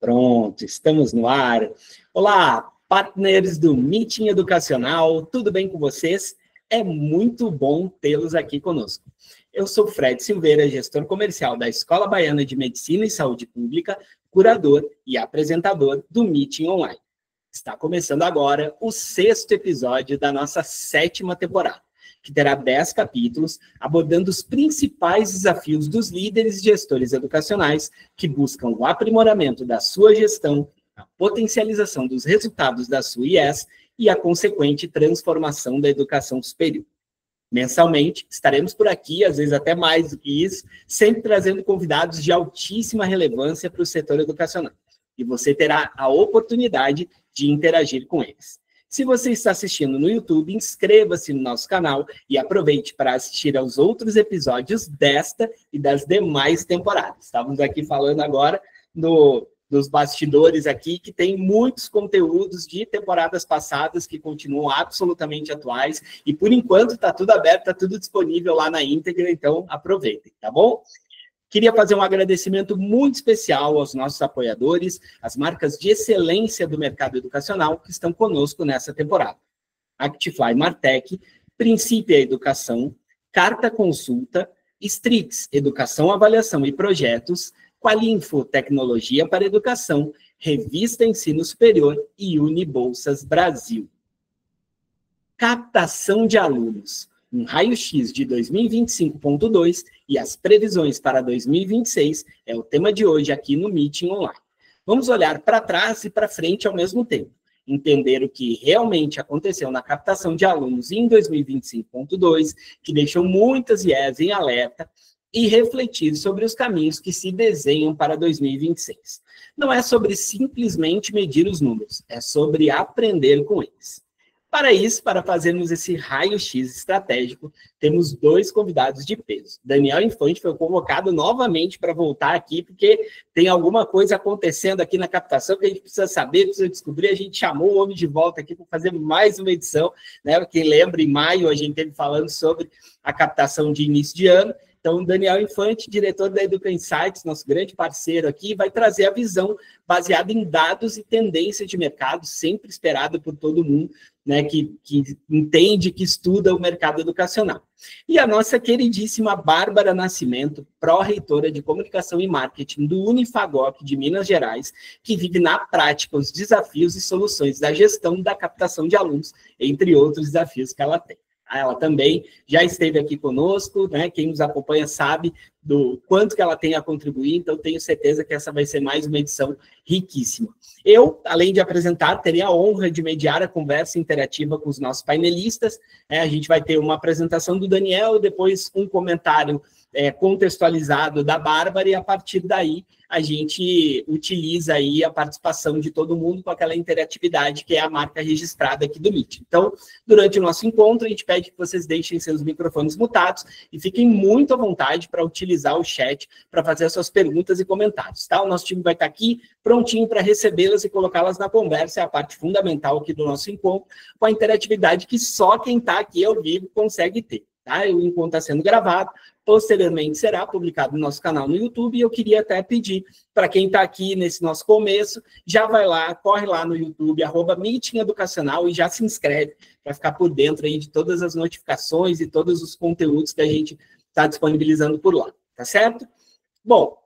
Pronto, estamos no ar. Olá, partners do Meeting Educacional, tudo bem com vocês? É muito bom tê-los aqui conosco. Eu sou Fred Silveira, gestor comercial da Escola Baiana de Medicina e Saúde Pública, curador e apresentador do Meeting Online. Está começando agora o 6º episódio da nossa 7ª temporada, que terá 10 capítulos, abordando os principais desafios dos líderes e gestores educacionais que buscam o aprimoramento da sua gestão, a potencialização dos resultados da sua IES e a consequente transformação da educação superior. Mensalmente, estaremos por aqui, às vezes até mais do que isso, sempre trazendo convidados de altíssima relevância para o setor educacional. E você terá a oportunidade de interagir com eles. Se você está assistindo no YouTube, inscreva-se no nosso canal e aproveite para assistir aos outros episódios desta e das demais temporadas. Estávamos aqui falando agora dos bastidores aqui, que tem muitos conteúdos de temporadas passadas que continuam absolutamente atuais e, por enquanto, está tudo aberto, está tudo disponível lá na íntegra, então aproveitem, tá bom? Queria fazer um agradecimento muito especial aos nossos apoiadores, as marcas de excelência do mercado educacional que estão conosco nessa temporada. Actify Martech, Princípio Educação, Carta Consulta, Strix Educação, Avaliação e Projetos, Qualinfo Tecnologia para Educação, Revista Ensino Superior e Unibolsas Brasil. Captação de alunos. Um raio-x de 2025.2 e as previsões para 2026 é o tema de hoje aqui no Meeting Online. Vamos olhar para trás e para frente ao mesmo tempo, entender o que realmente aconteceu na captação de alunos em 2025.2, que deixou muitas IES em alerta, e refletir sobre os caminhos que se desenham para 2026. Não é sobre simplesmente medir os números, é sobre aprender com eles. Para isso, para fazermos esse raio-x estratégico, temos 2 convidados de peso. Daniel Infante foi convocado novamente para voltar aqui, porque tem alguma coisa acontecendo aqui na captação que a gente precisa saber, precisa descobrir. A gente chamou o homem de volta aqui para fazer mais uma edição, né? Quem lembra, em maio a gente esteve falando sobre a captação de início de ano. Então, Daniel Infante, diretor da Educa Insights, nosso grande parceiro aqui, vai trazer a visão baseada em dados e tendências de mercado, sempre esperado por todo mundo, né, que entende, que estuda o mercado educacional. E a nossa queridíssima Bárbara Nascimento, pró-reitora de Comunicação e Marketing do Unifagop de Minas Gerais, que vive na prática os desafios e soluções da gestão da captação de alunos, entre outros desafios que ela tem. Ela também já esteve aqui conosco, né? Quem nos acompanha sabe do quanto que ela tem a contribuir, então tenho certeza que essa vai ser mais uma edição riquíssima. Eu, além de apresentar, terei a honra de mediar a conversa interativa com os nossos painelistas. A gente vai ter uma apresentação do Daniel, depois um comentário contextualizado da Bárbara, e a partir daí a gente utiliza aí a participação de todo mundo com aquela interatividade que é a marca registrada aqui do Meet. Então, durante o nosso encontro, a gente pede que vocês deixem seus microfones mutados e fiquem muito à vontade para utilizar o chat para fazer as suas perguntas e comentários, tá? O nosso time vai estar aqui prontinho para recebê-las e colocá-las na conversa, é a parte fundamental aqui do nosso encontro, com a interatividade que só quem está aqui ao vivo consegue ter, tá? O encontro está sendo gravado, posteriormente será publicado no nosso canal no YouTube, e eu queria até pedir para quem está aqui nesse nosso começo, já vai lá, corre lá no YouTube, @Meeting Educacional, e já se inscreve para ficar por dentro aí de todas as notificações e todos os conteúdos que a gente está disponibilizando por lá, tá certo? Bom,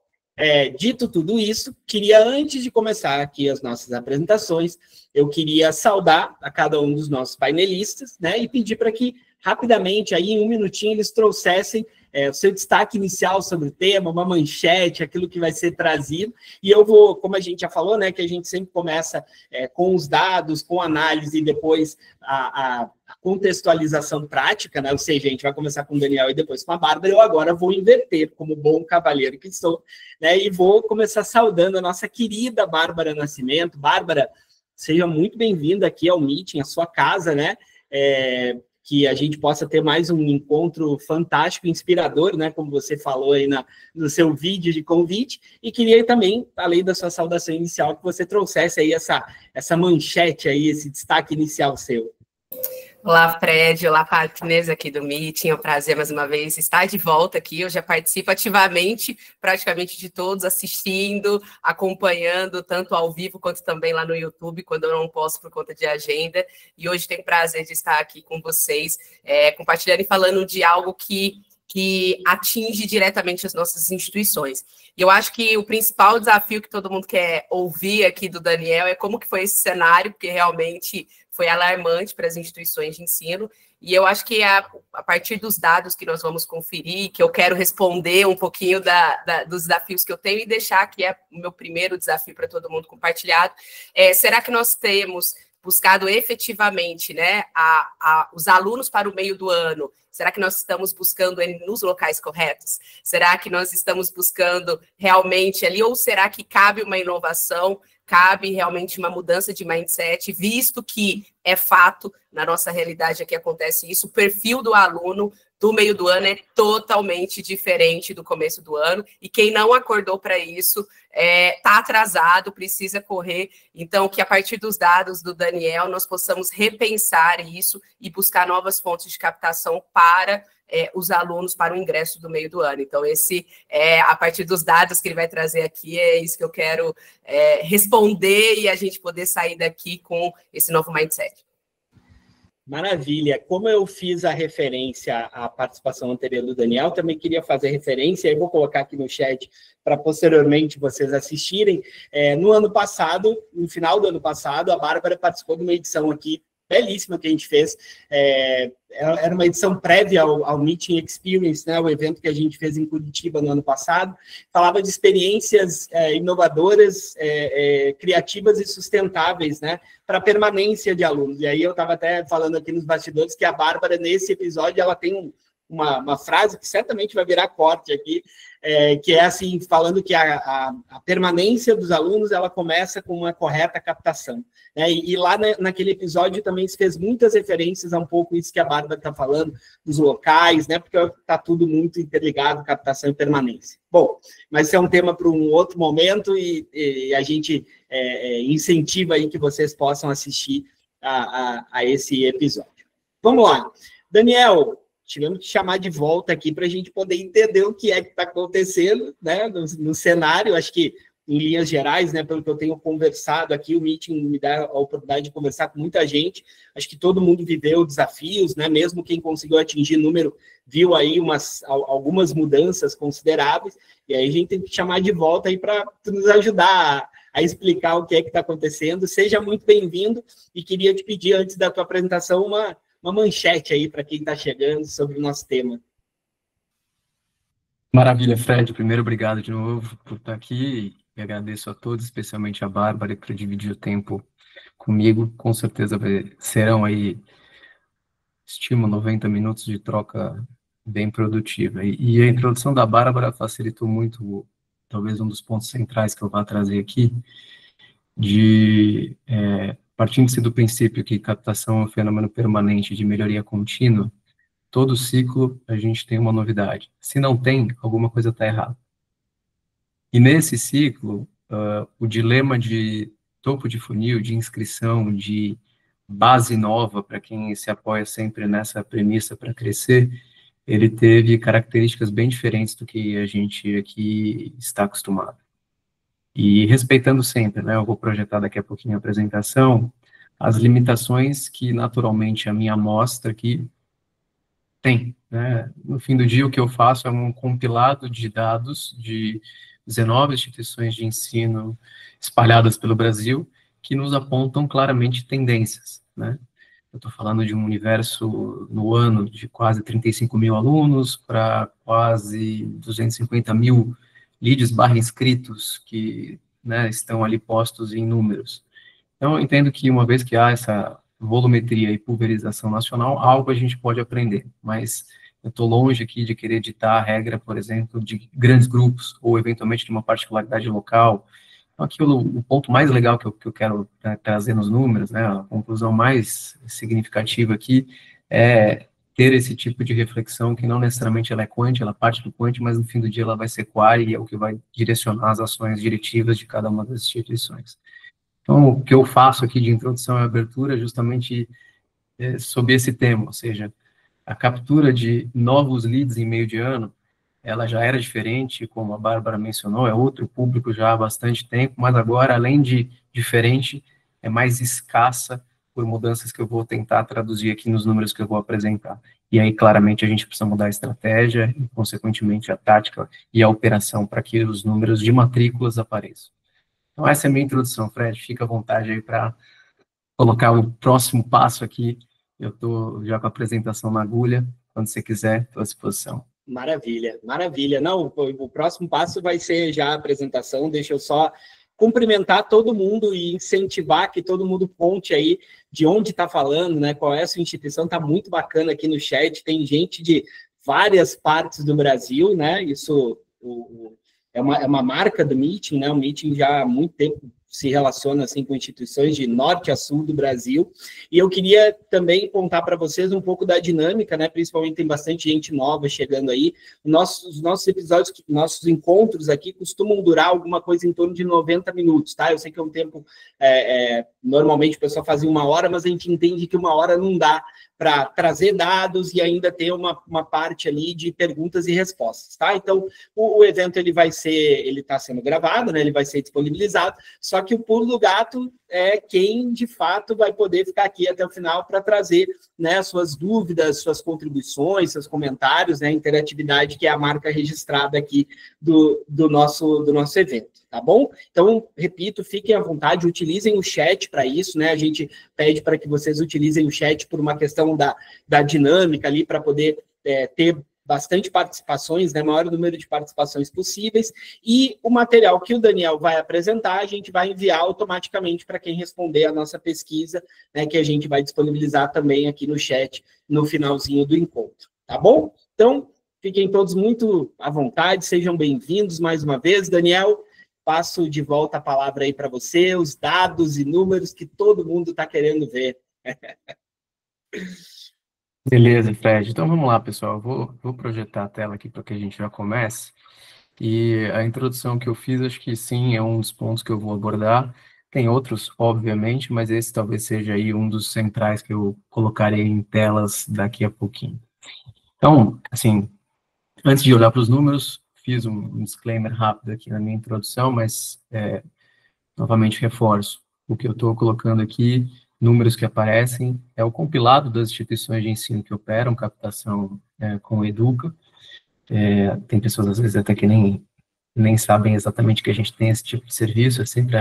dito tudo isso, queria, antes de começar aqui as nossas apresentações, eu queria saudar a cada um dos nossos painelistas, né, e pedir para que, rapidamente, aí em um minutinho, eles trouxessem o seu destaque inicial sobre o tema, uma manchete, aquilo que vai ser trazido, e eu vou, como a gente já falou, né, que a gente sempre começa com os dados, com análise, e depois a contextualização prática, né, ou seja, a gente vai começar com o Daniel e depois com a Bárbara. Eu agora vou inverter, como bom cavalheiro que sou, né, e vou começar saudando a nossa querida Bárbara Nascimento. Bárbara, seja muito bem-vinda aqui ao Meeting, à sua casa, né, que a gente possa ter mais um encontro fantástico, inspirador, né, como você falou aí no seu vídeo de convite, e queria também, além da sua saudação inicial, que você trouxesse aí essa manchete aí, esse destaque inicial seu. Olá, Fred. Olá, partners aqui do Meeting. É um prazer, mais uma vez, estar de volta aqui. Eu já participo ativamente, praticamente de todos, assistindo, acompanhando, tanto ao vivo quanto também lá no YouTube, quando eu não posso por conta de agenda. E hoje tenho o prazer de estar aqui com vocês, compartilhando e falando de algo que atinge diretamente as nossas instituições. E eu acho que o principal desafio que todo mundo quer ouvir aqui do Daniel é como que foi esse cenário, porque realmente foi alarmante para as instituições de ensino, e eu acho que a partir dos dados que nós vamos conferir, que eu quero responder um pouquinho dos desafios que eu tenho e deixar que é o meu primeiro desafio para todo mundo compartilhado, será que nós temos buscado efetivamente, né, os alunos para o meio do ano? Será que nós estamos buscando ele nos locais corretos? Será que nós estamos buscando realmente ali, ou será que cabe uma inovação, cabe realmente uma mudança de mindset, visto que é fato, na nossa realidade aqui acontece isso, o perfil do aluno do meio do ano é totalmente diferente do começo do ano, e quem não acordou para isso está atrasado, precisa correr. Então, que a partir dos dados do Daniel, nós possamos repensar isso e buscar novas fontes de captação para os alunos para o ingresso do meio do ano. Então, a partir dos dados que ele vai trazer aqui, é isso que eu quero responder e a gente poder sair daqui com esse novo mindset. Maravilha. Como eu fiz a referência à participação anterior do Daniel, também queria fazer referência, eu vou colocar aqui no chat para posteriormente vocês assistirem. No ano passado, no final do ano passado, a Bárbara participou de uma edição aqui belíssima que a gente fez. Era uma edição prévia ao Meeting Experience, né, o evento que a gente fez em Curitiba no ano passado. Falava de experiências inovadoras, criativas e sustentáveis, né, para a permanência de alunos. E aí eu estava até falando aqui nos bastidores que a Bárbara, nesse episódio, ela tem uma frase que certamente vai virar corte aqui, que é assim, falando que a permanência dos alunos, ela começa com uma correta captação. E lá naquele episódio também se fez muitas referências a um pouco isso que a Bárbara está falando, dos locais, né, porque está tudo muito interligado, captação e permanência. Bom, mas isso é um tema para um outro momento e a gente incentiva aí que vocês possam assistir a esse episódio. Vamos lá. Daniel, tivemos que chamar de volta aqui para a gente poder entender o que é que está acontecendo, né, no cenário. Acho que, em linhas gerais, né, pelo que eu tenho conversado aqui, o Meeting me dá a oportunidade de conversar com muita gente. Acho que todo mundo viveu desafios, né, mesmo quem conseguiu atingir número viu aí algumas mudanças consideráveis, e aí a gente tem que chamar de volta aí para nos ajudar a explicar o que é que está acontecendo. Seja muito bem-vindo, e queria te pedir, antes da tua apresentação, uma manchete aí para quem está chegando sobre o nosso tema. Maravilha, Fred. Primeiro, obrigado de novo por estar aqui e agradeço a todos, especialmente a Bárbara, por dividir o tempo comigo. Com certeza serão aí, estimo, 90 minutos de troca bem produtiva. E a introdução da Bárbara facilitou muito, talvez um dos pontos centrais que eu vou trazer aqui, partindo-se do princípio que captação é um fenômeno permanente de melhoria contínua, todo ciclo a gente tem uma novidade. Se não tem, alguma coisa está errada. E nesse ciclo, o dilema de topo de funil, de inscrição, de base nova, para quem se apoia sempre nessa premissa para crescer, ele teve características bem diferentes do que a gente aqui está acostumado. E respeitando sempre, né, eu vou projetar daqui a pouquinho a apresentação, as limitações que naturalmente a minha amostra aqui tem, né? No fim do dia, o que eu faço é um compilado de dados de 19 instituições de ensino espalhadas pelo Brasil, que nos apontam claramente tendências, né? Eu estou falando de um universo no ano de quase 35 mil alunos para quase 250 mil leads/inscritos que, né, estão ali postos em números. Então, eu entendo que uma vez que há essa volumetria e pulverização nacional, algo a gente pode aprender, mas eu estou longe aqui de querer ditar a regra, por exemplo, de grandes grupos, ou eventualmente de uma particularidade local. Então, aqui o ponto mais legal que eu quero trazer nos números, né, a conclusão mais significativa aqui, é ter esse tipo de reflexão que não necessariamente ela é quant, ela parte do quant, mas no fim do dia ela vai ser qual e é o que vai direcionar as ações diretivas de cada uma das instituições. Então, o que eu faço aqui de introdução e abertura é justamente sob esse tema, ou seja, a captura de novos leads em meio de ano, ela já era diferente, como a Bárbara mencionou, é outro público já há bastante tempo, mas agora, além de diferente, é mais escassa por mudanças que eu vou tentar traduzir aqui nos números que eu vou apresentar. E aí, claramente, a gente precisa mudar a estratégia e, consequentemente, a tática e a operação para que os números de matrículas apareçam. Então, essa é a minha introdução, Fred. Fica à vontade aí para colocar o próximo passo aqui. Eu estou já com a apresentação na agulha. Quando você quiser, estou à disposição. Maravilha, maravilha. Não, o próximo passo vai ser já a apresentação. Deixa eu só cumprimentar todo mundo e incentivar que todo mundo conte aí de onde está falando, né? Qual é a sua instituição. Está muito bacana aqui no chat. Tem gente de várias partes do Brasil, né? Isso é uma marca do Meeting, né? O Meeting já há muito tempo se relaciona assim com instituições de norte a sul do Brasil. E eu queria também contar para vocês um pouco da dinâmica, né? Principalmente tem bastante gente nova chegando aí. Os nossos episódios, nossos encontros aqui costumam durar alguma coisa em torno de 90 minutos, tá? Eu sei que é um tempo, normalmente o pessoal fazia 1 hora, mas a gente entende que 1 hora não dá para trazer dados e ainda ter uma parte ali de perguntas e respostas, tá? Então, o evento ele está sendo gravado, né? Ele vai ser disponibilizado, só que o pulo do gato é quem, de fato, vai poder ficar aqui até o final para trazer, né, suas dúvidas, suas contribuições, seus comentários, né, interatividade, que é a marca registrada aqui do nosso evento, tá bom? Então, repito, fiquem à vontade, utilizem o chat para isso, né? A gente pede para que vocês utilizem o chat por uma questão da dinâmica ali, para poder ter bastante participações, né, maior número de participações possíveis, e o material que o Daniel vai apresentar, a gente vai enviar automaticamente para quem responder a nossa pesquisa, né, que a gente vai disponibilizar também aqui no chat, no finalzinho do encontro, tá bom? Então, fiquem todos muito à vontade, sejam bem-vindos mais uma vez. Daniel, passo de volta a palavra aí para você, os dados e números que todo mundo está querendo ver. Beleza, Fred. Então vamos lá, pessoal. Eu vou projetar a tela aqui para que a gente já comece. E a introdução que eu fiz, acho que sim, é um dos pontos que eu vou abordar. Tem outros, obviamente, mas esse talvez seja aí um dos centrais que eu colocarei em telas daqui a pouquinho. Então, assim, antes de olhar para os números, fiz um disclaimer rápido aqui na minha introdução, mas novamente reforço. O que eu estou colocando aqui, números que aparecem, é o compilado das instituições de ensino que operam captação com o Educa. Tem pessoas, às vezes, até que nem sabem exatamente que a gente tem esse tipo de serviço, é sempre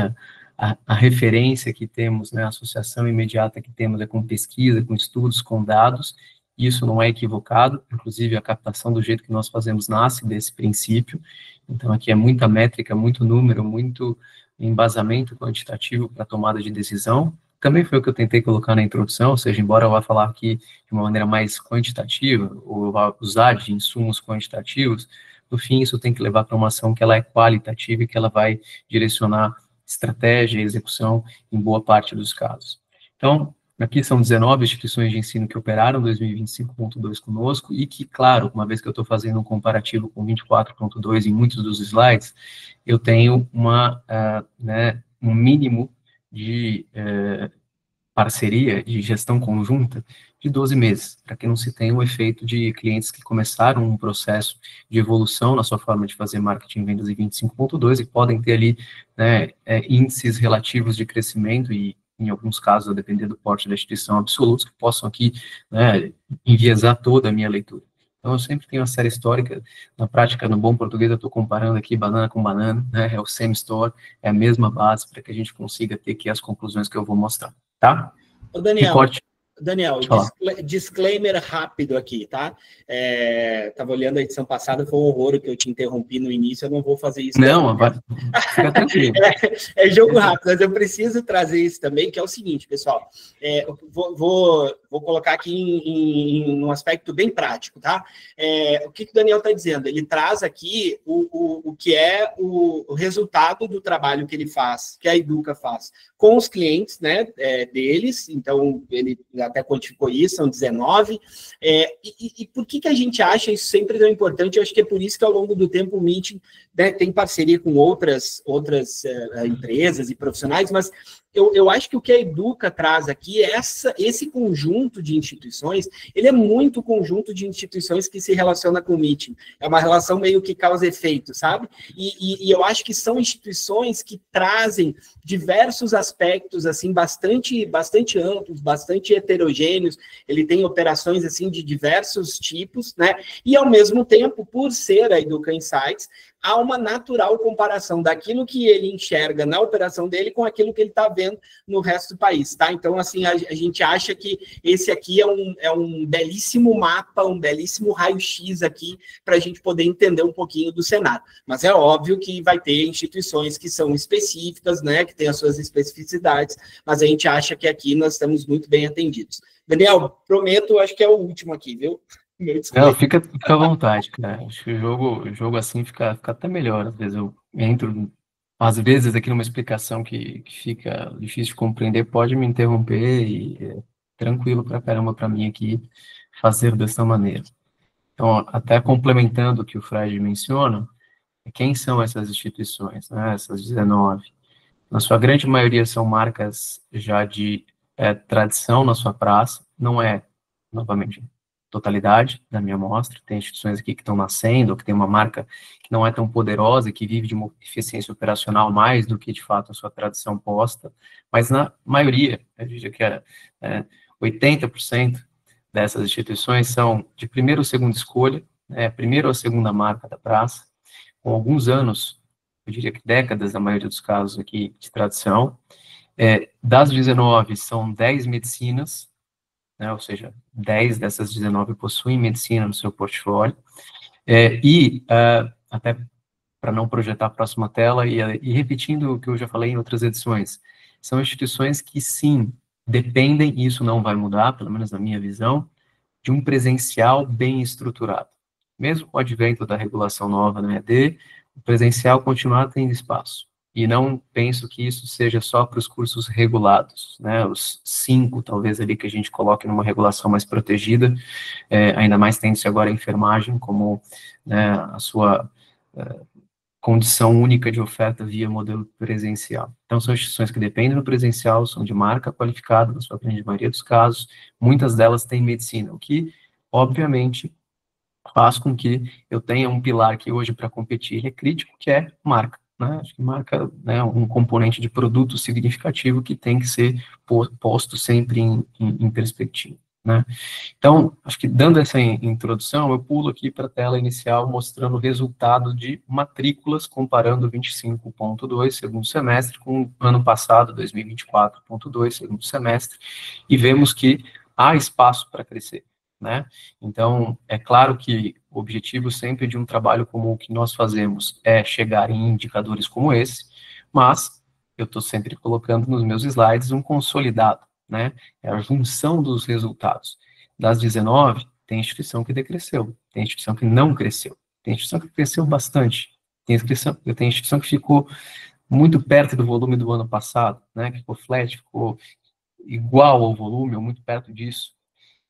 a referência que temos, né, a associação imediata que temos é com pesquisa, com estudos, com dados. Isso não é equivocado, inclusive a captação do jeito que nós fazemos nasce desse princípio. Então, aqui é muita métrica, muito número, muito embasamento quantitativo para tomada de decisão. Também foi o que eu tentei colocar na introdução, ou seja, embora eu vá falar aqui de uma maneira mais quantitativa, ou vá usar de insumos quantitativos, no fim isso tem que levar para uma ação que ela é qualitativa e que ela vai direcionar estratégia e execução em boa parte dos casos. Então, aqui são 19 instituições de ensino que operaram 2025.2 conosco e que, claro, uma vez que eu estou fazendo um comparativo com 24.2 em muitos dos slides, eu tenho um mínimo de parceria, de gestão conjunta, de 12 meses, para que não se tenha o efeito de clientes que começaram um processo de evolução na sua forma de fazer marketing e vendas em 25.2 e podem ter ali, né, índices relativos de crescimento e, em alguns casos, a depender do porte da instituição, absolutos, que possam aqui, né, enviesar toda a minha leitura. Então, eu sempre tenho uma série histórica, na prática, no bom português, eu estou comparando aqui banana com banana, né, é o same store, é a mesma base para que a gente consiga ter aqui as conclusões que eu vou mostrar, tá? Ô, Daniel, disclaimer rápido aqui, tá? Tava olhando a edição passada, foi um horror que eu te interrompi no início, eu não vou fazer isso. Não, fica tranquilo. É jogo rápido, mas eu preciso trazer isso também, que é o seguinte, pessoal, vou colocar aqui em um aspecto bem prático, tá? O que o Daniel está dizendo? Ele traz aqui o que é o resultado do trabalho que ele faz, que a Educa faz, com os clientes, né, deles, então ele até quantificou isso, são 19, e por que a gente acha isso sempre tão importante? Eu acho que é por isso que ao longo do tempo o Meeting, né, tem parceria com outras empresas e profissionais, mas eu acho que o que a Educa traz aqui é esse conjunto de instituições, ele é muito conjunto de instituições que se relaciona com o Meeting. É uma relação meio que causa efeito, sabe? E eu acho que são instituições que trazem diversos aspectos, assim, bastante amplos, bastante heterogêneos. Ele tem operações, assim, de diversos tipos, né? E, ao mesmo tempo, por ser a Educa Insights, há uma natural comparação daquilo que ele enxerga na operação dele com aquilo que ele está vendo no resto do país, tá? Então, assim, a gente acha que esse aqui é um belíssimo mapa, um belíssimo raio-x aqui para a gente poder entender um pouquinho do cenário. Mas é óbvio que vai ter instituições que são específicas, né, que têm as suas especificidades, mas a gente acha que aqui nós estamos muito bem atendidos. Daniel, prometo, acho que é o último aqui, viu? Não, fica à vontade, cara. Acho que o jogo assim fica até melhor. Às vezes eu entro, às vezes aqui numa explicação que fica difícil de compreender, pode me interromper e é tranquilo pra caramba pra mim aqui fazer dessa maneira. Então, até complementando o que o Fred menciona, quem são essas instituições, né? Essas 19. Na sua grande maioria são marcas já de tradição na sua praça, não é, novamente, totalidade da minha amostra, tem instituições aqui que estão nascendo, que tem uma marca que não é tão poderosa, que vive de uma eficiência operacional mais do que, de fato, a sua tradição posta, mas na maioria, eu diria que era 80% dessas instituições são de primeira ou segunda escolha, primeira ou segunda marca da praça, com alguns anos, eu diria que décadas, na maioria dos casos aqui, de tradição. Das 19, são 10 medicinas, né, ou seja, 10 dessas 19 possuem medicina no seu portfólio, até para não projetar a próxima tela, e repetindo o que eu já falei em outras edições, são instituições que, sim, dependem, e isso não vai mudar, pelo menos na minha visão, de um presencial bem estruturado. Mesmo com o advento da regulação nova na EAD, o presencial continua tendo espaço. E não penso que isso seja só para os cursos regulados, né? Os 5, talvez, ali que a gente coloque numa regulação mais protegida, ainda mais tendo-se agora a enfermagem como, né, a sua condição única de oferta via modelo presencial. Então, são instituições que dependem do presencial, são de marca qualificada, na sua grande maioria dos casos, muitas delas têm medicina, o que, obviamente, faz com que eu tenha um pilar que hoje, para competir, ele é crítico, que é marca. Né? Acho que marca é um componente de produto significativo que tem que ser posto sempre em perspectiva. Né? Então, acho que dando essa introdução, eu pulo aqui para a tela inicial, mostrando o resultado de matrículas, comparando 25.2, segundo semestre, com o ano passado, 2024.2, segundo semestre, e vemos que há espaço para crescer. Né? Então, é claro que o objetivo sempre de um trabalho como o que nós fazemos é chegar em indicadores como esse, mas eu estou sempre colocando nos meus slides um consolidado, né? É a junção dos resultados. Das 19, tem instituição que decresceu, tem instituição que não cresceu, tem instituição que cresceu bastante, tem instituição que ficou muito perto do volume do ano passado, né? Que ficou flat, ficou igual ao volume, ou muito perto disso.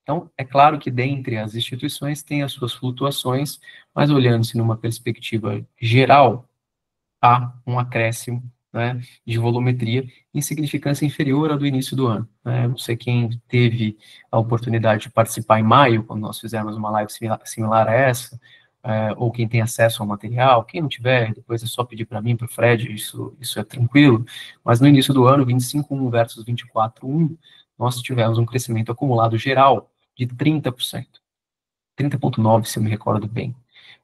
Então, é claro que dentre as instituições tem as suas flutuações, mas olhando-se numa perspectiva geral, há um acréscimo, né, de volumetria em significância inferior à do início do ano. Né? Não sei quem teve a oportunidade de participar em maio, quando nós fizemos uma live similar a essa, ou quem tem acesso ao material, quem não tiver, depois é só pedir para mim, para o Fred, isso é tranquilo, mas no início do ano, 25.1 versus 24.1, nós tivemos um crescimento acumulado geral de 30%, 30,9%, se eu me recordo bem.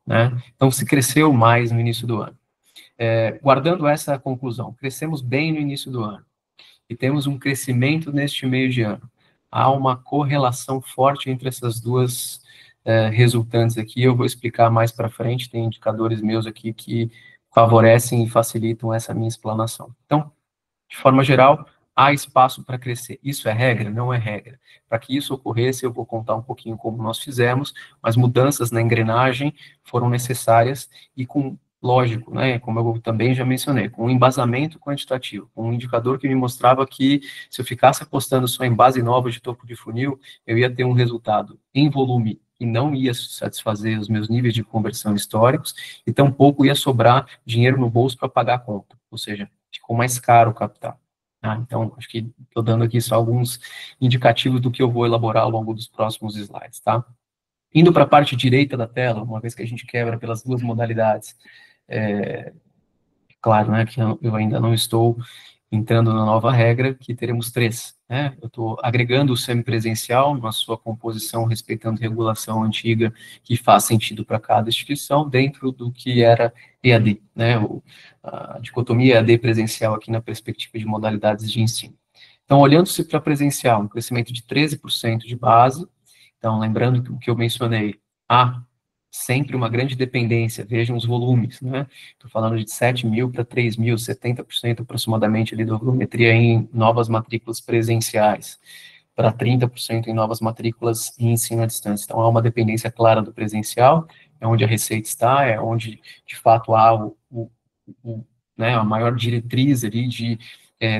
Né? Então, se cresceu mais no início do ano. Guardando essa conclusão, crescemos bem no início do ano, e temos um crescimento neste meio de ano. Há uma correlação forte entre essas duas resultantes aqui, eu vou explicar mais para frente, tem indicadores meus aqui que favorecem e facilitam essa minha explanação. Então, de forma geral, há espaço para crescer. Isso é regra? Não é regra. Para que isso ocorresse, eu vou contar um pouquinho como nós fizemos, mas mudanças na engrenagem foram necessárias e com, lógico, né, como eu também já mencionei, com um embasamento quantitativo, com um indicador que me mostrava que se eu ficasse apostando só em base nova de topo de funil, eu ia ter um resultado em volume e não ia satisfazer os meus níveis de conversão históricos, e tampouco ia sobrar dinheiro no bolso para pagar a conta, ou seja, ficou mais caro o capital. Então, acho que estou dando aqui só alguns indicativos do que eu vou elaborar ao longo dos próximos slides, tá? Indo para a parte direita da tela, uma vez que a gente quebra pelas duas modalidades, claro, né, que eu ainda não estou entrando na nova regra, que teremos 3, né? Eu estou agregando o semipresencial na sua composição, respeitando a regulação antiga, que faz sentido para cada instituição, dentro do que era EAD, né? A dicotomia EAD presencial aqui na perspectiva de modalidades de ensino. Então, olhando-se para presencial, um crescimento de 13% de base. Então, lembrando que o que eu mencionei, há sempre uma grande dependência, vejam os volumes, né? Estou falando de 7 mil para 3 mil, 70% aproximadamente ali da volumetria em novas matrículas presenciais, para 30% em novas matrículas em ensino à distância. Então, há uma dependência clara do presencial, é onde a receita está, é onde, de fato, há né, a maior diretriz ali de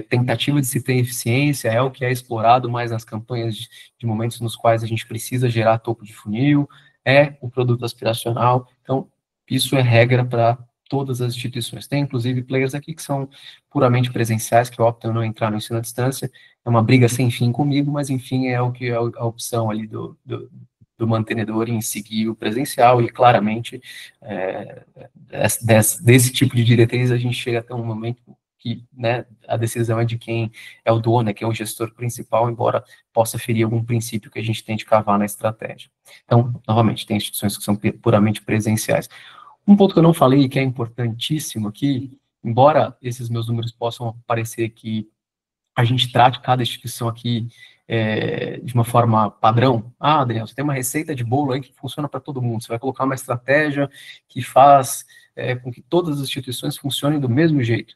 tentativa de se ter eficiência, é o que é explorado mais nas campanhas de momentos nos quais a gente precisa gerar topo de funil, é o produto aspiracional. Então, isso é regra para todas as instituições. Tem, inclusive, players aqui que são puramente presenciais, que optam não entrar no ensino à distância. É uma briga sem fim comigo, mas, enfim, é o que é a opção ali do mantenedor em seguir o presencial, e claramente, desse tipo de diretriz, a gente chega até um momento que, né, a decisão é de quem é o dono, quem é o gestor principal, embora possa ferir algum princípio que a gente tente cavar na estratégia. Então, novamente, tem instituições que são puramente presenciais. Um ponto que eu não falei e que é importantíssimo aqui, embora esses meus números possam parecer que a gente trate cada instituição aqui de uma forma padrão. Adriano, você tem uma receita de bolo aí que funciona para todo mundo, você vai colocar uma estratégia que faz com que todas as instituições funcionem do mesmo jeito.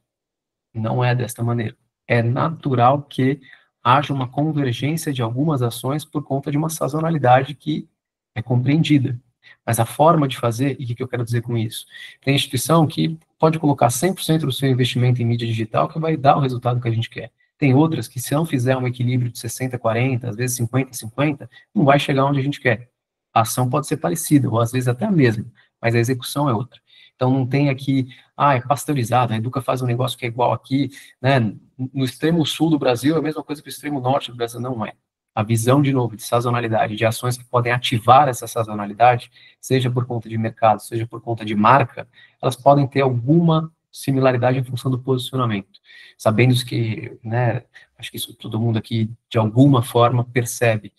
Não é desta maneira. É natural que haja uma convergência de algumas ações por conta de uma sazonalidade que é compreendida. Mas a forma de fazer, e o que eu quero dizer com isso? Tem instituição que pode colocar 100% do seu investimento em mídia digital que vai dar o resultado que a gente quer. Tem outras que, se não fizer um equilíbrio de 60-40, às vezes 50-50, não vai chegar onde a gente quer. A ação pode ser parecida, ou às vezes até a mesma, mas a execução é outra. Então, não tem aqui, é pasteurizado, a Educa faz um negócio que é igual aqui, né? No extremo sul do Brasil é a mesma coisa que o extremo norte do Brasil, não é. A visão, de novo, de sazonalidade, de ações que podem ativar essa sazonalidade, seja por conta de mercado, seja por conta de marca, elas podem ter alguma similaridade em função do posicionamento. Sabendo que, né, acho que isso todo mundo aqui, de alguma forma, percebe,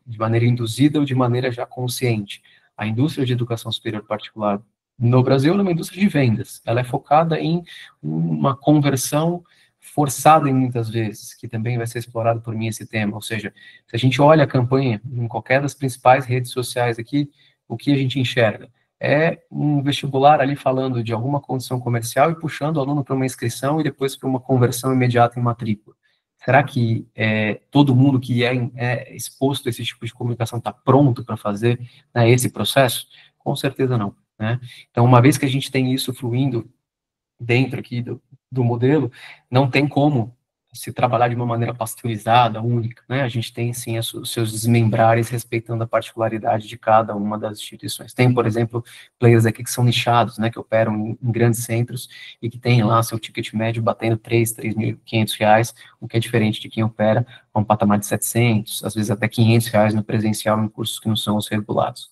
de maneira induzida ou de maneira já consciente. A indústria de educação superior particular no Brasil, ela é uma indústria de vendas. Ela é focada em uma conversão forçada em muitas vezes, que também vai ser explorado por mim esse tema. Ou seja, se a gente olha a campanha em qualquer das principais redes sociais aqui, o que a gente enxerga? É um vestibular ali falando de alguma condição comercial e puxando o aluno para uma inscrição e depois para uma conversão imediata em matrícula. Será que todo mundo que é exposto a esse tipo de comunicação está pronto para fazer, né, esse processo? Com certeza não. Né? Então, uma vez que a gente tem isso fluindo dentro aqui do modelo, não tem como se trabalhar de uma maneira pasteurizada, única, né? A gente tem, sim, os seus desmembrares respeitando a particularidade de cada uma das instituições. Tem, por exemplo, players aqui que são nichados, né, que operam em grandes centros e que tem lá seu ticket médio batendo R$3.500, o que é diferente de quem opera a um patamar de 700, às vezes até R$500 no presencial em cursos que não são os regulados.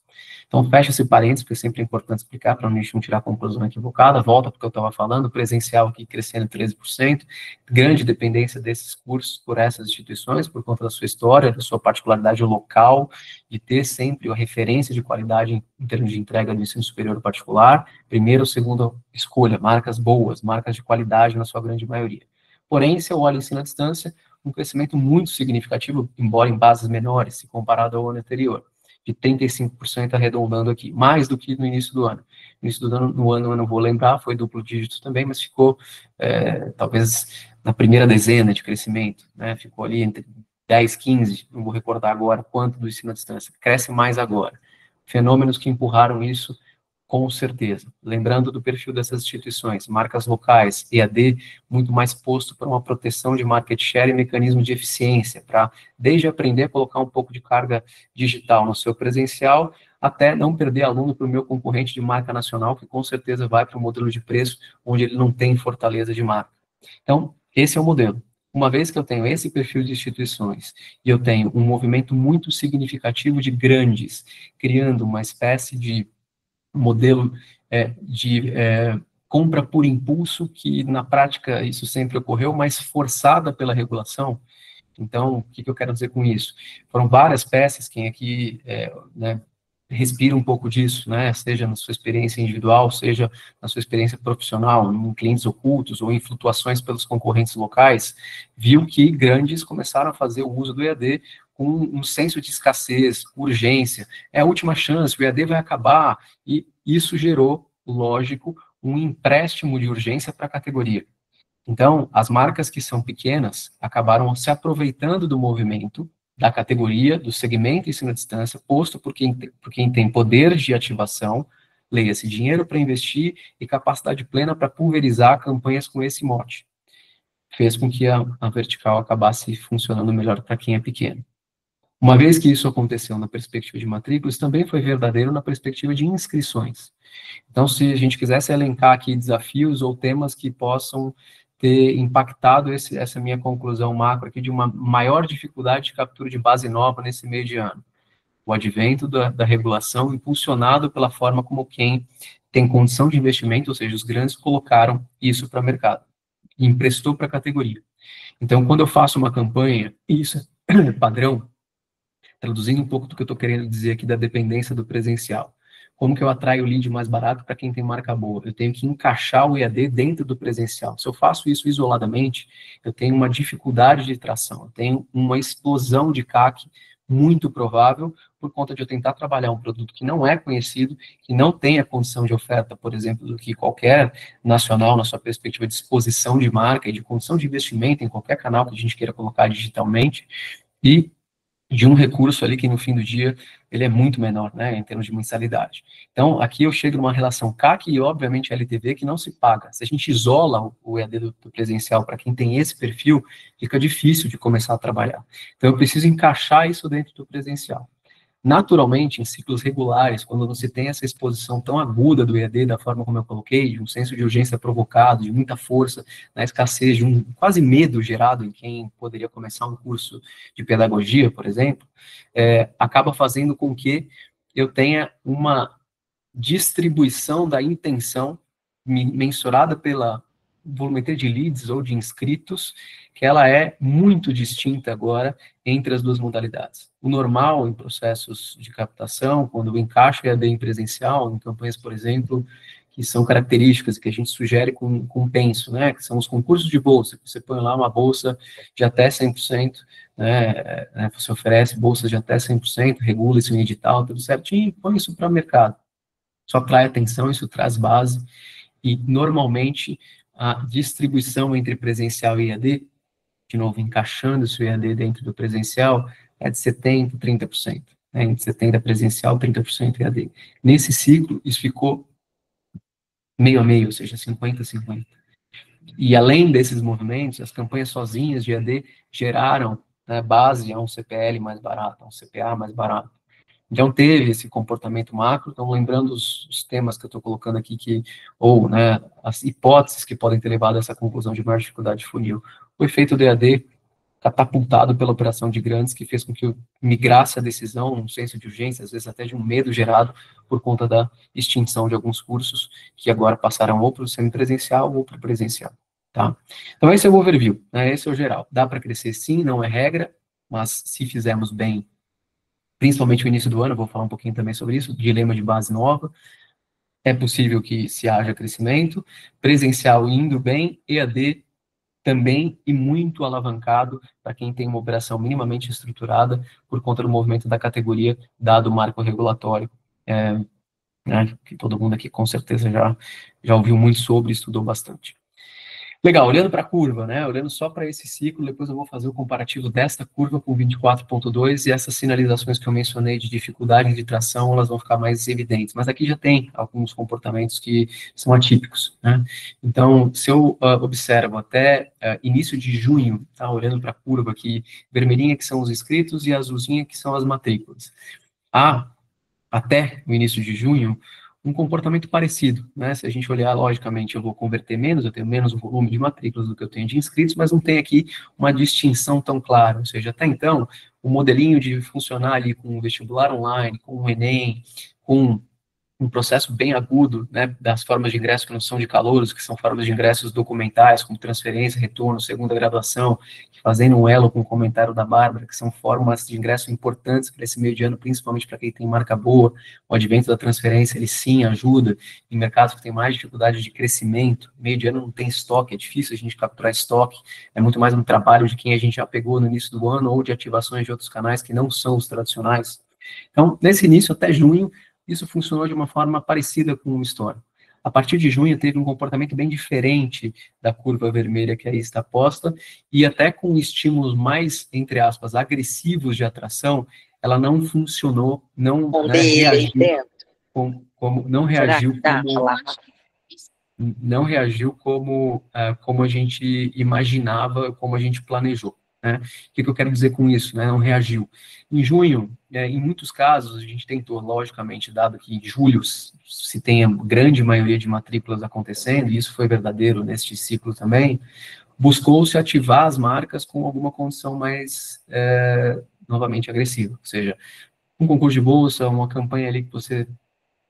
Então, fecha esse parênteses, porque sempre é importante explicar para a gente não tirar a conclusão equivocada. Volta porque eu estava falando, presencial aqui crescendo 13%, grande dependência desses cursos por essas instituições, por conta da sua história, da sua particularidade local, de ter sempre a referência de qualidade em termos de entrega do ensino superior particular. Primeira ou segunda escolha, marcas boas, marcas de qualidade na sua grande maioria. Porém, se eu olho ensino à distância, um crescimento muito significativo, embora em bases menores, se comparado ao ano anterior, de 35% arredondando aqui, mais do que no início do ano. No início do ano, eu não vou lembrar, foi duplo dígito também, mas ficou, talvez, na primeira dezena de crescimento, né? Ficou ali entre 10, 15, não vou recordar agora quanto do ensino à distância, cresce mais agora. Fenômenos que empurraram isso, com certeza. Lembrando do perfil dessas instituições, marcas locais, EAD, muito mais posto para uma proteção de market share e mecanismo de eficiência, para desde aprender a colocar um pouco de carga digital no seu presencial, até não perder aluno para o meu concorrente de marca nacional, que com certeza vai para um modelo de preço onde ele não tem fortaleza de marca. Então, esse é o modelo. Uma vez que eu tenho esse perfil de instituições e eu tenho um movimento muito significativo de grandes, criando uma espécie de modelo de compra por impulso, que na prática isso sempre ocorreu, mas forçada pela regulação. Então, o que eu quero dizer com isso? Foram várias peças, quem aqui né, respira um pouco disso, né, seja na sua experiência individual, seja na sua experiência profissional, em clientes ocultos ou em flutuações pelos concorrentes locais, viu que grandes começaram a fazer o uso do EAD com um senso de escassez, urgência, é a última chance, o EAD vai acabar, e isso gerou, lógico, um empréstimo de urgência para a categoria. Então, as marcas que são pequenas acabaram se aproveitando do movimento, da categoria, do segmento ensino à distância, posto por quem tem poder de ativação, leia-se dinheiro para investir e capacidade plena para pulverizar campanhas com esse mote. Fez com que a vertical acabasse funcionando melhor para quem é pequeno. Uma vez que isso aconteceu na perspectiva de matrículas, também foi verdadeiro na perspectiva de inscrições. Então, se a gente quisesse elencar aqui desafios ou temas que possam ter impactado essa minha conclusão macro aqui de uma maior dificuldade de captura de base nova nesse meio de ano. O advento da regulação impulsionado pela forma como quem tem condição de investimento, ou seja, os grandes colocaram isso para o mercado e emprestou para a categoria. Então, quando eu faço uma campanha, isso é padrão, traduzindo um pouco do que eu estou querendo dizer aqui da dependência do presencial. Como que eu atraio o lead mais barato para quem tem marca boa? Eu tenho que encaixar o EAD dentro do presencial. Se eu faço isso isoladamente, eu tenho uma dificuldade de tração, eu tenho uma explosão de CAC muito provável por conta de eu tentar trabalhar um produto que não é conhecido, que não tem a condição de oferta, por exemplo, do que qualquer nacional, na sua perspectiva de exposição de marca e de condição de investimento em qualquer canal que a gente queira colocar digitalmente, e de um recurso ali que no fim do dia ele é muito menor, né, em termos de mensalidade. Então, aqui eu chego numa relação CAC e, obviamente, LTV que não se paga. Se a gente isola o EAD do presencial para quem tem esse perfil, fica difícil de começar a trabalhar. Então, eu preciso encaixar isso dentro do presencial. Naturalmente, em ciclos regulares, quando você tem essa exposição tão aguda do EAD, da forma como eu coloquei, de um senso de urgência provocado, de muita força, na escassez, de um quase medo gerado em quem poderia começar um curso de pedagogia, por exemplo, acaba fazendo com que eu tenha uma distribuição da intenção mensurada pela volumetria de leads ou de inscritos, que ela é muito distinta agora entre as duas modalidades. O normal em processos de captação, quando eu encaixo EAD em presencial, em campanhas, por exemplo, que são características que a gente sugere com penso, né, que são os concursos de bolsa, que você põe lá uma bolsa de até 100%, né, você oferece bolsas de até 100%, regula isso em edital, tudo certinho, e põe isso para o mercado. Isso atrai atenção, isso traz base, e normalmente a distribuição entre presencial e EAD, de novo, encaixando o EAD dentro do presencial, é de 70%, 30%. Né? Entre 70% presencial, 30% EAD. Nesse ciclo, isso ficou meio a meio, ou seja, 50-50. E além desses movimentos, as campanhas sozinhas de EAD geraram, né, base a um CPL mais barato, a um CPA mais barato. Então, teve esse comportamento macro, então, lembrando os temas que eu estou colocando aqui, ou, né, as hipóteses que podem ter levado a essa conclusão de maior dificuldade de funil. O efeito do EAD catapultado pela operação de grandes, que fez com que eu migrasse a decisão, um senso de urgência, às vezes até de um medo gerado por conta da extinção de alguns cursos, que agora passaram ou para o semipresencial ou para o presencial, tá? Então, esse é o overview, né, esse é o geral. Dá para crescer sim, não é regra, mas se fizermos bem, principalmente no início do ano, vou falar um pouquinho também sobre isso, dilema de base nova, é possível que se haja crescimento, presencial indo bem, EAD também e muito alavancado para quem tem uma operação minimamente estruturada por conta do movimento da categoria, dado o marco regulatório, né, que todo mundo aqui com certeza já ouviu muito sobre, estudou bastante. Legal, olhando para a curva, né, olhando só para esse ciclo, depois eu vou fazer o comparativo desta curva com 24.2 e essas sinalizações que eu mencionei de dificuldade de tração, elas vão ficar mais evidentes, mas aqui já tem alguns comportamentos que são atípicos, né, então, se eu observo até início de junho, tá, olhando para a curva aqui, vermelhinha que são os inscritos e azulzinha que são as matrículas, até o início de junho, um comportamento parecido, né? Se a gente olhar, logicamente, eu vou converter menos, eu tenho menos volume de matrículas do que eu tenho de inscritos, mas não tem aqui uma distinção tão clara, ou seja, até então, o modelinho de funcionar ali com o vestibular online, com o Enem, com um processo bem agudo, né, das formas de ingresso que não são de calouros, que são formas de ingressos documentais, como transferência, retorno, segunda graduação, fazendo um elo com o comentário da Bárbara, que são formas de ingresso importantes para esse meio de ano, principalmente para quem tem marca boa. O advento da transferência, ele sim ajuda em mercados que têm mais dificuldade de crescimento. Meio de ano não tem estoque, é difícil a gente capturar estoque, é muito mais um trabalho de quem a gente já pegou no início do ano ou de ativações de outros canais que não são os tradicionais. Então, nesse início, até junho, isso funcionou de uma forma parecida com o histórico. A partir de junho, teve um comportamento bem diferente da curva vermelha que aí está posta, e até com estímulos mais, entre aspas, agressivos de atração, ela não funcionou, não, né, reagiu não reagiu como a gente imaginava, como a gente planejou. Né? O que eu quero dizer com isso? Né? Não reagiu. Em junho, em muitos casos, a gente tentou, logicamente, dado que em julho se tem a grande maioria de matrículas acontecendo, e isso foi verdadeiro neste ciclo também, buscou-se ativar as marcas com alguma condição mais, novamente, agressiva. Ou seja, um concurso de bolsa, uma campanha ali que você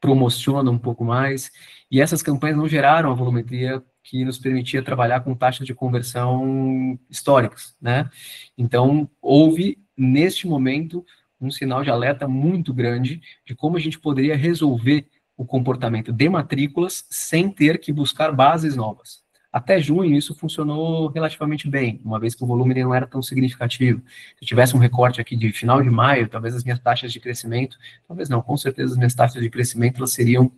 promociona um pouco mais, e essas campanhas não geraram a volumetria que nos permitia trabalhar com taxas de conversão históricas, né? Então, houve, neste momento, um sinal de alerta muito grande de como a gente poderia resolver o comportamento de matrículas sem ter que buscar bases novas. Até junho, isso funcionou relativamente bem, uma vez que o volume não era tão significativo. Se eu tivesse um recorte aqui de final de maio, talvez as minhas taxas de crescimento, talvez não, com certeza as minhas taxas de crescimento elas seriam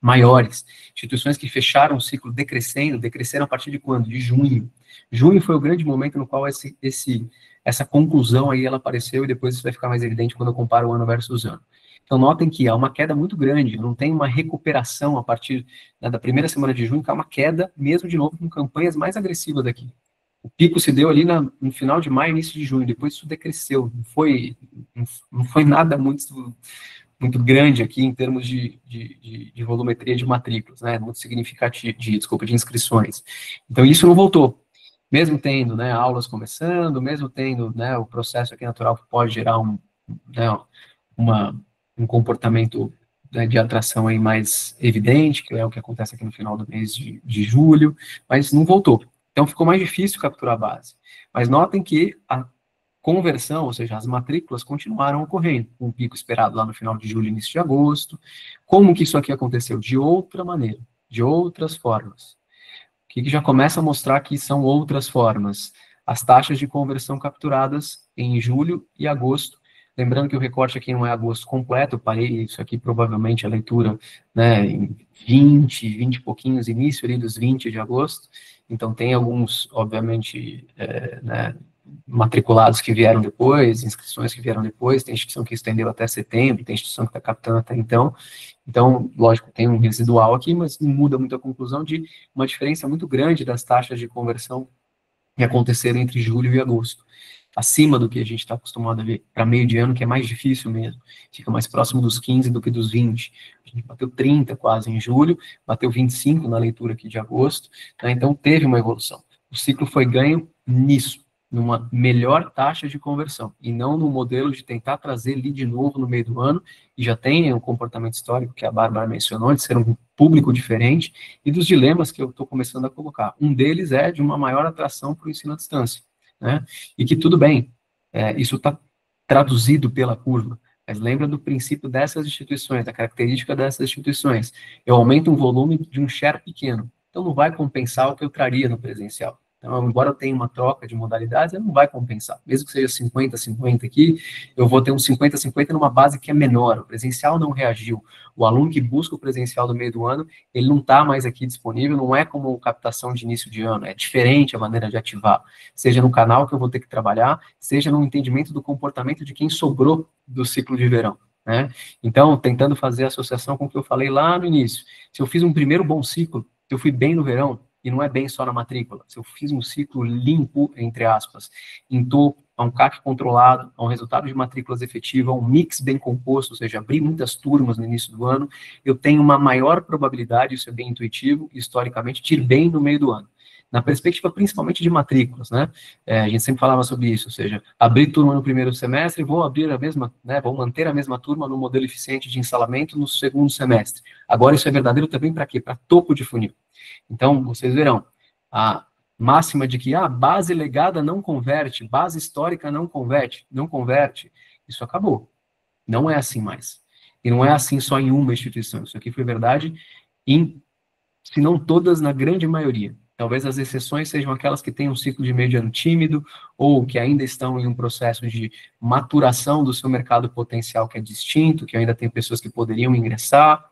maiores. Instituições que fecharam o ciclo decresceram a partir de quando? De junho. Junho foi o grande momento no qual essa conclusão aí ela apareceu, e depois isso vai ficar mais evidente quando eu comparo o ano versus ano. Então, notem que há uma queda muito grande, não tem uma recuperação a partir, né, da primeira semana de junho, que há uma queda, mesmo de novo, com campanhas mais agressivas daqui. O pico se deu ali no final de maio, início de junho, depois isso decresceu, não foi nada muito grande aqui em termos de volumetria de matrículas, né, muito significativo, de inscrições. Então, isso não voltou. Mesmo tendo, né, aulas começando, mesmo tendo, né, o processo aqui natural que pode gerar um comportamento, né, de atração aí mais evidente, que é o que acontece aqui no final do mês de julho, mas não voltou. Então, ficou mais difícil capturar a base. Mas notem que a conversão, ou seja, as matrículas continuaram ocorrendo, com o pico esperado lá no final de julho, início de agosto. Como que isso aqui aconteceu? De outra maneira, de outras formas. O que já começa a mostrar que são outras formas? As taxas de conversão capturadas em julho e agosto. Lembrando que o recorte aqui não é agosto completo, eu parei isso aqui, provavelmente, a leitura, né, em 20 e pouquinhos, início ali dos 20 de agosto. Então, tem alguns, obviamente, né, matriculados que vieram depois, inscrições que vieram depois, tem instituição que estendeu até setembro, tem instituição que está captando até então. Então, lógico, tem um residual aqui, mas não muda muito a conclusão de uma diferença muito grande das taxas de conversão que aconteceram entre julho e agosto, acima do que a gente está acostumado a ver, para meio de ano, que é mais difícil mesmo, fica mais próximo dos 15 do que dos 20, a gente bateu 30 quase em julho, bateu 25 na leitura aqui de agosto, né? Então teve uma evolução, o ciclo foi ganho nisso, numa melhor taxa de conversão, e não no modelo de tentar trazer ele de novo no meio do ano, e já tem um comportamento histórico que a Bárbara mencionou, de ser um público diferente, e dos dilemas que eu estou começando a colocar. Um deles é de uma maior atração para o ensino à distância, né? E que tudo bem, isso está traduzido pela curva, mas lembra do princípio dessas instituições, da característica dessas instituições. Eu aumento um volume de um share pequeno, então não vai compensar o que eu traria no presencial. Então, embora eu tenha uma troca de modalidades, ele não vai compensar. Mesmo que seja 50-50 aqui, eu vou ter um 50-50 numa base que é menor. O presencial não reagiu. O aluno que busca o presencial do meio do ano, ele não está mais aqui disponível, não é como captação de início de ano, é diferente a maneira de ativar. Seja no canal que eu vou ter que trabalhar, seja no entendimento do comportamento de quem sobrou do ciclo de verão, né? Então, tentando fazer a associação com o que eu falei lá no início. Se eu fiz um primeiro bom ciclo, se eu fui bem no verão, e não é bem só na matrícula, se eu fiz um ciclo limpo, entre aspas, estou a um CAC controlado, a um resultado de matrículas efetiva, a um mix bem composto, ou seja, abrir muitas turmas no início do ano, eu tenho uma maior probabilidade, isso é bem intuitivo, historicamente, de ir bem no meio do ano. Na perspectiva principalmente de matrículas, né? A gente sempre falava sobre isso, ou seja, abrir turma no primeiro semestre, vou abrir a mesma, né? Vou manter a mesma turma no modelo eficiente de instalamento no segundo semestre. Agora, isso é verdadeiro também para quê? Para topo de funil. Então, vocês verão, a máxima de que a base legada não converte, base histórica não converte, isso acabou. Não é assim mais. E não é assim só em uma instituição. Isso aqui foi verdade em, se não todas, na grande maioria. Talvez as exceções sejam aquelas que têm um ciclo de meio de ano tímido, ou que ainda estão em um processo de maturação do seu mercado potencial que é distinto, que ainda tem pessoas que poderiam ingressar,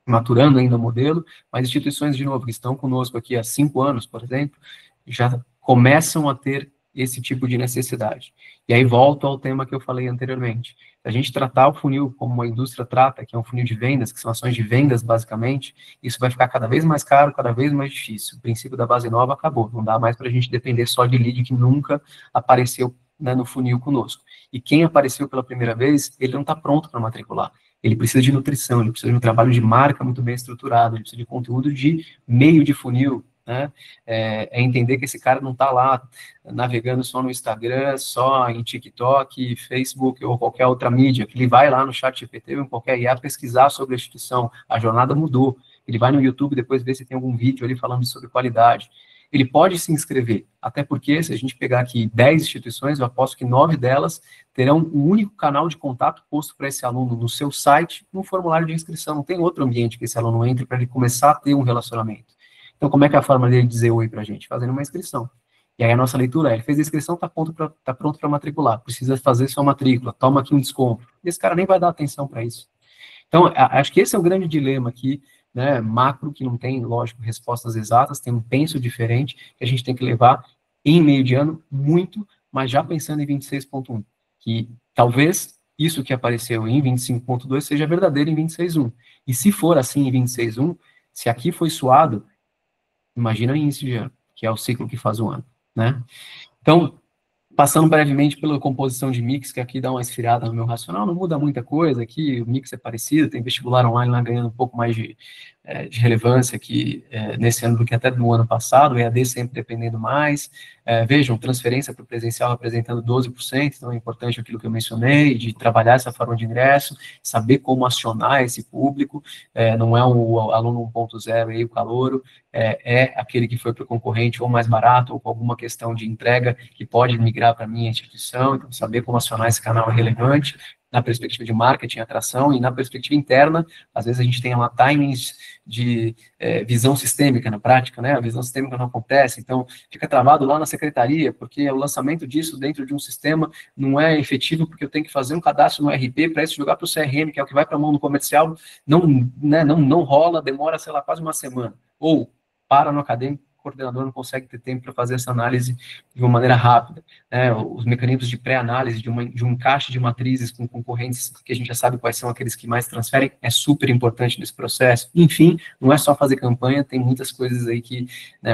maturando ainda o modelo, mas instituições, de novo, que estão conosco aqui há 5 anos, por exemplo, já começam a ter esse tipo de necessidade. E aí volto ao tema que eu falei anteriormente. Se a gente tratar o funil como a indústria trata, que é um funil de vendas, que são ações de vendas, basicamente, isso vai ficar cada vez mais caro, cada vez mais difícil. O princípio da base nova acabou. Não dá mais para a gente depender só de lead que nunca apareceu, né, no funil conosco. E quem apareceu pela primeira vez, ele não está pronto para matricular. Ele precisa de nutrição, ele precisa de um trabalho de marca muito bem estruturado, ele precisa de conteúdo de meio de funil, né? É entender que esse cara não está lá navegando só no Instagram, só em TikTok, Facebook ou qualquer outra mídia, que ele vai lá no ChatGPT ou em qualquer IA pesquisar sobre a instituição, a jornada mudou, ele vai no YouTube depois ver se tem algum vídeo ali falando sobre qualidade. Ele pode se inscrever, até porque, se a gente pegar aqui 10 instituições, eu aposto que 9 delas terão um único canal de contato posto para esse aluno no seu site, no formulário de inscrição. Não tem outro ambiente que esse aluno entre para ele começar a ter um relacionamento. Então, como é que é a forma dele dizer oi para a gente? Fazendo uma inscrição. E aí a nossa leitura é, ele fez a inscrição, está pronto para matricular, precisa fazer sua matrícula, toma aqui um desconto. E esse cara nem vai dar atenção para isso. Então, acho que esse é o grande dilema aqui, né, macro, que não tem, lógico, respostas exatas, tem um penso diferente, que a gente tem que levar em meio de ano muito, mas já pensando em 26.1, que talvez isso que apareceu em 25.2 seja verdadeiro em 26.1. E se for assim em 26.1, se aqui foi suado, imagina em início de ano, que é o ciclo que faz o ano, né? Então, passando brevemente pela composição de mix, que aqui dá uma esfriada no meu racional, não muda muita coisa aqui, o mix é parecido, tem vestibular online lá ganhando um pouco mais de relevância aqui nesse ano do que até no ano passado, o EAD sempre dependendo mais. Vejam, transferência para o presencial representando 12%, então é importante aquilo que eu mencionei, de trabalhar essa forma de ingresso, saber como acionar esse público, não é o aluno 1.0 aí, o calouro, é aquele que foi para o concorrente ou mais barato, ou com alguma questão de entrega que pode migrar para a minha instituição, então saber como acionar esse canal é relevante, na perspectiva de marketing, atração, e na perspectiva interna, às vezes a gente tem lá timings de visão sistêmica na prática, né? A visão sistêmica não acontece, então fica travado lá na secretaria, porque o lançamento disso dentro de um sistema não é efetivo, porque eu tenho que fazer um cadastro no RP para isso jogar para o CRM, que é o que vai para a mão do comercial, não rola, demora, sei lá, quase uma semana. Ou para no acadêmico, o coordenador não consegue ter tempo para fazer essa análise de uma maneira rápida. Os mecanismos de pré-análise, de um encaixe de matrizes com concorrentes, que a gente já sabe quais são aqueles que mais transferem, é super importante nesse processo. Enfim, não é só fazer campanha, tem muitas coisas aí que,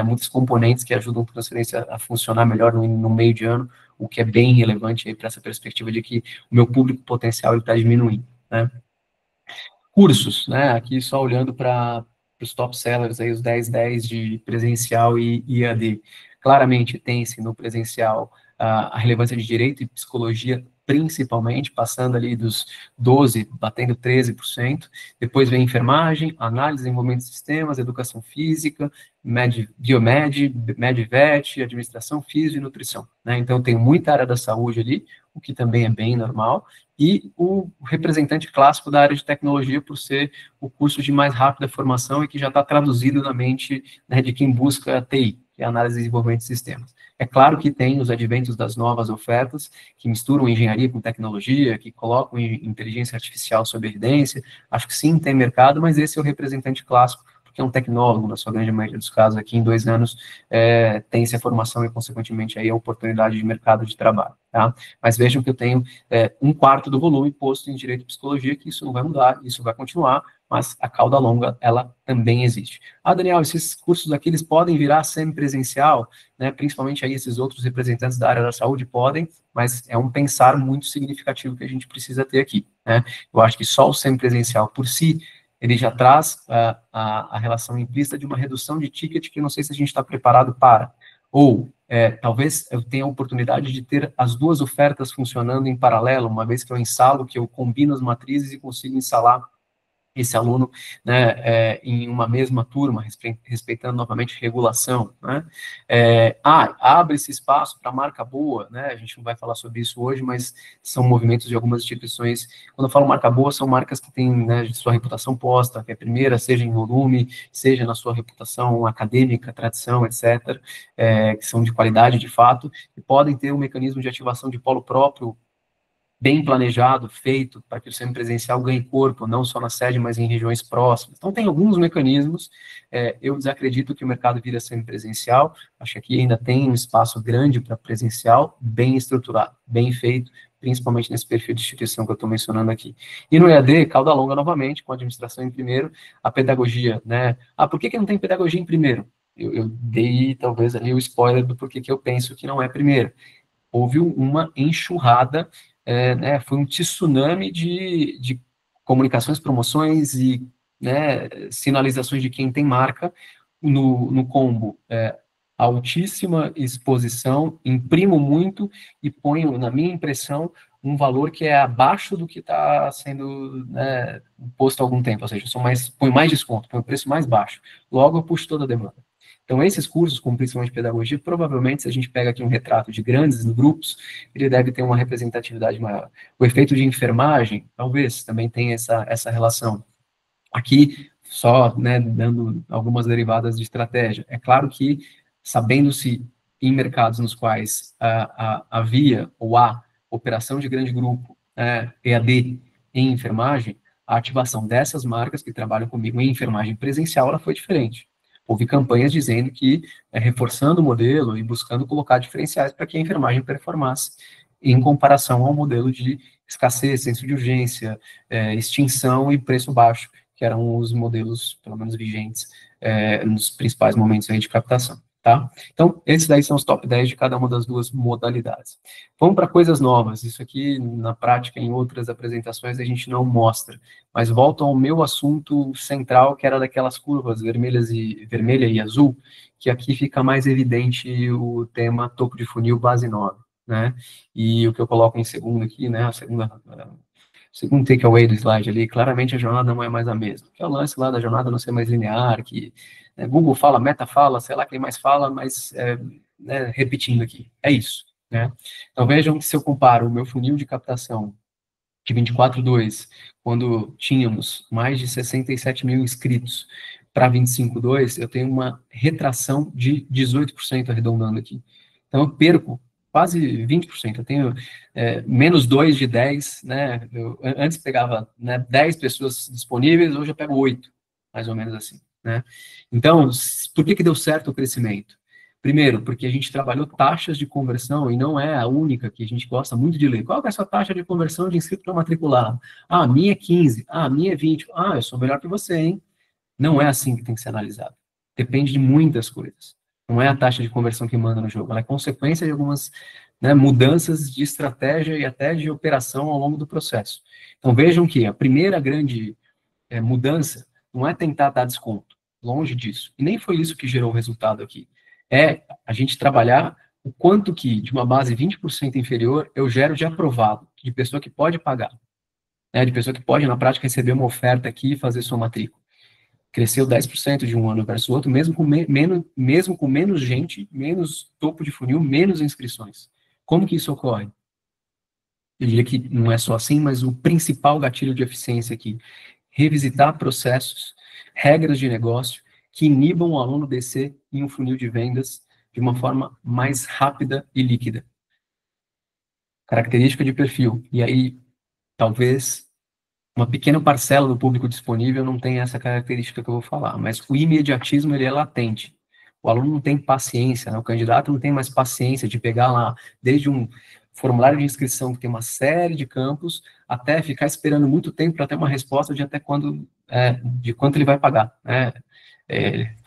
muitos componentes que ajudam a transferência a funcionar melhor no meio de ano, o que é bem relevante aí para essa perspectiva de que o meu público potencial está diminuindo, né? Cursos, né? Aqui só olhando para os top sellers, aí, os 10 de presencial e EAD. Claramente tem-se no presencial a relevância de direito e psicologia, principalmente, passando ali dos 12%, batendo 13%. Depois vem enfermagem, análise de desenvolvimento de sistemas, educação física, biomed, medvet, administração física e nutrição, né? Então, tem muita área da saúde ali, o que também é bem normal, e o representante clássico da área de tecnologia, por ser o curso de mais rápida formação e que já está traduzido na mente, né, de quem busca a TI, que é a análise e desenvolvimento de sistemas. É claro que tem os adventos das novas ofertas, que misturam engenharia com tecnologia, que colocam inteligência artificial sob evidência, acho que sim, tem mercado, mas esse é o representante clássico, porque é um tecnólogo, na sua grande maioria dos casos, aqui em 2 anos, tem-se a formação e, consequentemente, aí a oportunidade de mercado de trabalho, tá? Mas vejam que eu tenho 1/4 do volume posto em Direito e Psicologia, que isso não vai mudar, isso vai continuar, mas a cauda longa, ela também existe. Ah, Daniel, esses cursos aqui, eles podem virar semipresencial, né? Principalmente aí esses outros representantes da área da saúde podem, mas é um pensar muito significativo que a gente precisa ter aqui, né? Eu acho que só o semipresencial por si, ele já traz a relação implícita de uma redução de ticket que eu não sei se a gente está preparado para. Ou, talvez eu tenha a oportunidade de ter as duas ofertas funcionando em paralelo, uma vez que eu ensalo, que eu combino as matrizes e consigo ensalar esse aluno, né, em uma mesma turma, respeitando novamente regulação, né? Abre esse espaço para marca boa, né? A gente não vai falar sobre isso hoje, mas são movimentos de algumas instituições. Quando eu falo marca boa, são marcas que têm, né, sua reputação posta, que é a primeira, seja em volume, seja na sua reputação acadêmica, tradição, etc., que são de qualidade de fato, e podem ter um mecanismo de ativação de polo próprio, bem planejado, feito, para que o semipresencial ganhe corpo, não só na sede, mas em regiões próximas. Então, tem alguns mecanismos. Eu desacredito que o mercado vira semipresencial. Acho que aqui ainda tem um espaço grande para presencial, bem estruturado, bem feito, principalmente nesse perfil de instituição que eu estou mencionando aqui. E no EAD, cauda longa novamente, com a administração em primeiro, a pedagogia, né? Por que não tem pedagogia em primeiro? Eu dei, talvez, ali o spoiler do porquê que eu penso que não é primeiro. Houve uma enxurrada, né, foi um tsunami de comunicações, promoções e, né, sinalizações de quem tem marca no combo. Altíssima exposição, imprimo muito e ponho, na minha impressão, um valor que é abaixo do que está sendo, né, posto há algum tempo, ou seja, ponho mais desconto, ponho o preço mais baixo. Logo, eu puxo toda a demanda. Então, esses cursos, como principalmente pedagogia, provavelmente, se a gente pega aqui um retrato de grandes grupos, ele deve ter uma representatividade maior. O efeito de enfermagem, talvez, também tenha essa relação. Aqui, só, né, dando algumas derivadas de estratégia. É claro que, sabendo-se em mercados nos quais havia ou há operação de grande grupo, EAD, em enfermagem, a ativação dessas marcas que trabalham comigo em enfermagem presencial, ela foi diferente. Houve campanhas dizendo que, reforçando o modelo e buscando colocar diferenciais para que a enfermagem performasse em comparação ao modelo de escassez, senso de urgência, extinção e preço baixo, que eram os modelos, pelo menos vigentes, nos principais momentos aí de captação, tá? Então, esses daí são os top 10 de cada uma das duas modalidades. Vamos para coisas novas. Isso aqui, na prática, em outras apresentações, a gente não mostra. Mas volto ao meu assunto central, que era daquelas curvas vermelha e azul, que aqui fica mais evidente o tema topo de funil base 9, né? E o que eu coloco em segundo aqui, né? Segundo takeaway do slide ali, claramente a jornada não é mais a mesma. Que é o lance lá da jornada não ser mais linear, que, né, Google fala, Meta fala, sei lá quem mais fala, mas, né, repetindo aqui, é isso, né? Então vejam que se eu comparo o meu funil de captação de 24.2, quando tínhamos mais de 67 mil inscritos para 25.2, eu tenho uma retração de 18% arredondando aqui. Então eu perco quase 20%, eu tenho menos 2 de 10, né? Eu antes pegava, né, 10 pessoas disponíveis, hoje eu pego 8, mais ou menos assim, né? Então, por que deu certo o crescimento? Primeiro, porque a gente trabalhou taxas de conversão e não é a única que a gente gosta muito de ler. Qual é a sua taxa de conversão de inscrito para matriculado? Ah, a minha é 15, a minha é 20. Ah, eu sou melhor que você, hein? Não é assim que tem que ser analisado. Depende de muitas coisas. Não é a taxa de conversão que manda no jogo, ela é consequência de algumas, né, mudanças de estratégia e até de operação ao longo do processo. Então vejam que a primeira grande mudança não é tentar dar desconto, longe disso. E nem foi isso que gerou o resultado aqui. É a gente trabalhar o quanto que, de uma base 20% inferior, eu gero de aprovado, de pessoa que pode pagar, né, de pessoa que pode, na prática, receber uma oferta aqui e fazer sua matrícula. Cresceu 10% de um ano versus o outro, mesmo com menos gente, menos topo de funil, menos inscrições. Como que isso ocorre? Eu diria que não é só assim, mas o principal gatilho de eficiência aqui, revisitar processos, regras de negócio, que inibam o aluno descer em um funil de vendas de uma forma mais rápida e líquida. Característica de perfil. E aí, talvez uma pequena parcela do público disponível não tem essa característica que eu vou falar, mas o imediatismo, ele é latente. O aluno não tem paciência, né? O candidato não tem mais paciência de pegar lá, desde um formulário de inscrição que tem uma série de campos, até ficar esperando muito tempo para ter uma resposta de até quando, de quanto ele vai pagar, né?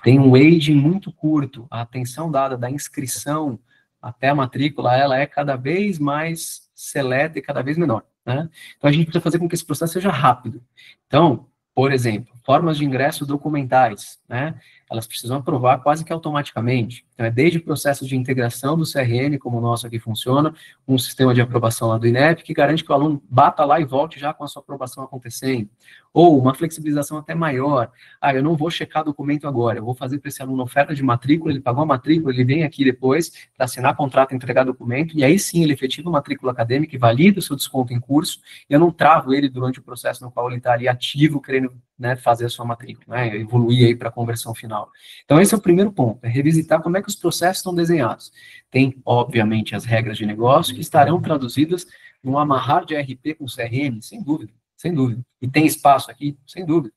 Tem um aging muito curto, a atenção dada da inscrição até a matrícula, ela é cada vez mais seleta e cada vez menor, né? Então, a gente precisa fazer com que esse processo seja rápido. Então, por exemplo, formas de ingresso documentais, né? Elas precisam aprovar quase que automaticamente. Então, é desde o processo de integração do CRM, como o nosso aqui funciona, um sistema de aprovação lá do INEP, que garante que o aluno bata lá e volte já com a sua aprovação acontecendo. Ou uma flexibilização até maior. Eu não vou checar documento agora, eu vou fazer para esse aluno oferta de matrícula, ele pagou a matrícula, ele vem aqui depois para assinar contrato, entregar documento, e aí sim ele efetiva a matrícula acadêmica e valida o seu desconto em curso, e eu não travo ele durante o processo no qual ele está ali ativo, querendo, né, fazer a sua matrícula, né, evoluir aí para a conversão final. Então, esse é o primeiro ponto, é revisitar como é que os processos estão desenhados. Tem, obviamente, as regras de negócio que estarão traduzidas num amarrar de RP com CRM, sem dúvida, sem dúvida. E tem espaço aqui? Sem dúvida.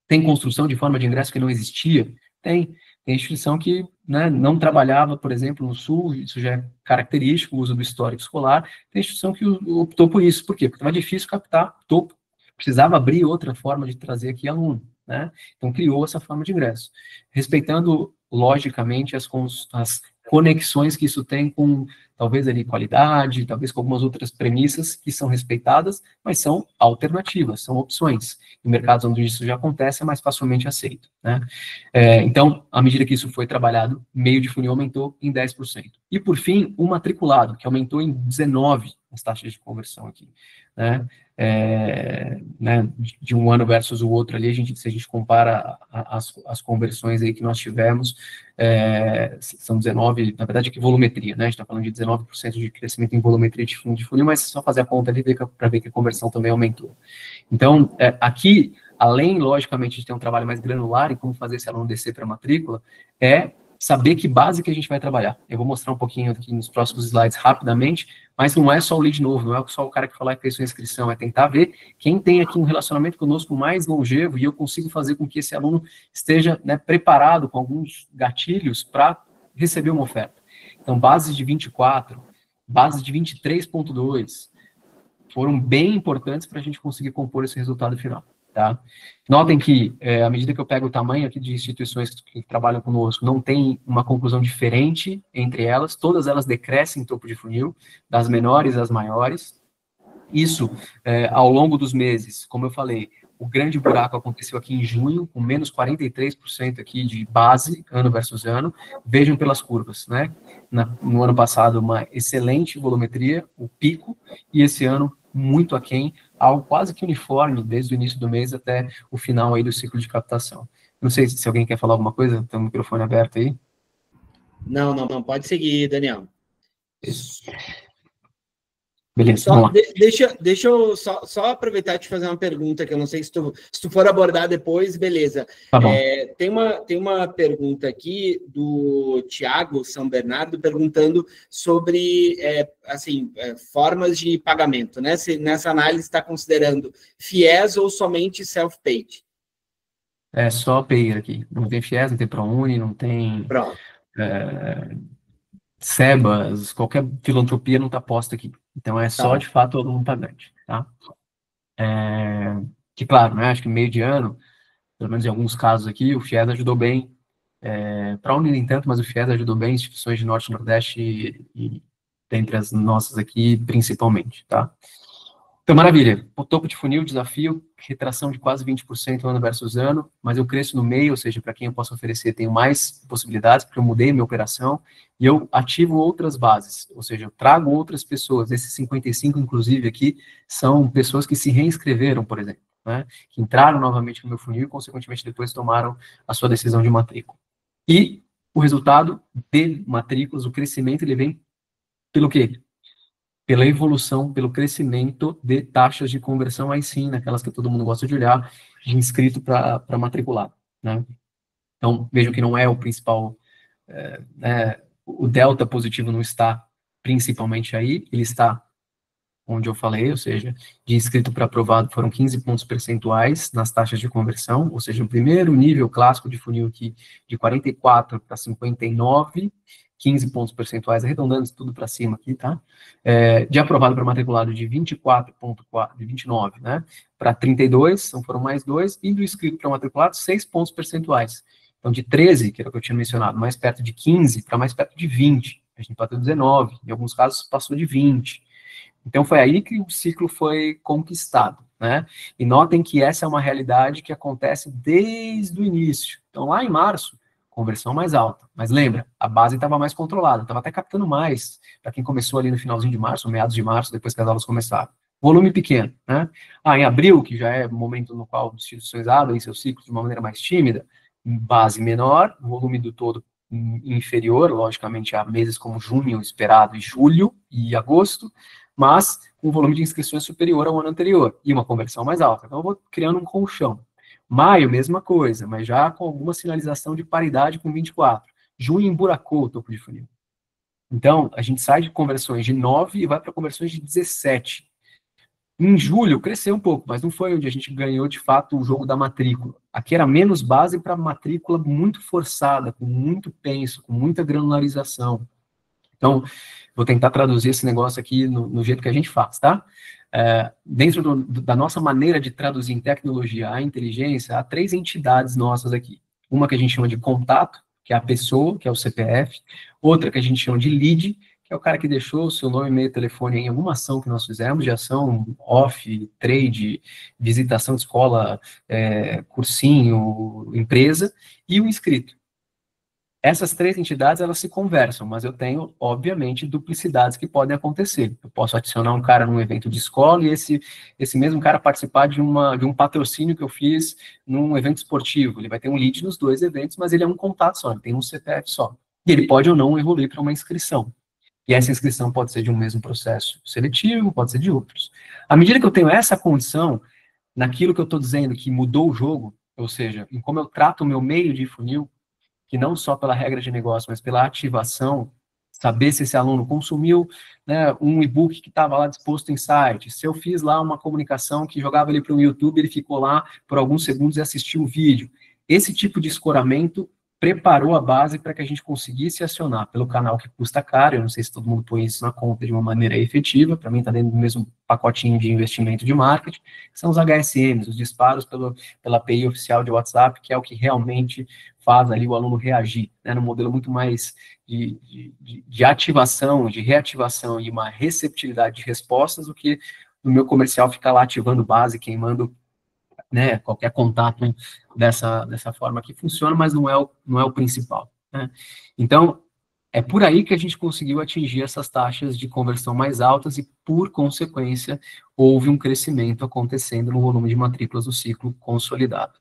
Tem construção de forma de ingresso que não existia? Tem. Tem instituição que, né, não trabalhava, por exemplo, no Sul, isso já é característico, o uso do histórico escolar. Tem instituição que optou por isso. Por quê? Porque estava difícil captar topo. Precisava abrir outra forma de trazer aqui aluno, né? Então, criou essa forma de ingresso. Respeitando, logicamente, as conexões que isso tem com, talvez, ali, qualidade, talvez com algumas outras premissas que são respeitadas, mas são alternativas, são opções. Em mercados onde isso já acontece, é mais facilmente aceito, né? Então, à medida que isso foi trabalhado, meio de funil aumentou em 10%. E, por fim, o matriculado, que aumentou em 19% as taxas de conversão aqui, né? De um ano versus o outro ali, se a gente compara as conversões aí que nós tivemos, são 19%, na verdade, que volumetria, né? A gente está falando de 19% de crescimento em volumetria de fundo de funil, mas é só fazer a conta ali para ver que a conversão também aumentou. Então, aqui, além, logicamente, de ter um trabalho mais granular em como fazer esse aluno descer para a matrícula, saber que base que a gente vai trabalhar. Eu vou mostrar um pouquinho aqui nos próximos slides rapidamente, mas não é só o lead novo, não é só o cara que falar que fez sua inscrição, é tentar ver quem tem aqui um relacionamento conosco mais longevo e eu consigo fazer com que esse aluno esteja, né, preparado com alguns gatilhos para receber uma oferta. Então, bases de 24, bases de 23.2 foram bem importantes para a gente conseguir compor esse resultado final. Tá? Notem que, à medida que eu pego o tamanho aqui de instituições que trabalham conosco, não tem uma conclusão diferente entre elas, todas elas decrescem em topo de funil, das menores às maiores. Isso, ao longo dos meses, como eu falei, o grande buraco aconteceu aqui em junho, com menos 43% aqui de base, ano versus ano. Vejam pelas curvas, né? No ano passado, uma excelente volumetria, o pico, e esse ano, muito aquém, algo quase que uniforme, desde o início do mês até o final aí do ciclo de captação. Não sei se alguém quer falar alguma coisa, tem o microfone aberto aí. Não, pode seguir, Daniel. Isso. Beleza, vamos lá. Deixa eu só aproveitar e te fazer uma pergunta, que eu não sei se tu for abordar depois, beleza. Tá bom. Tem uma pergunta aqui do Tiago São Bernardo, perguntando sobre, formas de pagamento, né? Se nessa análise está considerando FIES ou somente self-paid. É só payer aqui. Não tem FIES, não tem ProUni, não tem... Pronto. SEBAS, qualquer filantropia não está posta aqui. Então, é só, de fato, o aluno pagante, tá? Que, claro, né, acho que meio de ano, pelo menos em alguns casos aqui, o FIES ajudou bem, para a Uni nem tanto, mas o FIES ajudou bem instituições de Norte e Nordeste e dentre as nossas aqui, principalmente, tá? Então, maravilha. O topo de funil, desafio, retração de quase 20% ano versus ano, mas eu cresço no meio, ou seja, para quem eu posso oferecer, tenho mais possibilidades, porque eu mudei minha operação, e eu ativo outras bases, ou seja, eu trago outras pessoas. Esses 55, inclusive, aqui, são pessoas que se reinscreveram, por exemplo, né, que entraram novamente no meu funil e, consequentemente, depois tomaram a sua decisão de matrícula. E o resultado de matrículas, o crescimento, ele vem pelo quê? Pela evolução, pelo crescimento de taxas de conversão, aí sim, naquelas que todo mundo gosta de olhar, de inscrito para matriculado, né? Então, vejam que não é o principal, o delta positivo não está principalmente aí, ele está onde eu falei, ou seja, de inscrito para aprovado foram 15 pontos percentuais nas taxas de conversão, ou seja, o primeiro nível clássico de funil aqui, de 44 para 59, 15 pontos percentuais, arredondando isso tudo para cima aqui, tá? De aprovado para matriculado de 24,4, de 29, né? Para 32, então foram mais 2, e do inscrito para matriculado, 6 pontos percentuais. Então, de 13, que era o que eu tinha mencionado, mais perto de 15 para mais perto de 20. A gente bateu 19, em alguns casos passou de 20. Então, foi aí que o ciclo foi conquistado, né? E notem que essa é uma realidade que acontece desde o início. Então, lá em março, conversão mais alta. Mas lembra, a base estava mais controlada, estava até captando mais para quem começou ali no finalzinho de março, meados de março, depois que as aulas começaram. Volume pequeno, né? Em abril, que já é o momento no qual as instituições abrem seu ciclo de uma maneira mais tímida, base menor, volume do todo inferior, logicamente, a meses como junho esperado, e julho e agosto, mas com volume de inscrições superior ao ano anterior, e uma conversão mais alta. Então, eu vou criando um colchão. Maio, mesma coisa, mas já com alguma sinalização de paridade com 24. Junho emburacou o topo de funil. Então, a gente sai de conversões de 9 e vai para conversões de 17. Em julho, cresceu um pouco, mas não foi onde a gente ganhou, de fato, o jogo da matrícula. Aqui era menos base para matrícula muito forçada, com muito penso, com muita granularização. Então, vou tentar traduzir esse negócio aqui no jeito que a gente faz, tá? Dentro da nossa maneira de traduzir em tecnologia a inteligência, há 3 entidades nossas aqui. Uma que a gente chama de contato, que é a pessoa, que é o CPF. Outra que a gente chama de lead, que é o cara que deixou o seu nome, e-mail, telefone em alguma ação que nós fizemos, de ação off, trade, visitação de escola, cursinho, empresa, e o inscrito. Essas 3 entidades, elas se conversam, mas eu tenho, obviamente, duplicidades que podem acontecer. Eu posso adicionar um cara num evento de escola e esse mesmo cara participar de um patrocínio que eu fiz num evento esportivo. Ele vai ter um lead nos 2 eventos, mas ele é um contato só, ele tem um CPF só. E ele pode ou não evoluir para uma inscrição. E essa inscrição pode ser de um mesmo processo seletivo, pode ser de outros. À medida que eu tenho essa condição, naquilo que eu estou dizendo que mudou o jogo, ou seja, em como eu trato o meu meio de funil, que não só pela regra de negócio, mas pela ativação, saber se esse aluno consumiu, né, um e-book que estava lá disposto em site, se eu fiz lá uma comunicação que jogava ele para o YouTube, ele ficou lá por alguns segundos e assistiu o vídeo. Esse tipo de escoramento preparou a base para que a gente conseguisse acionar pelo canal que custa caro. Eu não sei se todo mundo põe isso na conta de uma maneira efetiva, para mim está dentro do mesmo pacotinho de investimento de marketing, que são os HSMs, os disparos pela API oficial de WhatsApp, que é o que realmente faz ali o aluno reagir, né, num modelo muito mais de ativação, de reativação e uma receptividade de respostas, do que no meu comercial ficar lá ativando base, queimando, né, qualquer contato dessa forma que funciona, mas não é o principal, né? Então, é por aí que a gente conseguiu atingir essas taxas de conversão mais altas e, por consequência, houve um crescimento acontecendo no volume de matrículas do ciclo consolidado.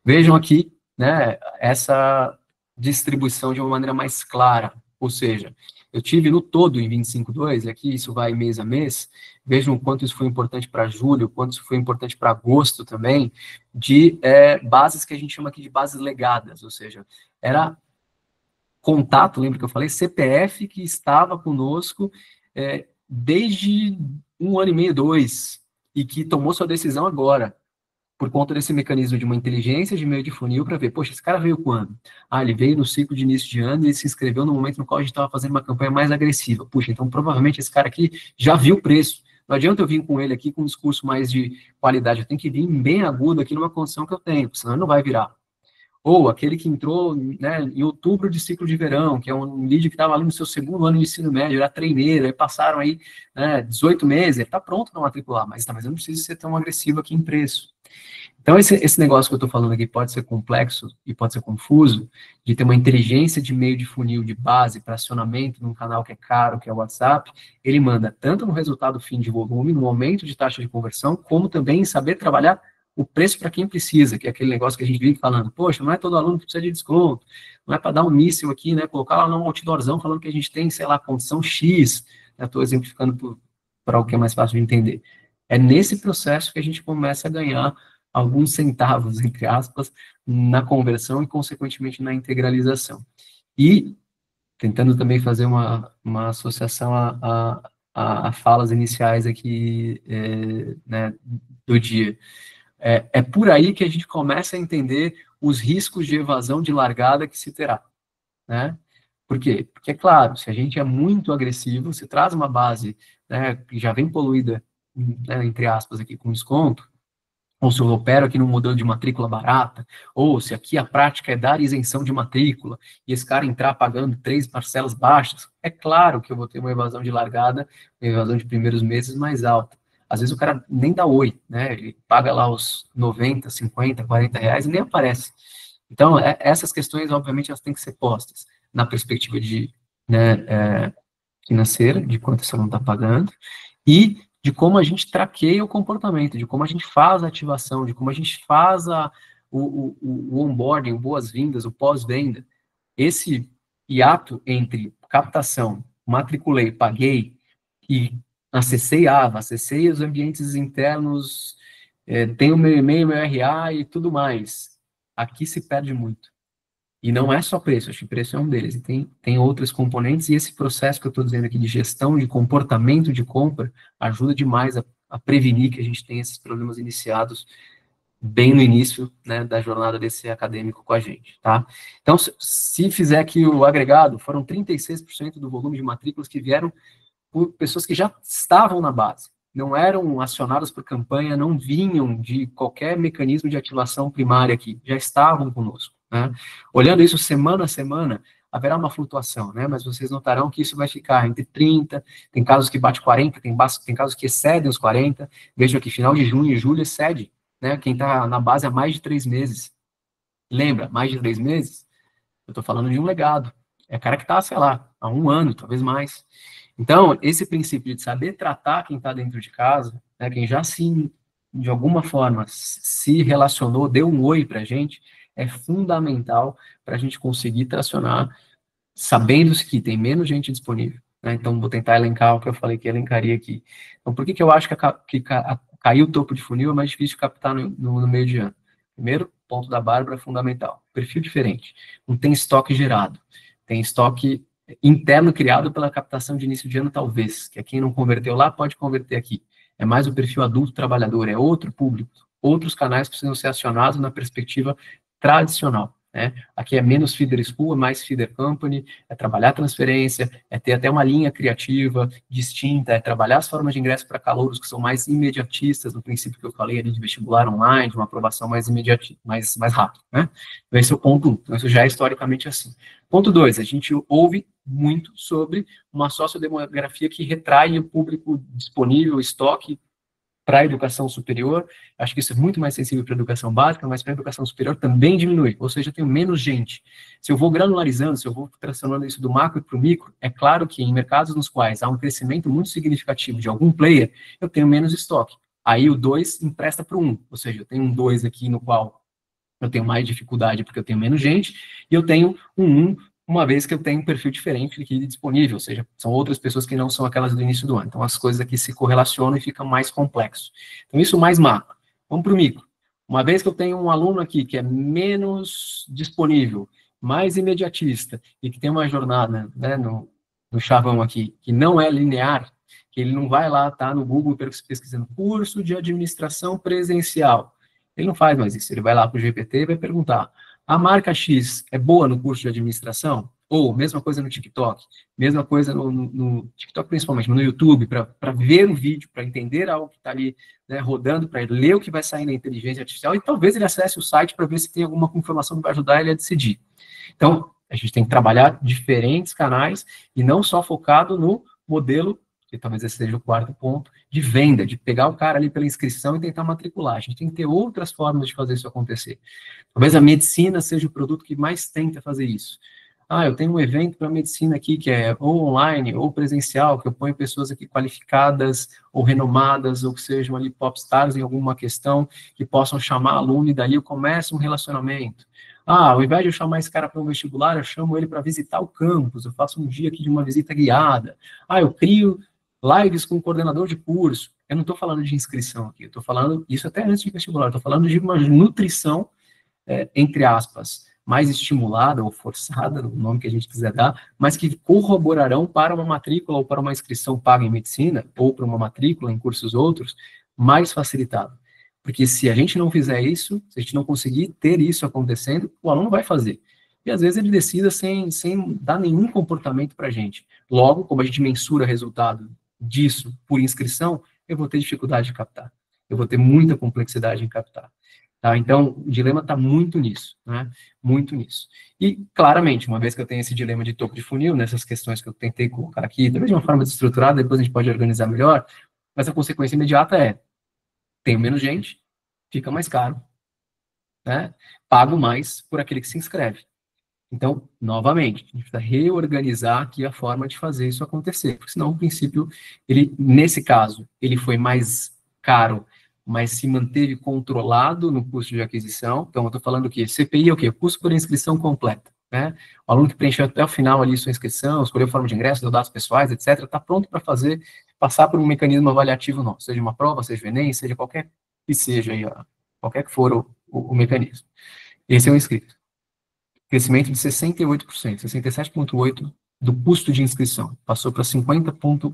Vejam aqui, né, essa distribuição de uma maneira mais clara, ou seja, eu tive no todo em 25,2, e aqui isso vai mês a mês, vejam o quanto isso foi importante para julho, o quanto isso foi importante para agosto também, de bases que a gente chama aqui de bases legadas, ou seja, era contato, lembra que eu falei? CPF que estava conosco desde 1 ano e meio, 2, e que tomou sua decisão agora, por conta desse mecanismo de uma inteligência de meio de funil, para ver, poxa, esse cara veio quando? Ele veio no ciclo de início de ano e se inscreveu no momento no qual a gente estava fazendo uma campanha mais agressiva. Puxa, então provavelmente esse cara aqui já viu o preço. Não adianta eu vir com ele aqui com um discurso mais de qualidade, eu tenho que vir bem agudo aqui numa condição que eu tenho, senão ele não vai virar. Ou aquele que entrou, né, em outubro de ciclo de verão, que é um lead que estava ali no seu 2º ano de ensino médio, era treineiro, aí passaram aí 18 meses, ele está pronto para matricular, mas eu não preciso ser tão agressivo aqui em preço. Então, esse negócio que eu estou falando aqui pode ser complexo e pode ser confuso, de ter uma inteligência de meio de funil de base para acionamento num canal que é caro, que é o WhatsApp, ele manda tanto no resultado fim de volume, no aumento de taxa de conversão, como também em saber trabalhar o preço para quem precisa, que é aquele negócio que a gente vive falando, poxa, não é todo aluno que precisa de desconto, não é para dar um míssil aqui, né, colocar lá num outdoorzão falando que a gente tem, sei lá, condição X, estou exemplificando para o que é mais fácil de entender. É nesse processo que a gente começa a ganhar alguns centavos, entre aspas, na conversão e, consequentemente, na integralização. E, tentando também fazer uma associação a falas iniciais aqui, né, do dia, é por aí que a gente começa a entender os riscos de evasão de largada que se terá, né? Por quê? Porque, é claro, se a gente é muito agressivo, se traz uma base, né, que já vem poluída, né, entre aspas, aqui com desconto, ou se eu opero aqui num modelo de matrícula barata, ou se aqui a prática é dar isenção de matrícula, e esse cara entrar pagando 3 parcelas baixas, é claro que eu vou ter uma evasão de largada, uma evasão de primeiros meses mais alta. Às vezes o cara nem dá oi, né? Ele paga lá os 90, 50, 40 reais e nem aparece. Então, essas questões, obviamente, elas têm que ser postas na perspectiva de, né, financeira, de quanto você não está pagando, e de como a gente traqueia o comportamento, de como a gente faz a ativação, de como a gente faz o onboarding, o boas-vindas, o pós-venda. Esse hiato entre captação, matriculei, paguei, e acessei a AVA, acessei os ambientes internos, tenho meu e-mail, meu RA e tudo mais. Aqui se perde muito. E não é só preço, acho que preço é um deles. E tem outros componentes, e esse processo que eu estou dizendo aqui de gestão, de comportamento de compra, ajuda demais a prevenir que a gente tenha esses problemas iniciados bem no início, né, da jornada desse acadêmico com a gente, tá? Então, se fizer aqui o agregado, foram 36% do volume de matrículas que vieram por pessoas que já estavam na base, não eram acionadas por campanha, não vinham de qualquer mecanismo de ativação primária aqui, já estavam conosco, né? Olhando isso semana a semana, haverá uma flutuação, né? Mas vocês notarão que isso vai ficar entre 30, tem casos que bate 40, tem casos que excedem os 40, veja que final de junho e julho excede, né? Quem está na base há mais de 3 meses. Lembra, mais de 3 meses? Eu estou falando de um legado. É cara que está, sei lá, há 1 ano, talvez mais. Então, esse princípio de saber tratar quem está dentro de casa, né, quem já de alguma forma, se relacionou, deu um oi para a gente, é fundamental para a gente conseguir tracionar, sabendo que tem menos gente disponível, né? Então, vou tentar elencar o que eu falei que elencaria aqui. Então, por que eu acho que cair o topo de funil é mais difícil de captar no meio de ano? Primeiro, ponto da Bárbara, fundamental. Perfil diferente. Não tem estoque gerado. Tem estoque interno criado pela captação de início de ano, talvez. Que quem não converteu lá pode converter aqui. É mais o perfil adulto trabalhador, é outro público. Outros canais precisam ser acionados na perspectiva tradicional, né? Aqui é menos feeder school, é mais feeder company, é trabalhar transferência, é ter até uma linha criativa distinta, é trabalhar as formas de ingresso para calouros que são mais imediatistas, no princípio que eu falei ali de vestibular online, de uma aprovação mais imediata, mais rápida, né? Então, esse é o ponto 1. Então, isso já é historicamente assim. Ponto 2, a gente ouve muito sobre uma sociodemografia que retrai o público disponível, estoque, para a educação superior. Acho que isso é muito mais sensível para a educação básica, mas para a educação superior também diminui, ou seja, eu tenho menos gente. Se eu vou granularizando, se eu vou transformando isso do macro para o micro, é claro que em mercados nos quais há um crescimento muito significativo de algum player, eu tenho menos estoque. Aí o 2 empresta para o 1, ou seja, eu tenho um 2 aqui no qual eu tenho mais dificuldade porque eu tenho menos gente, e eu tenho um 1, uma vez que eu tenho um perfil diferente aqui disponível, ou seja, são outras pessoas que não são aquelas do início do ano. Então, as coisas aqui se correlacionam e fica mais complexo. Então, isso mais macro. Vamos para o micro. Uma vez que eu tenho um aluno aqui que é menos disponível, mais imediatista, e que tem uma jornada, né, no chavão aqui, que não é linear, que ele não vai lá, tá no Google pesquisando curso de administração presencial. Ele não faz mais isso. Ele vai lá para o GPT e vai perguntar: a marca X é boa no curso de administração? Ou, mesma coisa no TikTok, mesma coisa no TikTok principalmente, no YouTube, para ver o vídeo, para entender algo que está ali, né, rodando, para ler o que vai sair na inteligência artificial, e talvez ele acesse o site para ver se tem alguma informação que vai ajudar ele a decidir. Então, a gente tem que trabalhar diferentes canais, e não só focado no modelo, que talvez esse seja o 4º ponto, de venda, de pegar o cara ali pela inscrição e tentar matricular. A gente tem que ter outras formas de fazer isso acontecer. Talvez a medicina seja o produto que mais tenta fazer isso. Eu tenho um evento para medicina aqui que é ou online ou presencial, que eu ponho pessoas aqui qualificadas ou renomadas, ou que sejam ali popstars em alguma questão, que possam chamar aluno e dali eu começo um relacionamento. Ao invés de eu chamar esse cara para um vestibular, eu chamo ele para visitar o campus, eu faço um dia aqui de uma visita guiada. Eu crio lives com o coordenador de curso. Eu não estou falando de inscrição aqui, eu estou falando, isso até antes de vestibular, eu estou falando de uma nutrição, entre aspas, mais estimulada ou forçada, o nome que a gente quiser dar, mas que corroborarão para uma matrícula ou para uma inscrição paga em medicina, ou para uma matrícula em cursos outros, mais facilitada. Porque se a gente não fizer isso, se a gente não conseguir ter isso acontecendo, o aluno vai fazer. e às vezes ele decida sem dar nenhum comportamento para a gente. Logo, como a gente mensura resultado disso por inscrição, eu vou ter dificuldade de captar. Eu vou ter muita complexidade em captar. Tá? Então, o dilema está muito nisso, né? Muito nisso. E, claramente, uma vez que eu tenho esse dilema de topo de funil, nessas questões que eu tentei colocar aqui, talvez de uma forma desestruturada, depois a gente pode organizar melhor, mas a consequência imediata é, tenho menos gente, fica mais caro, né? Pago mais por aquele que se inscreve. Então, novamente, a gente precisa reorganizar aqui a forma de fazer isso acontecer, porque senão, no princípio, nesse caso, ele foi mais caro, mas se manteve controlado no custo de aquisição. Então, eu estou falando que CPI é o quê? Custo por inscrição completa, né? O aluno que preencheu até o final ali sua inscrição, escolheu forma de ingresso, deu dados pessoais, etc., está pronto para passar por um mecanismo avaliativo nosso, seja uma prova, seja o Enem, seja qualquer que seja aí, qualquer que for o mecanismo. Esse é o inscrito. Crescimento de 68%, 67,8% do custo de inscrição. Passou para 50,5,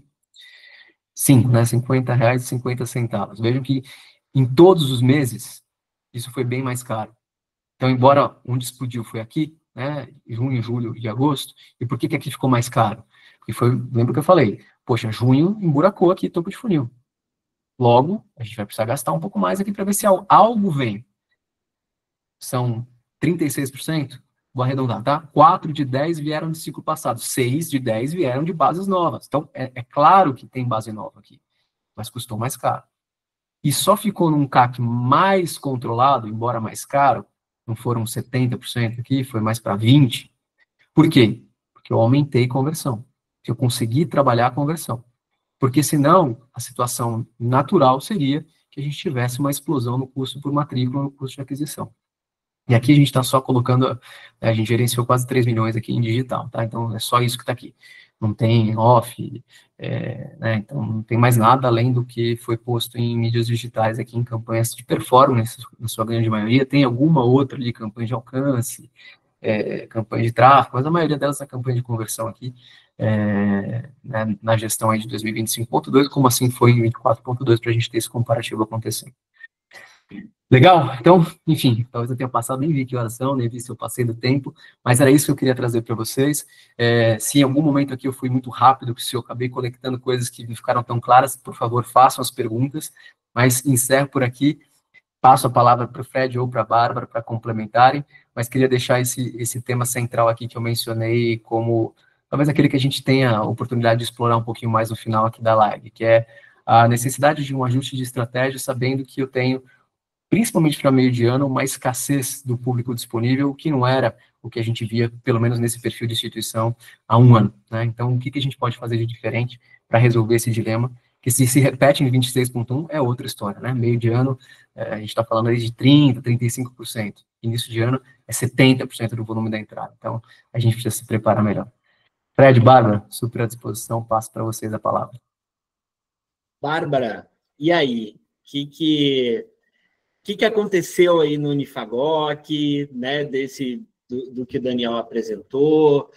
né? R$50,50. Vejam que em todos os meses, isso foi bem mais caro. Então, embora onde explodiu foi aqui, né? Junho, julho e agosto, e por que aqui ficou mais caro? Porque lembra que eu falei, poxa, junho emburacou aqui topo de funil. Logo, a gente vai precisar gastar um pouco mais aqui para ver se algo vem. São 36%. Vou arredondar, tá? 4 de 10 vieram de ciclo passado, 6 de 10 vieram de bases novas. Então, é claro que tem base nova aqui, mas custou mais caro. E só ficou num CAC mais controlado, embora mais caro, não foram 70% aqui, foi mais para 20%. Por quê? Porque eu aumentei conversão, que eu consegui trabalhar a conversão. Porque senão, a situação natural seria que a gente tivesse uma explosão no custo por matrícula, no custo de aquisição. E aqui a gente está só colocando, a gente gerenciou quase 3 milhões aqui em digital, tá? Então, é só isso que está aqui. Não tem off, né? Então, não tem mais nada além do que foi posto em mídias digitais aqui, em campanhas de performance, na sua grande maioria. Tem alguma outra ali, campanha de alcance, campanha de tráfego, mas a maioria delas é campanha de conversão aqui, né, na gestão aí de 2025.2, como assim foi em 24.2, para a gente ter esse comparativo acontecendo. Legal? Então, enfim, talvez eu tenha passado, nem vi que horas são, nem vi se eu passei do tempo, mas era isso que eu queria trazer para vocês. Se em algum momento aqui eu fui muito rápido, se eu acabei conectando coisas que não ficaram tão claras, por favor, façam as perguntas, mas encerro por aqui, passo a palavra para o Fred ou para a Bárbara para complementarem, mas queria deixar esse tema central aqui que eu mencionei como talvez aquele que a gente tenha a oportunidade de explorar um pouquinho mais no final aqui da live, que é a necessidade de um ajuste de estratégia, sabendo que eu tenho, principalmente para meio de ano, uma escassez do público disponível, que não era o que a gente via, pelo menos nesse perfil de instituição, há um ano, né? Então, o que a gente pode fazer de diferente para resolver esse dilema, que se repete em 26.1 é outra história, né? Meio de ano, a gente está falando aí de 30%, 35%. Início de ano é 70% do volume da entrada. Então, a gente precisa se preparar melhor. Fred, Bárbara, super à disposição, passo para vocês a palavra. Bárbara, e aí? O que aconteceu aí no Unifagoc, né, do que o Daniel apresentou,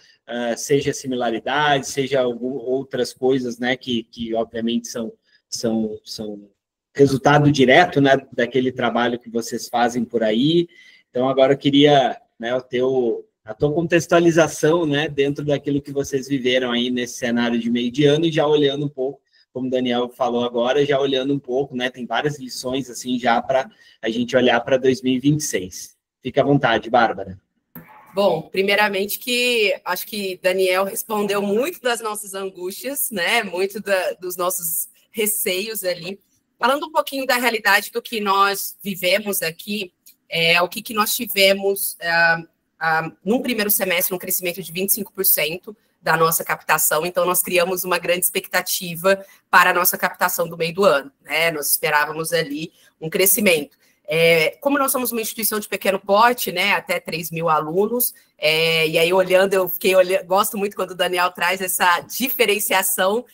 seja similaridade, seja outras coisas, né, que obviamente são resultado direto, né, daquele trabalho que vocês fazem por aí. Então, agora eu queria, né, a tua contextualização, né, dentro daquilo que vocês viveram aí nesse cenário de meio de ano e já olhando um pouco, como o Daniel falou agora, já olhando um pouco, né, tem várias lições, assim, já para a gente olhar para 2026. Fica à vontade, Bárbara. Bom, primeiramente que acho que Daniel respondeu muito das nossas angústias, né, muito dos nossos receios ali. Falando um pouquinho da realidade do que nós vivemos aqui, o que nós tivemos num primeiro semestre, um crescimento de 25%, da nossa captação, então nós criamos uma grande expectativa para a nossa captação do meio do ano, né? Nós esperávamos ali um crescimento. Como nós somos uma instituição de pequeno porte, né, até 3 mil alunos, e aí gosto muito quando o Daniel traz essa diferenciação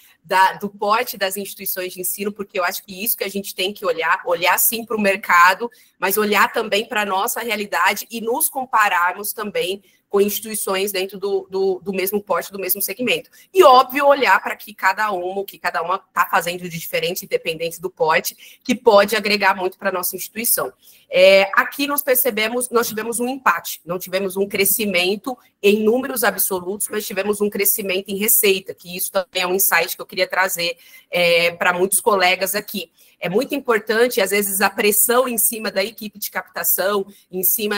do porte das instituições de ensino, porque eu acho que isso que a gente tem que olhar sim para o mercado, mas olhar também para a nossa realidade e nos compararmos também com instituições dentro do mesmo porte, do mesmo segmento. E, óbvio, olhar para o que cada uma está fazendo de diferente, independente do porte, que pode agregar muito para a nossa instituição. Aqui nós tivemos um empate, não tivemos um crescimento em números absolutos, mas tivemos um crescimento em receita, que isso também é um insight que eu queria trazer para muitos colegas aqui. É muito importante, às vezes, a pressão em cima da equipe de captação, em cima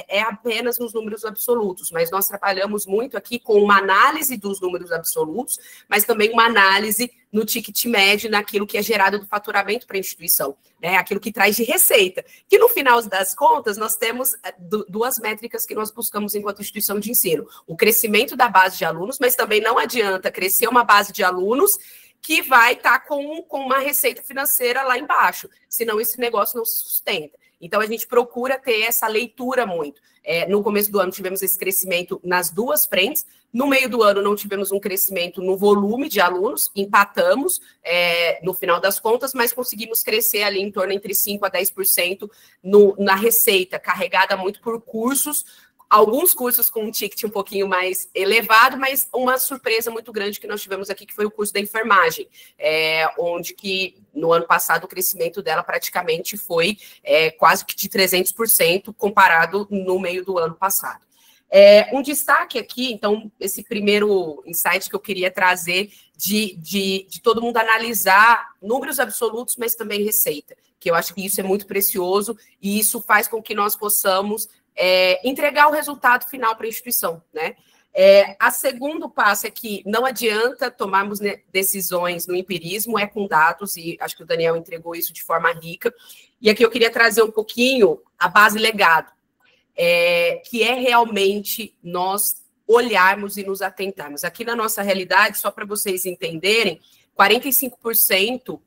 é apenas nos números absolutos, mas nós trabalhamos muito aqui com uma análise dos números absolutos, mas também uma análise no ticket médio, naquilo que é gerado do faturamento para a instituição, né? Aquilo que traz de receita. Que, no final das contas, nós temos duas métricas que nós buscamos enquanto instituição de ensino. O crescimento da base de alunos, mas também não adianta crescer uma base de alunos que vai estar com uma receita financeira lá embaixo, senão esse negócio não se sustenta. Então, a gente procura ter essa leitura muito. No começo do ano, tivemos esse crescimento nas duas frentes. No meio do ano, não tivemos um crescimento no volume de alunos, empatamos no final das contas, mas conseguimos crescer ali em torno entre 5% a 10% na receita, carregada muito por cursos, alguns cursos com um ticket um pouquinho mais elevado, mas uma surpresa muito grande que nós tivemos aqui, que foi o curso da enfermagem, onde que no ano passado o crescimento dela praticamente foi quase que de 300% comparado no meio do ano passado. Um destaque aqui, então, esse primeiro insight que eu queria trazer de todo mundo analisar números absolutos, mas também receita, que eu acho que isso é muito precioso e isso faz com que nós possamos entregar o resultado final para a instituição, né? A segundo passo é que não adianta tomarmos decisões no empirismo, com dados, e acho que o Daniel entregou isso de forma rica. E aqui eu queria trazer um pouquinho a base legado, que é realmente nós olharmos e nos atentarmos. Aqui na nossa realidade, só para vocês entenderem, 45%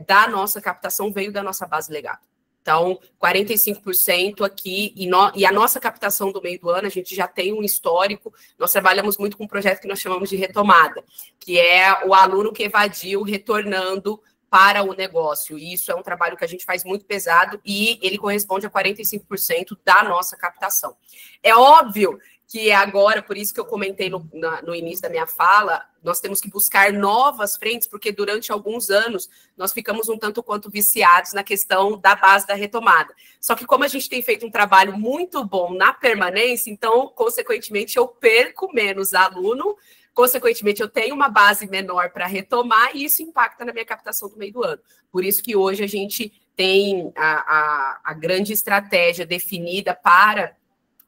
da nossa captação veio da nossa base legado. Então, 45% aqui, e a nossa captação do meio do ano, a gente já tem um histórico, nós trabalhamos muito com um projeto que nós chamamos de retomada, que é o aluno que evadiu retornando para o negócio, e isso é um trabalho que a gente faz muito pesado, e ele corresponde a 45% da nossa captação. É óbvio que agora, por isso que eu comentei no início da minha fala, nós temos que buscar novas frentes, porque durante alguns anos nós ficamos um tanto quanto viciados na questão da base da retomada. Só que como a gente tem feito um trabalho muito bom na permanência, então, consequentemente, eu perco menos aluno, consequentemente, eu tenho uma base menor para retomar, e isso impacta na minha captação do meio do ano. Por isso que hoje a gente tem a grande estratégia definida para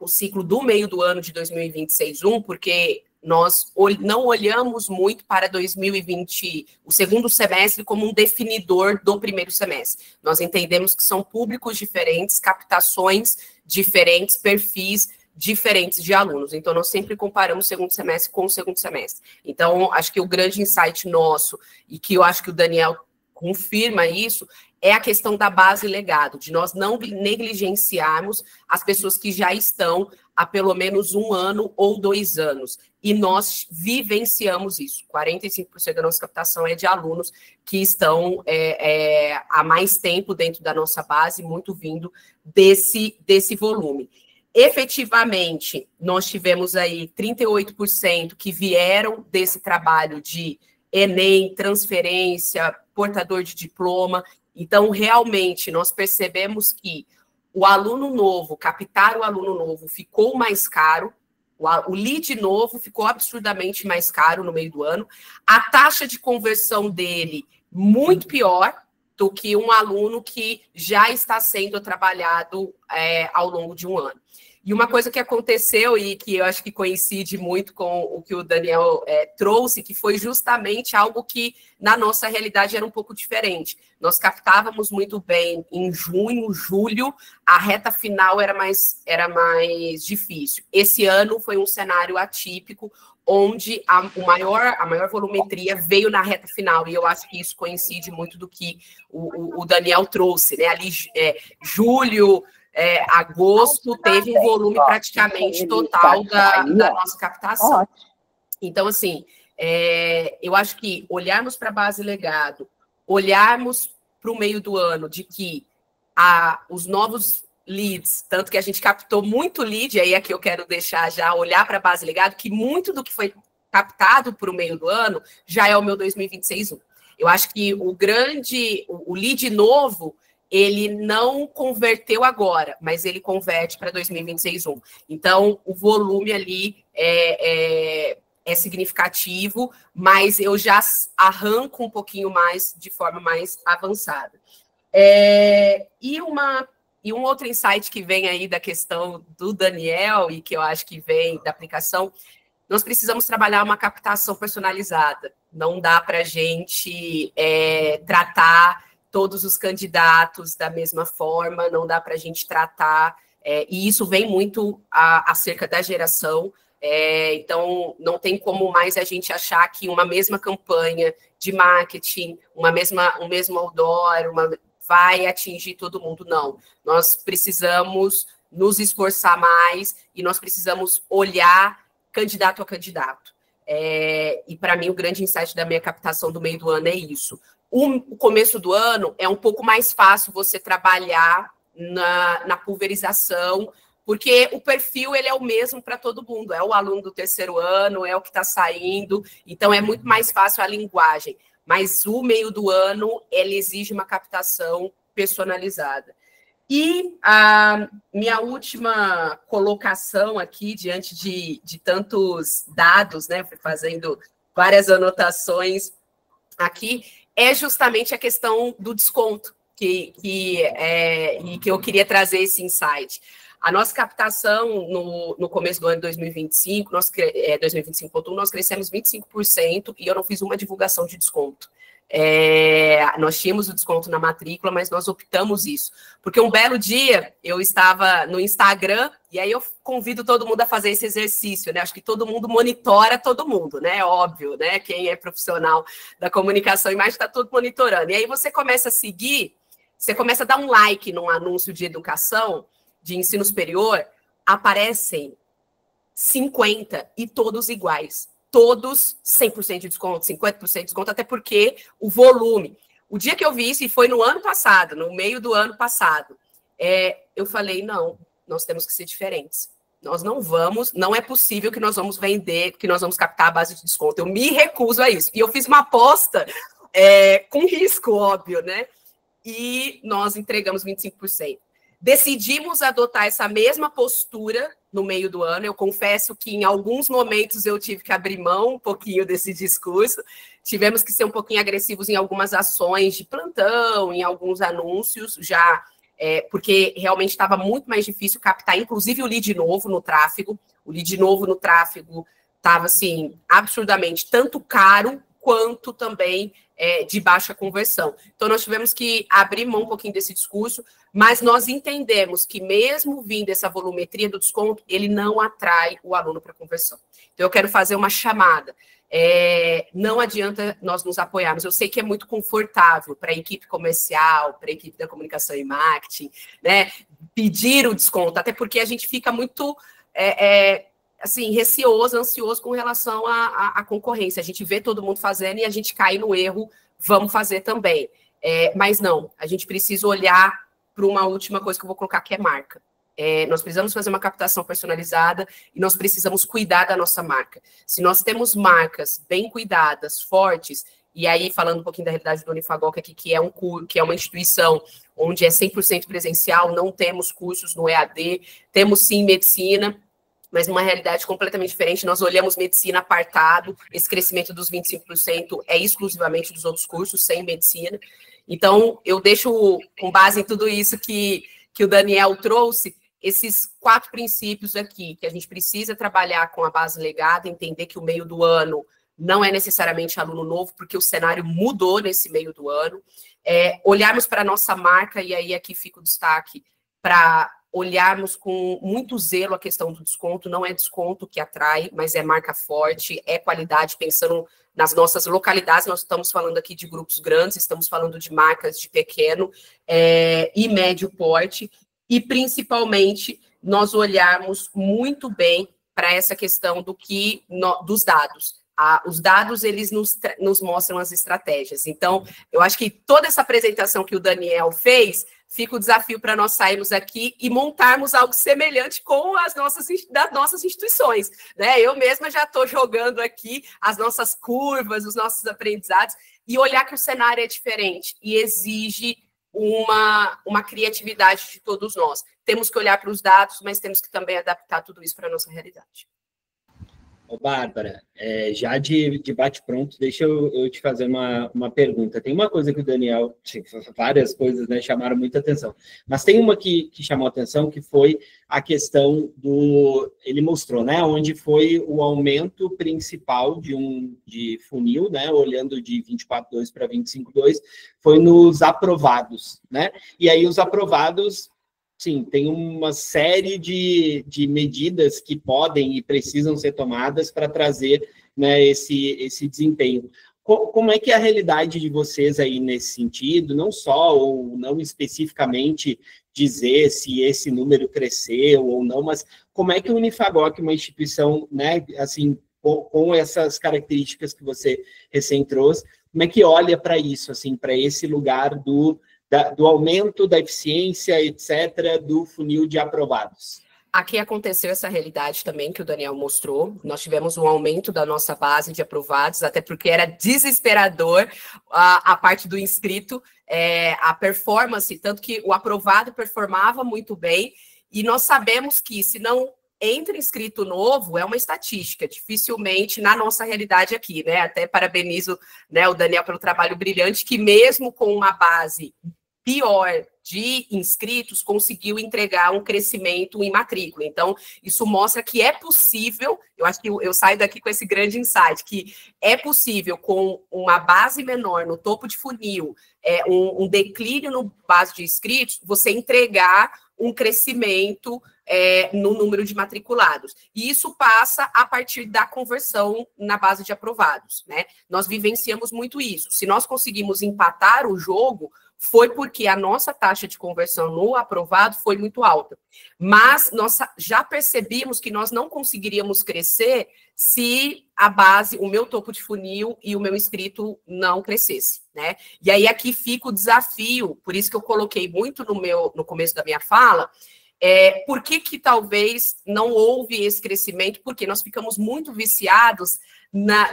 o ciclo do meio do ano de 2026-1, porque nós não olhamos muito para 2020, o segundo semestre, como um definidor do primeiro semestre. Nós entendemos que são públicos diferentes, captações diferentes, perfis diferentes de alunos. Então, nós sempre comparamos o segundo semestre com o segundo semestre. Então, acho que o grande insight nosso, e que eu acho que o Daniel confirma isso, é a questão da base legado, de nós não negligenciarmos as pessoas que já estão há pelo menos 1 ano ou 2 anos. E nós vivenciamos isso. 45% da nossa captação é de alunos que estão há mais tempo dentro da nossa base, muito vindo desse volume. Efetivamente, nós tivemos aí 38% que vieram desse trabalho de Enem, transferência, portador de diploma. Então, realmente, nós percebemos que o aluno novo, captar o aluno novo ficou mais caro, o lead novo ficou absurdamente mais caro no meio do ano, a taxa de conversão dele muito pior do que um aluno que já está sendo trabalhado ao longo de um ano. E uma coisa que aconteceu e que eu acho que coincide muito com o que o Daniel trouxe, que foi justamente algo que na nossa realidade era um pouco diferente. Nós captávamos muito bem em junho, julho, a reta final era mais difícil. Esse ano foi um cenário atípico, onde a maior volumetria veio na reta final, e eu acho que isso coincide muito do que o Daniel trouxe, né? Ali, julho, agosto, teve um volume praticamente total da nossa captação. Então, assim, eu acho que olharmos para a base legado, olharmos para o meio do ano, de que os novos leads, tanto que a gente captou muito lead, aí aqui eu quero deixar já, olhar para a base legado, que muito do que foi captado para o meio do ano já é o meu 2026-1. Eu acho que o lead novo, ele não converteu agora, mas ele converte para 2026-1. Então, o volume ali é significativo, mas eu já arranco um pouquinho mais, de forma mais avançada. E um outro insight que vem aí da questão do Daniel, e que eu acho que vem da aplicação, nós precisamos trabalhar uma captação personalizada. Não dá para a gente tratar todos os candidatos da mesma forma, não dá para a gente tratar, e isso vem muito acerca da geração. Então, não tem como mais a gente achar que uma mesma campanha de marketing, um mesmo outdoor, vai atingir todo mundo. Não. Nós precisamos nos esforçar mais e nós precisamos olhar candidato a candidato. E, para mim, o grande insight da minha captação do meio do ano é isso. O começo do ano é um pouco mais fácil você trabalhar na pulverização, porque o perfil ele é o mesmo para todo mundo, é o aluno do terceiro ano, é o que está saindo, então é muito mais fácil a linguagem. Mas o meio do ano, ele exige uma captação personalizada. E a minha última colocação aqui, diante de tantos dados, né, fui fazendo várias anotações aqui, é justamente a questão do desconto, que eu queria trazer esse insight. A nossa captação no começo do ano de 2025, 2025.1, nós crescemos 25% e eu não fiz uma divulgação de desconto. Nós tínhamos o desconto na matrícula, mas nós optamos isso. Porque um belo dia eu estava no Instagram, e aí eu convido todo mundo a fazer esse exercício, né? Acho que todo mundo monitora todo mundo, né? Óbvio, né? Quem é profissional da comunicação e imagem está todo monitorando. E aí você começa a seguir, você começa a dar um like num anúncio de educação, de ensino superior, aparecem 50 e todos iguais. Todos 100% de desconto, 50% de desconto, até porque o volume. O dia que eu vi isso, e foi no ano passado, no meio do ano passado, eu falei, não, nós temos que ser diferentes. Nós não é possível que nós vamos vender, que nós vamos captar a base de desconto. Eu me recuso a isso. E eu fiz uma aposta com risco, óbvio, né? E nós entregamos 25%. Decidimos adotar essa mesma postura no meio do ano. Eu confesso que em alguns momentos eu tive que abrir mão um pouquinho desse discurso. Tivemos que ser um pouquinho agressivos em algumas ações de plantão, em alguns anúncios, já porque realmente estava muito mais difícil captar, inclusive o lead novo no tráfego. O lead novo no tráfego estava, assim, absurdamente tanto caro quanto também de baixa conversão. Então, nós tivemos que abrir mão um pouquinho desse discurso, mas nós entendemos que mesmo vindo essa volumetria do desconto, ele não atrai o aluno para conversão. Então, eu quero fazer uma chamada. Não adianta nós nos apoiarmos. Eu sei que é muito confortável para a equipe comercial, para a equipe da comunicação e marketing, né, pedir o desconto, até porque a gente fica muito assim, receoso, ansioso com relação à concorrência. A gente vê todo mundo fazendo e a gente cai no erro, vamos fazer também. Mas não, a gente precisa olhar para uma última coisa que eu vou colocar, que é marca. Nós precisamos fazer uma captação personalizada e nós precisamos cuidar da nossa marca. Se nós temos marcas bem cuidadas, fortes, e aí falando um pouquinho da realidade do Unifagoc aqui, que é uma instituição onde é 100% presencial, não temos cursos no EAD, temos sim medicina, mas numa realidade completamente diferente. Nós olhamos medicina apartado, esse crescimento dos 25% é exclusivamente dos outros cursos, sem medicina. Então, eu deixo, com base em tudo isso que o Daniel trouxe, esses 4 princípios aqui, que a gente precisa trabalhar com a base legada, entender que o meio do ano não é necessariamente aluno novo, porque o cenário mudou nesse meio do ano. Olharmos para a nossa marca, e aí aqui fica o destaque, para olharmos com muito zelo a questão do desconto. Não é desconto que atrai, mas é marca forte, é qualidade, pensando nas nossas localidades. Nós estamos falando aqui de grupos grandes, estamos falando de marcas de pequeno e médio porte, e principalmente nós olharmos muito bem para essa questão dos dados. Os dados, eles nos mostram as estratégias. Então, eu acho que toda essa apresentação que o Daniel fez fica o desafio para nós sairmos aqui e montarmos algo semelhante com das nossas instituições, né? Eu mesma já estou jogando aqui as nossas curvas, os nossos aprendizados, e olhar que o cenário é diferente e exige uma criatividade de todos nós. Temos que olhar para os dados, mas temos que também adaptar tudo isso para a nossa realidade. Ô, Bárbara, já de bate-pronto, deixa eu te fazer uma pergunta. Tem uma coisa que o Daniel, várias coisas, né, chamaram muita atenção, mas tem uma que chamou atenção, que foi a questão ele mostrou, né, onde foi o aumento principal de funil, né, olhando de 24.2 para 25.2, foi nos aprovados, né, e aí os aprovados... Sim, tem uma série de medidas que podem e precisam ser tomadas para trazer, né, esse desempenho. Como é que é a realidade de vocês aí nesse sentido? Não só, ou não especificamente, dizer se esse número cresceu ou não, mas como é que o Unifagoc, uma instituição, né, assim, com essas características que você recém trouxe, como é que olha para isso, assim, para esse lugar do aumento da eficiência, etc., do funil de aprovados? Aqui aconteceu essa realidade também que o Daniel mostrou. Nós tivemos um aumento da nossa base de aprovados, até porque era desesperador a parte do inscrito, a performance, tanto que o aprovado performava muito bem, e nós sabemos que, se não entra inscrito novo, é uma estatística, dificilmente na nossa realidade aqui, né? Até parabenizo, né, o Daniel pelo trabalho brilhante, que mesmo com uma base pior de inscritos, conseguiu entregar um crescimento em matrícula. Então, isso mostra que é possível, eu acho que eu saio daqui com esse grande insight, que é possível, com uma base menor no topo de funil, um declínio no base de inscritos, você entregar um crescimento no número de matriculados. E isso passa a partir da conversão na base de aprovados, né? Nós vivenciamos muito isso. Se nós conseguimos empatar o jogo, foi porque a nossa taxa de conversão no aprovado foi muito alta. Mas nós já percebimos que nós não conseguiríamos crescer se a base, o meu topo de funil e o meu inscrito não crescesse, né? E aí aqui fica o desafio, por isso que eu coloquei muito no começo da minha fala, por que talvez não houve esse crescimento? Porque nós ficamos muito viciados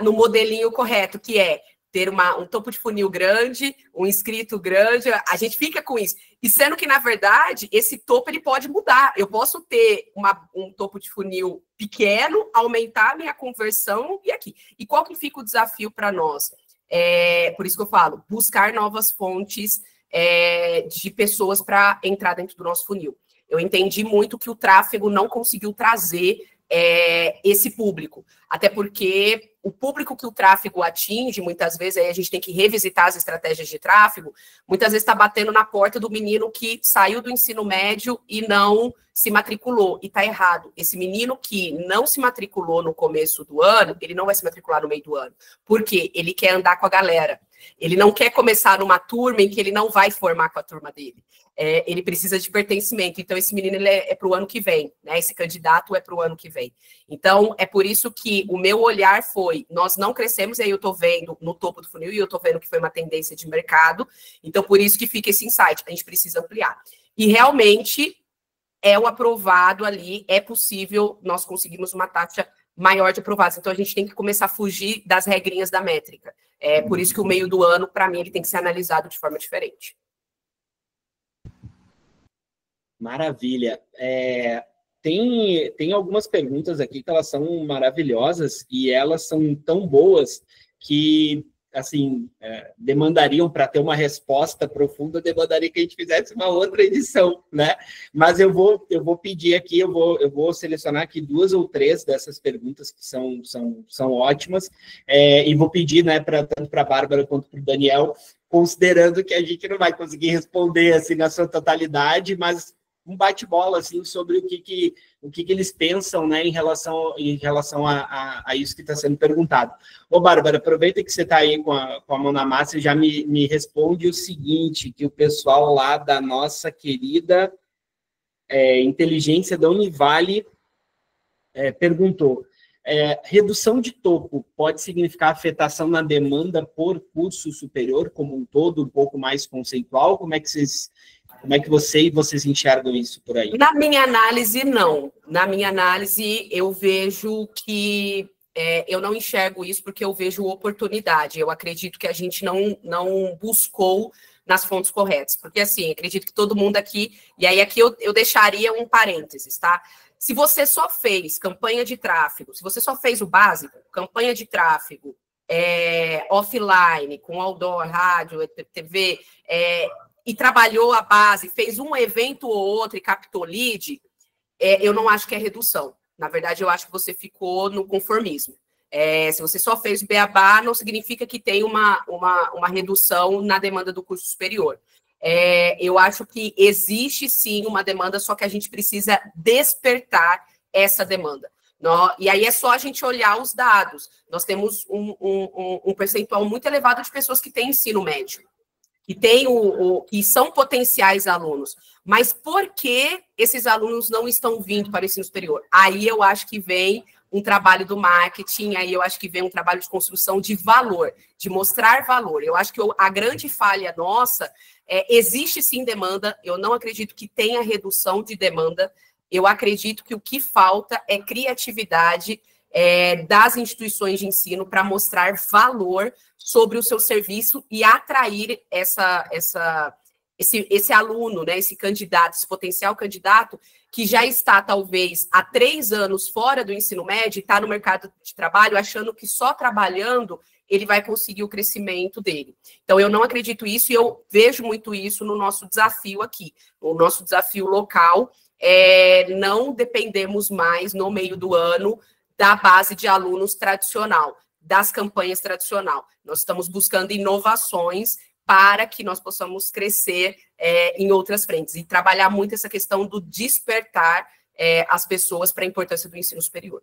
no modelinho correto, que é ter um topo de funil grande, um inscrito grande, a gente fica com isso. E sendo que, na verdade, esse topo ele pode mudar. Eu posso ter um topo de funil pequeno, aumentar a minha conversão e aqui. E qual que fica o desafio para nós? Por isso que eu falo, buscar novas fontes de pessoas para entrar dentro do nosso funil. Eu entendi muito que o tráfego não conseguiu trazer esse público, até porque o público que o tráfego atinge, muitas vezes, aí a gente tem que revisitar as estratégias de tráfego, muitas vezes está batendo na porta do menino que saiu do ensino médio e não se matriculou, e está errado. Esse menino que não se matriculou no começo do ano, ele não vai se matricular no meio do ano, porque ele quer andar com a galera, ele não quer começar numa turma em que ele não vai formar com a turma dele. Ele precisa de pertencimento, então esse menino ele é para o ano que vem, né? Esse candidato é para o ano que vem. Então, é por isso que o meu olhar foi, nós não crescemos, e aí eu estou vendo no topo do funil, e eu estou vendo que foi uma tendência de mercado, então por isso que fica esse insight, a gente precisa ampliar. E realmente, o aprovado ali, é possível nós conseguirmos uma taxa maior de aprovados, então a gente tem que começar a fugir das regrinhas da métrica. Por isso que o meio do ano, para mim, ele tem que ser analisado de forma diferente. Maravilha. Tem algumas perguntas aqui que elas são maravilhosas e elas são tão boas que, assim, demandariam, para ter uma resposta profunda, demandaria que a gente fizesse uma outra edição, né? Mas eu vou pedir aqui, eu vou selecionar aqui 2 ou 3 dessas perguntas que são ótimas, e vou pedir, né, tanto para a Bárbara quanto para o Daniel, considerando que a gente não vai conseguir responder assim na sua totalidade, mas um bate-bola assim, sobre o que eles pensam, né, em relação a isso que está sendo perguntado. Ô, Bárbara, aproveita que você está aí com a mão na massa e já me responde o seguinte, que o pessoal lá da nossa querida inteligência da Univale perguntou. Redução de topo pode significar afetação na demanda por curso superior como um todo, um pouco mais conceitual? Como é que vocês Como é que vocês enxergam isso por aí? Na minha análise, não. Na minha análise, eu vejo que eu não enxergo isso porque eu vejo oportunidade. Eu acredito que a gente não buscou nas fontes corretas. Porque, assim, acredito que todo mundo aqui... E aí, aqui eu deixaria um parênteses, tá? Se você só fez campanha de tráfego, se você só fez o básico, campanha de tráfego offline, com outdoor, rádio, TV, e trabalhou a base, fez um evento ou outro e captou lead, eu não acho que é redução. Na verdade, eu acho que você ficou no conformismo. Se você só fez o beabá, não significa que tem uma redução na demanda do curso superior. Eu acho que existe, sim, uma demanda, só que a gente precisa despertar essa demanda. E aí é só a gente olhar os dados. Nós temos um percentual muito elevado de pessoas que têm ensino médio, que são potenciais alunos. Mas por que esses alunos não estão vindo para o ensino superior? Aí eu acho que vem um trabalho do marketing, aí eu acho que vem um trabalho de construção de valor, de mostrar valor. Eu acho que a grande falha nossa existe sim demanda, eu não acredito que tenha redução de demanda, eu acredito que o que falta é criatividade das instituições de ensino para mostrar valor sobre o seu serviço e atrair esse aluno, né, esse candidato, esse potencial candidato que já está, talvez, há 3 anos fora do ensino médio e está no mercado de trabalho achando que só trabalhando ele vai conseguir o crescimento dele. Então, eu não acredito nisso e eu vejo muito isso no nosso desafio aqui, no nosso desafio local. Não dependemos mais, no meio do ano, da base de alunos tradicional, das campanhas tradicional. Nós estamos buscando inovações para que nós possamos crescer em outras frentes e trabalhar muito essa questão do despertar as pessoas para a importância do ensino superior.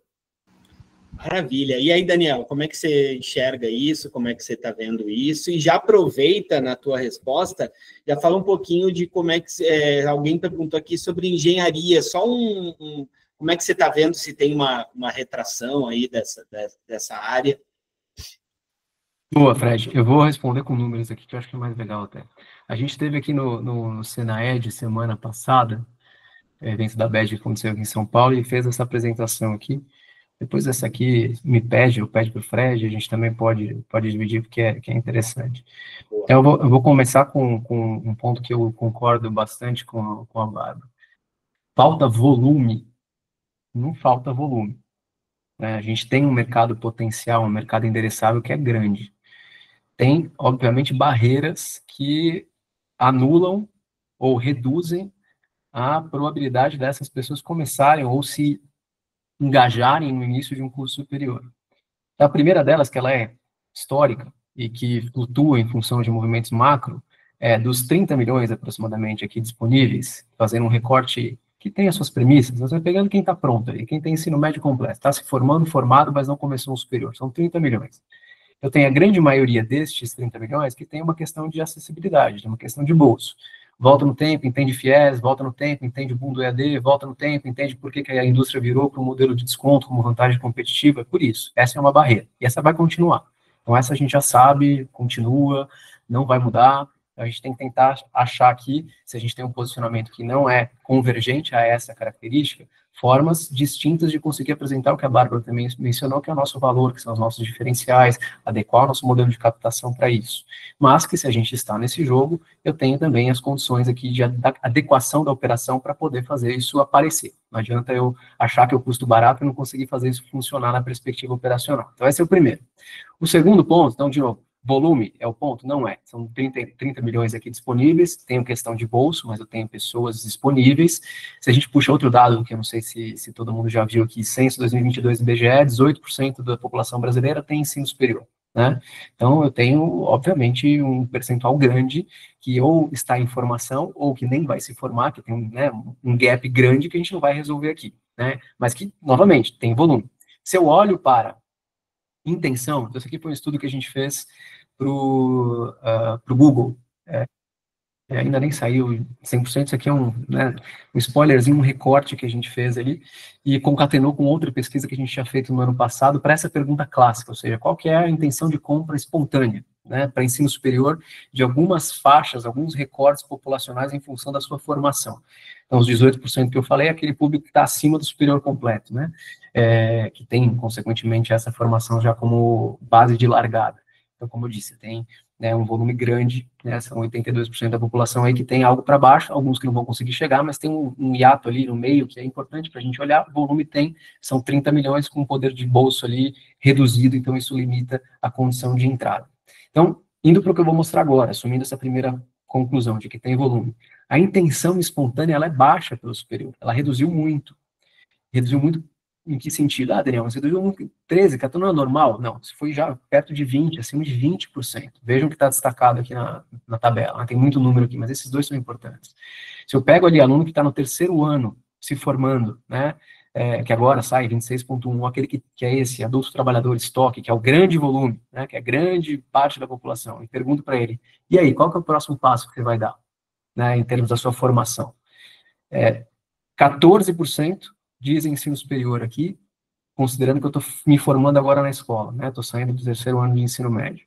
Maravilha. E aí, Daniel, como é que você enxerga isso? Como é que você está vendo isso? E já aproveita na tua resposta, já fala um pouquinho de como é que... alguém perguntou aqui sobre engenharia, só como é que você está vendo se tem uma retração aí dessa área? Boa, Fred. Eu vou responder com números aqui, que eu acho que é mais legal até. A gente teve aqui no Senaed, semana passada, evento da BED que aconteceu aqui em São Paulo, e fez essa apresentação aqui. Depois essa aqui eu pede para o Fred, a gente também pode dividir, porque é interessante. Eu vou começar com um ponto que eu concordo bastante com a Bárbara. Falta volume. Não falta volume. A gente tem um mercado potencial, um mercado endereçável que é grande. Tem, obviamente, barreiras que anulam ou reduzem a probabilidade dessas pessoas começarem ou se engajarem no início de um curso superior. A primeira delas, que ela é histórica e que flutua em função de movimentos macro, dos 30 milhões aproximadamente aqui disponíveis, fazendo um recorte que tem as suas premissas, nós vamos pegando quem está pronto aí, quem tem ensino médio completo, está se formado, mas não começou um superior, são 30 milhões. Eu tenho a grande maioria destes 30 milhões que tem uma questão de acessibilidade, tem uma questão de bolso. Volta no tempo, entende FIES, volta no tempo, entende o boom do EAD, volta no tempo, entende por que a indústria virou para um modelo de desconto como vantagem competitiva, é por isso. Essa é uma barreira, e essa vai continuar. Então, essa a gente já sabe, continua, não vai mudar. A gente tem que tentar achar aqui, se a gente tem um posicionamento que não é convergente a essa característica, formas distintas de conseguir apresentar o que a Bárbara também mencionou, que é o nosso valor, que são os nossos diferenciais, adequar o nosso modelo de captação para isso. Mas que se a gente está nesse jogo, eu tenho também as condições aqui de adequação da operação para poder fazer isso aparecer. Não adianta eu achar que eu custo barato e não conseguir fazer isso funcionar na perspectiva operacional. Então, esse é o primeiro. O segundo ponto, então, de novo, volume é o ponto? Não é. São 30 milhões aqui disponíveis, tenho questão de bolso, mas eu tenho pessoas disponíveis. Se a gente puxa outro dado, que eu não sei se todo mundo já viu aqui, censo 2022 do IBGE, 18% da população brasileira tem ensino superior, né? Então, eu tenho, obviamente, um percentual grande que ou está em formação, ou que nem vai se formar, que tem um gap grande que a gente não vai resolver aqui, né? Mas que, novamente, tem volume. Se eu olho para intenção, então, esse aqui foi um estudo que a gente fez para o Google, ainda nem saiu 100%, isso aqui é um spoilerzinho, um recorte que a gente fez ali, e concatenou com outra pesquisa que a gente tinha feito no ano passado, para essa pergunta clássica, ou seja, qual que é a intenção de compra espontânea, né, para ensino superior, de algumas faixas, alguns recortes populacionais em função da sua formação. Então, os 18% que eu falei é aquele público que está acima do superior completo, né, que tem, consequentemente, essa formação já como base de largada. Então, como eu disse, tem, né, um volume grande, né, são 82% da população aí que tem algo para baixo, alguns que não vão conseguir chegar, mas tem um hiato ali no meio que é importante para a gente olhar. O volume tem, são 30 milhões com poder de bolso ali reduzido, então isso limita a condição de entrada. Então, indo para o que eu vou mostrar agora, assumindo essa primeira conclusão de que tem volume, a intenção espontânea ela é baixa pelo superior, ela reduziu muito em que sentido? Ah, Daniel, mas reduziu 13, 14, não é normal? Não, isso foi já perto de 20, acima de 20%. Vejam que está destacado aqui na tabela, né? Tem muito número aqui, mas esses dois são importantes. Se eu pego ali aluno que está no terceiro ano, se formando, né, que agora sai 26,1, aquele que é esse, adulto trabalhador, estoque, que é o grande volume, né, que é a grande parte da população, e pergunto para ele, e aí, qual que é o próximo passo que você vai dar, né, em termos da sua formação? 14% diz ensino superior aqui, considerando que eu estou me formando agora na escola, né, estou saindo do terceiro ano de ensino médio.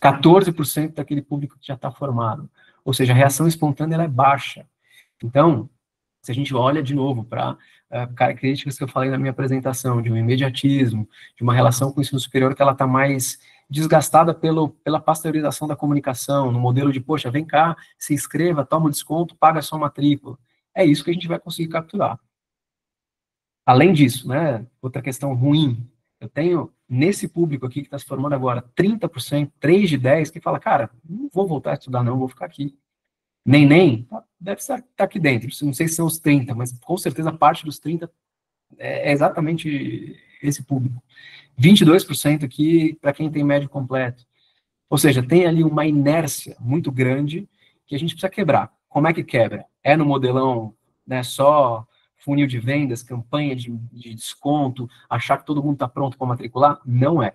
14% daquele público que já está formado, ou seja, a reação espontânea ela é baixa. Então, se a gente olha de novo para características que eu falei na minha apresentação, de um imediatismo, de uma relação com o ensino superior que ela está mais desgastada pela pasteurização da comunicação, no modelo de, poxa, vem cá, se inscreva, toma um desconto, paga a sua matrícula. É isso que a gente vai conseguir capturar. Além disso, né, outra questão ruim, eu tenho, nesse público aqui que está se formando agora, 30%, 3 de 10, que fala, cara, não vou voltar a estudar não, vou ficar aqui. Nem, deve estar aqui dentro, não sei se são os 30, mas com certeza parte dos 30 é exatamente esse público. 22% aqui para quem tem médio completo. Ou seja, tem ali uma inércia muito grande que a gente precisa quebrar. Como é que quebra? É no modelão, né, só funil de vendas, campanha de desconto, achar que todo mundo está pronto para matricular? Não é.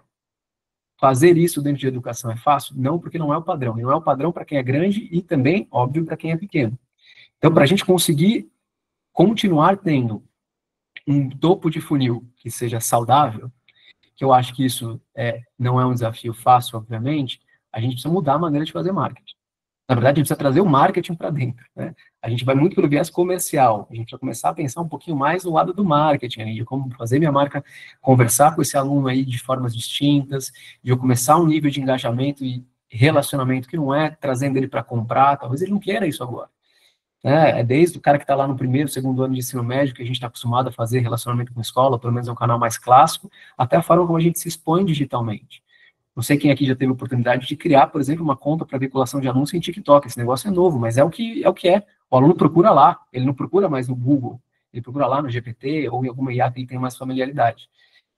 Fazer isso dentro de educação é fácil? Não, porque não é o padrão. E não é o padrão para quem é grande e também, óbvio, para quem é pequeno. Então, para a gente conseguir continuar tendo um topo de funil que seja saudável, que eu acho que isso não é um desafio fácil, obviamente, a gente precisa mudar a maneira de fazer marketing. Na verdade, a gente precisa trazer o marketing para dentro, né? A gente vai muito pelo viés comercial, a gente vai começar a pensar um pouquinho mais no lado do marketing, de como fazer minha marca conversar com esse aluno aí de formas distintas, de eu começar um nível de engajamento e relacionamento que não é trazendo ele para comprar, talvez ele não queira isso agora. É desde o cara que está lá no primeiro, segundo ano de ensino médio, que a gente está acostumado a fazer relacionamento com a escola, pelo menos é um canal mais clássico, até a forma como a gente se expõe digitalmente. Não sei quem aqui já teve a oportunidade de criar, por exemplo, uma conta para veiculação de anúncio em TikTok. Esse negócio é novo, mas é o que é. O aluno procura lá, ele não procura mais no Google, ele procura lá no GPT ou em alguma IA que ele tem mais familiaridade.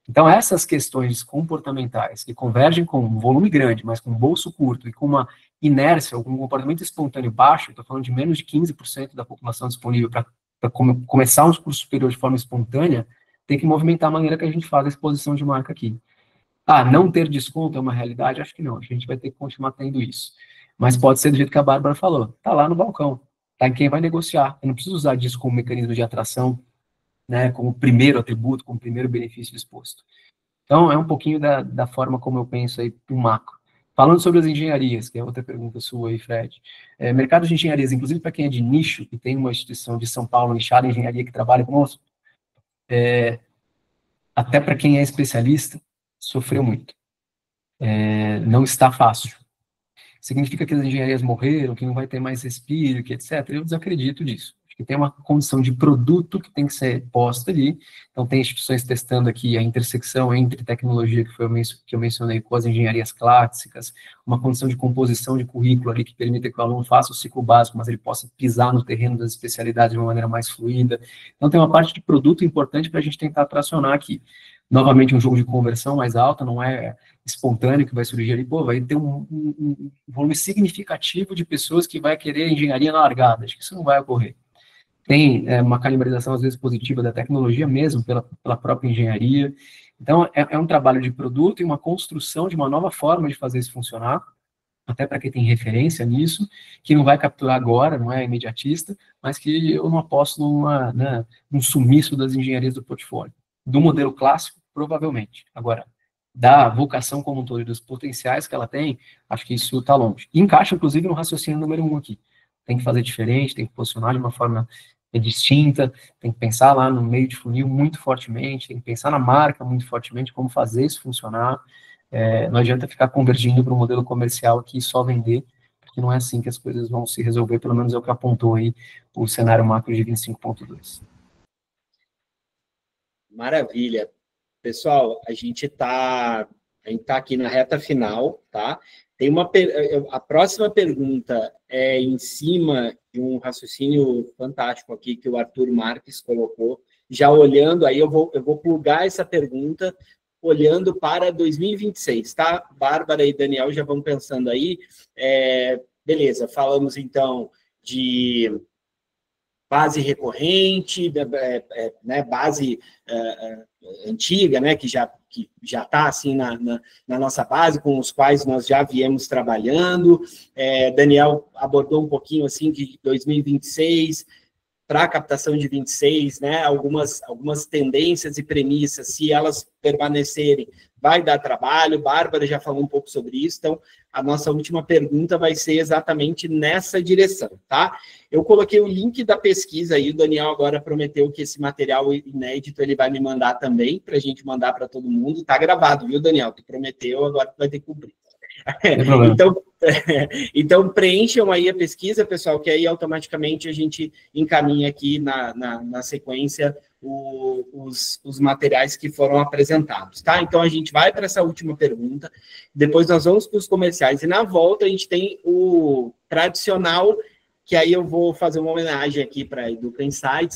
Então, essas questões comportamentais que convergem com um volume grande, mas com um bolso curto e com uma inércia ou com um comportamento espontâneo baixo, estou falando de menos de 15% da população disponível para começar um curso superior de forma espontânea, tem que movimentar a maneira que a gente faz a exposição de marca aqui. Não ter desconto é uma realidade? Acho que não, acho que a gente vai ter que continuar tendo isso. Mas pode ser do jeito que a Bárbara falou, está lá no balcão, está em quem vai negociar. Eu não preciso usar disso como mecanismo de atração, né, como primeiro atributo, como primeiro benefício exposto. Então, é um pouquinho da forma como eu penso aí para o macro. Falando sobre as engenharias, que é outra pergunta sua aí, Fred. Mercado de engenharias, inclusive para quem é de nicho, e tem uma instituição de São Paulo, nichada em engenharia, que trabalha conosco, até para quem é especialista, sofreu muito. Não está fácil. Significa que as engenharias morreram, que não vai ter mais respiro, que etc. Eu desacredito disso. Acho que tem uma condição de produto que tem que ser posta ali. Então, tem instituições testando aqui a intersecção entre tecnologia, que eu mencionei, com as engenharias clássicas, uma condição de composição de currículo ali que permita que o aluno faça o ciclo básico, mas ele possa pisar no terreno das especialidades de uma maneira mais fluida. Então, tem uma parte de produto importante para a gente tentar tracionar aqui. Novamente, um jogo de conversão mais alta, não é espontâneo que vai surgir ali, vai ter um volume significativo de pessoas que vai querer engenharia na largada. Acho que isso não vai ocorrer. Tem uma calibração, às vezes, positiva da tecnologia mesmo, pela própria engenharia. Então, é um trabalho de produto e uma construção de uma nova forma de fazer isso funcionar, até para quem tem referência nisso, que não vai capturar agora, não é imediatista, mas que eu não aposto num sumiço das engenharias do portfólio. Do modelo clássico, provavelmente. Agora, da vocação como um todo e dos potenciais que ela tem, acho que isso está longe. E encaixa, inclusive, no raciocínio número 1 aqui. Tem que fazer diferente, tem que posicionar de uma forma distinta, tem que pensar lá no meio de funil muito fortemente, tem que pensar na marca muito fortemente, como fazer isso funcionar. Não adianta ficar convergindo para um modelo comercial aqui só vender, porque não é assim que as coisas vão se resolver, pelo menos é o que apontou aí o cenário macro de 25.2. Maravilha. Pessoal, a gente tá aqui na reta final, tá? A próxima pergunta é em cima de um raciocínio fantástico aqui que o Arthur Marques colocou. Já olhando, aí eu vou plugar essa pergunta olhando para 2026, tá? Bárbara e Daniel já vão pensando aí. Beleza, falamos então de base recorrente, né, base antiga, né, que já está assim na nossa base, com os quais nós já viemos trabalhando. Daniel abordou um pouquinho assim de 2026 para a captação de 26, né, algumas tendências e premissas, se elas permanecerem, vai dar trabalho. Bárbara já falou um pouco sobre isso, então a nossa última pergunta vai ser exatamente nessa direção, tá? Eu coloquei o link da pesquisa aí, o Daniel agora prometeu que esse material inédito ele vai me mandar também, para a gente mandar para todo mundo. Tá gravado, viu, Daniel? Tu prometeu, agora tu vai ter que cumprir. Então, preencham aí a pesquisa, pessoal, que aí automaticamente a gente encaminha aqui na sequência os materiais que foram apresentados, tá? Então, a gente vai para essa última pergunta, depois nós vamos para os comerciais, e na volta a gente tem o tradicional, que aí eu vou fazer uma homenagem aqui para a Educa Insights,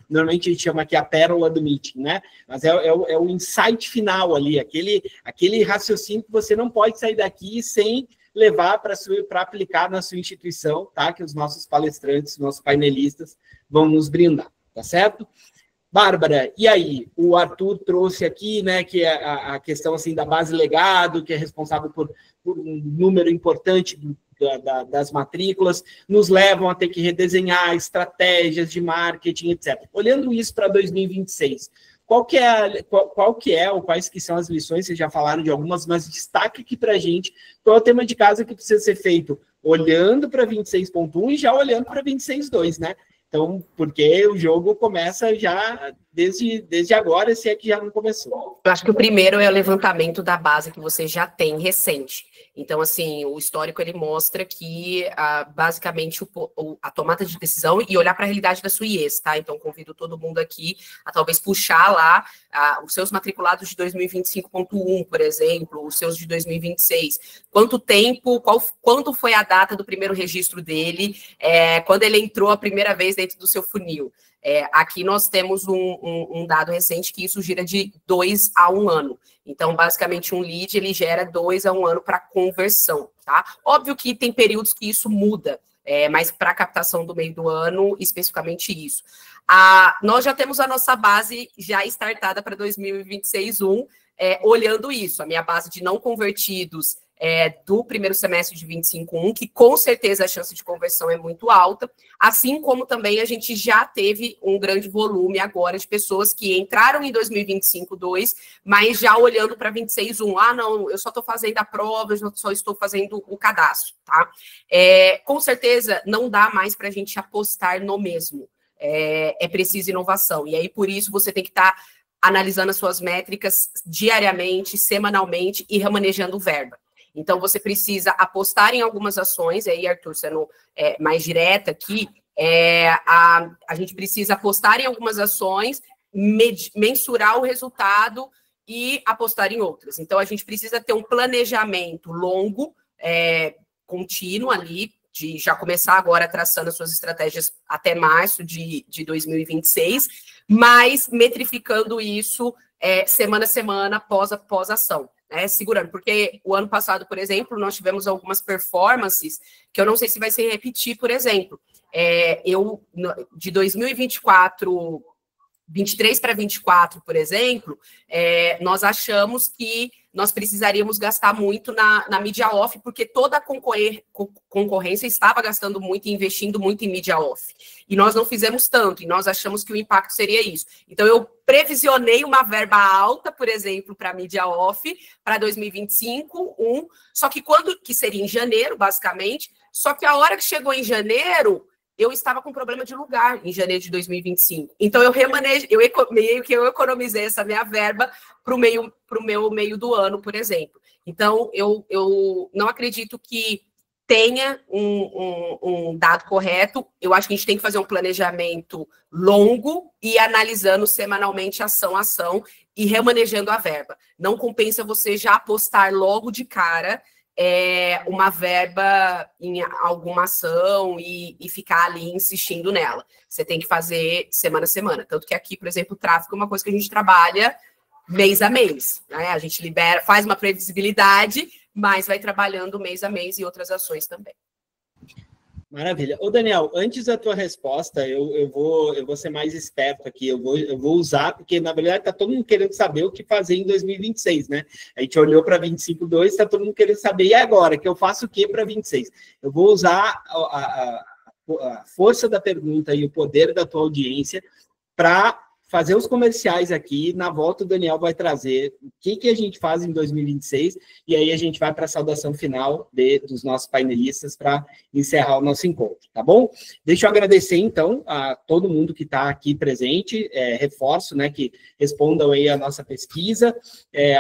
normalmente a gente chama aqui a pérola do meeting, né? Mas é o insight final ali, aquele raciocínio que você não pode sair daqui sem levar para aplicar na sua instituição, tá? Que os nossos palestrantes, nossos painelistas vão nos brindar, tá certo? Bárbara, e aí? O Arthur trouxe aqui, né, que é a questão assim da base legado, que é responsável por um número importante das matrículas, nos levam a ter que redesenhar estratégias de marketing, etc. Olhando isso para 2026, quais que são as lições? Vocês já falaram de algumas, mas destaque aqui para a gente qual é o tema de casa que precisa ser feito olhando para 26.1 e já olhando para 26.2, né? Então, porque o jogo começa já desde agora, se é que já não começou. Eu acho que o primeiro é o levantamento da base que você já tem recente. Então, assim, o histórico, ele mostra que, basicamente, a tomada de decisão e olhar para a realidade da sua IES, tá? Então, convido todo mundo aqui a talvez puxar lá os seus matriculados de 2025.1, por exemplo, os seus de 2026. Quanto tempo, quando foi a data do primeiro registro dele, quando ele entrou a primeira vez dentro do seu funil. Aqui nós temos um dado recente que isso gira de 2 a 1 ano. Então, basicamente, um lead, ele gera 2 a 1 ano para conversão, tá? Óbvio que tem períodos que isso muda, mas para a captação do meio do ano, especificamente isso. Nós já temos a nossa base já startada para 2026-1, olhando isso, a minha base de não convertidos do primeiro semestre de 25.1, que com certeza a chance de conversão é muito alta, assim como também a gente já teve um grande volume agora de pessoas que entraram em 2025.2, mas já olhando para 26.1, não, eu só estou fazendo a prova, eu só estou fazendo o cadastro, tá? Com certeza não dá mais para a gente apostar no mesmo, é preciso inovação, e aí por isso você tem que estar analisando as suas métricas diariamente, semanalmente e remanejando verba. Então, você precisa apostar em algumas ações, aí, Arthur, sendo mais direta aqui, a gente precisa apostar em algumas ações, mensurar o resultado e apostar em outras. Então, a gente precisa ter um planejamento longo, contínuo ali, de já começar agora traçando as suas estratégias até março de 2026, mas metrificando isso semana a semana, após ação. Segurando, porque o ano passado, por exemplo, nós tivemos algumas performances que eu não sei se vai se repetir, por exemplo. De 2024, 23 para 24, por exemplo, nós achamos que nós precisaríamos gastar muito na mídia off, porque toda a concorrência estava gastando muito e investindo muito em mídia off. E nós não fizemos tanto, e nós achamos que o impacto seria isso. Então, eu previsionei uma verba alta, por exemplo, para mídia off, para 2025, só que que seria em janeiro, basicamente, só que a hora que chegou em janeiro, eu estava com problema de lugar em janeiro de 2025. Então, meio que eu economizei essa minha verba para o meu meio do ano, por exemplo. Então, eu não acredito que tenha um dado correto. Eu acho que a gente tem que fazer um planejamento longo e analisando semanalmente ação a ação e remanejando a verba. Não compensa você já apostar logo de cara uma verba em alguma ação e ficar ali insistindo nela. Você tem que fazer semana a semana. Tanto que aqui, por exemplo, o tráfego é uma coisa que a gente trabalha mês a mês, né? A gente faz uma previsibilidade, mas vai trabalhando mês a mês e outras ações também. Maravilha. Ô, Daniel, antes da tua resposta, eu vou ser mais esperto aqui, eu vou usar, porque, na verdade, está todo mundo querendo saber o que fazer em 2026, né? A gente olhou para 25.2, está todo mundo querendo saber, e agora, que eu faço o que para 26? Eu vou usar a força da pergunta e o poder da tua audiência para fazer os comerciais aqui. Na volta, o Daniel vai trazer o que a gente faz em 2026, e aí a gente vai para a saudação final dos nossos painelistas para encerrar o nosso encontro, tá bom? Deixa eu agradecer, então, a todo mundo que está aqui presente, reforço, né, que respondam aí a nossa pesquisa,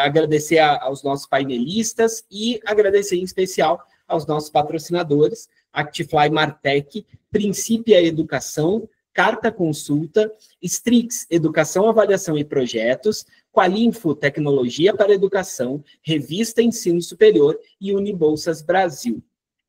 agradecer aos nossos painelistas e agradecer em especial aos nossos patrocinadores, Actifly Martech, Princípio Educação, Carta Consulta, Strix, Educação, Avaliação e Projetos, Qualinfo, Tecnologia para Educação, Revista Ensino Superior e Unibolsas Brasil.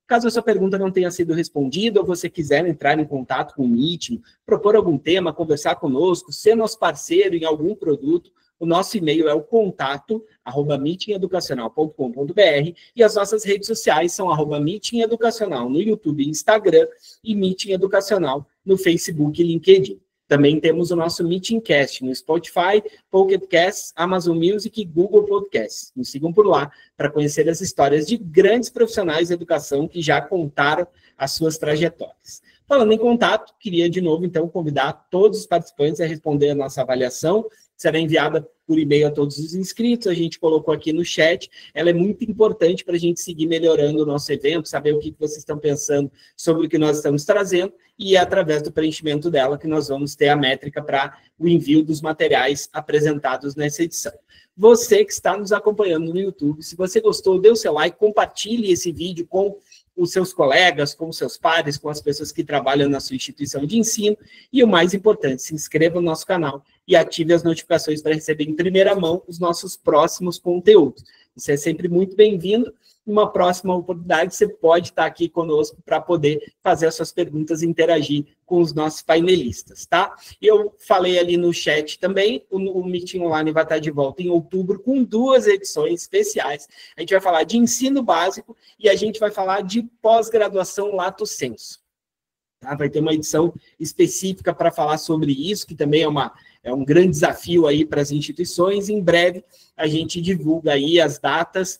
Caso a sua pergunta não tenha sido respondida ou você quiser entrar em contato com o Meeting, propor algum tema, conversar conosco, ser nosso parceiro em algum produto, o nosso e-mail é o contato@meetingeducacional.com.br e as nossas redes sociais são @meetingeducacional no YouTube e Instagram e Meeting Educacional no Facebook e LinkedIn. Também temos o nosso Meetingcast no Spotify, Pocket Casts, Amazon Music e Google Podcasts. Nos sigam por lá para conhecer as histórias de grandes profissionais de educação que já contaram as suas trajetórias. Falando em contato, queria de novo, então, convidar todos os participantes a responder a nossa avaliação. Será enviada por e-mail a todos os inscritos, a gente colocou aqui no chat. Ela é muito importante para a gente seguir melhorando o nosso evento, saber o que vocês estão pensando sobre o que nós estamos trazendo, e é através do preenchimento dela que nós vamos ter a métrica para o envio dos materiais apresentados nessa edição. Você que está nos acompanhando no YouTube, se você gostou, dê o seu like, compartilhe esse vídeo com os seus colegas, com os seus pares, com as pessoas que trabalham na sua instituição de ensino, e o mais importante, se inscreva no nosso canal e ative as notificações para receber em primeira mão os nossos próximos conteúdos. Você é sempre muito bem-vindo. Numa próxima oportunidade, você pode estar aqui conosco para poder fazer as suas perguntas e interagir com os nossos painelistas, tá? Eu falei ali no chat também, o Meeting Online vai estar de volta em outubro com 2 edições especiais. A gente vai falar de ensino básico e a gente vai falar de pós-graduação lato sensu. Tá? Vai ter uma edição específica para falar sobre isso, que também é um grande desafio aí para as instituições. Em breve, a gente divulga aí as datas,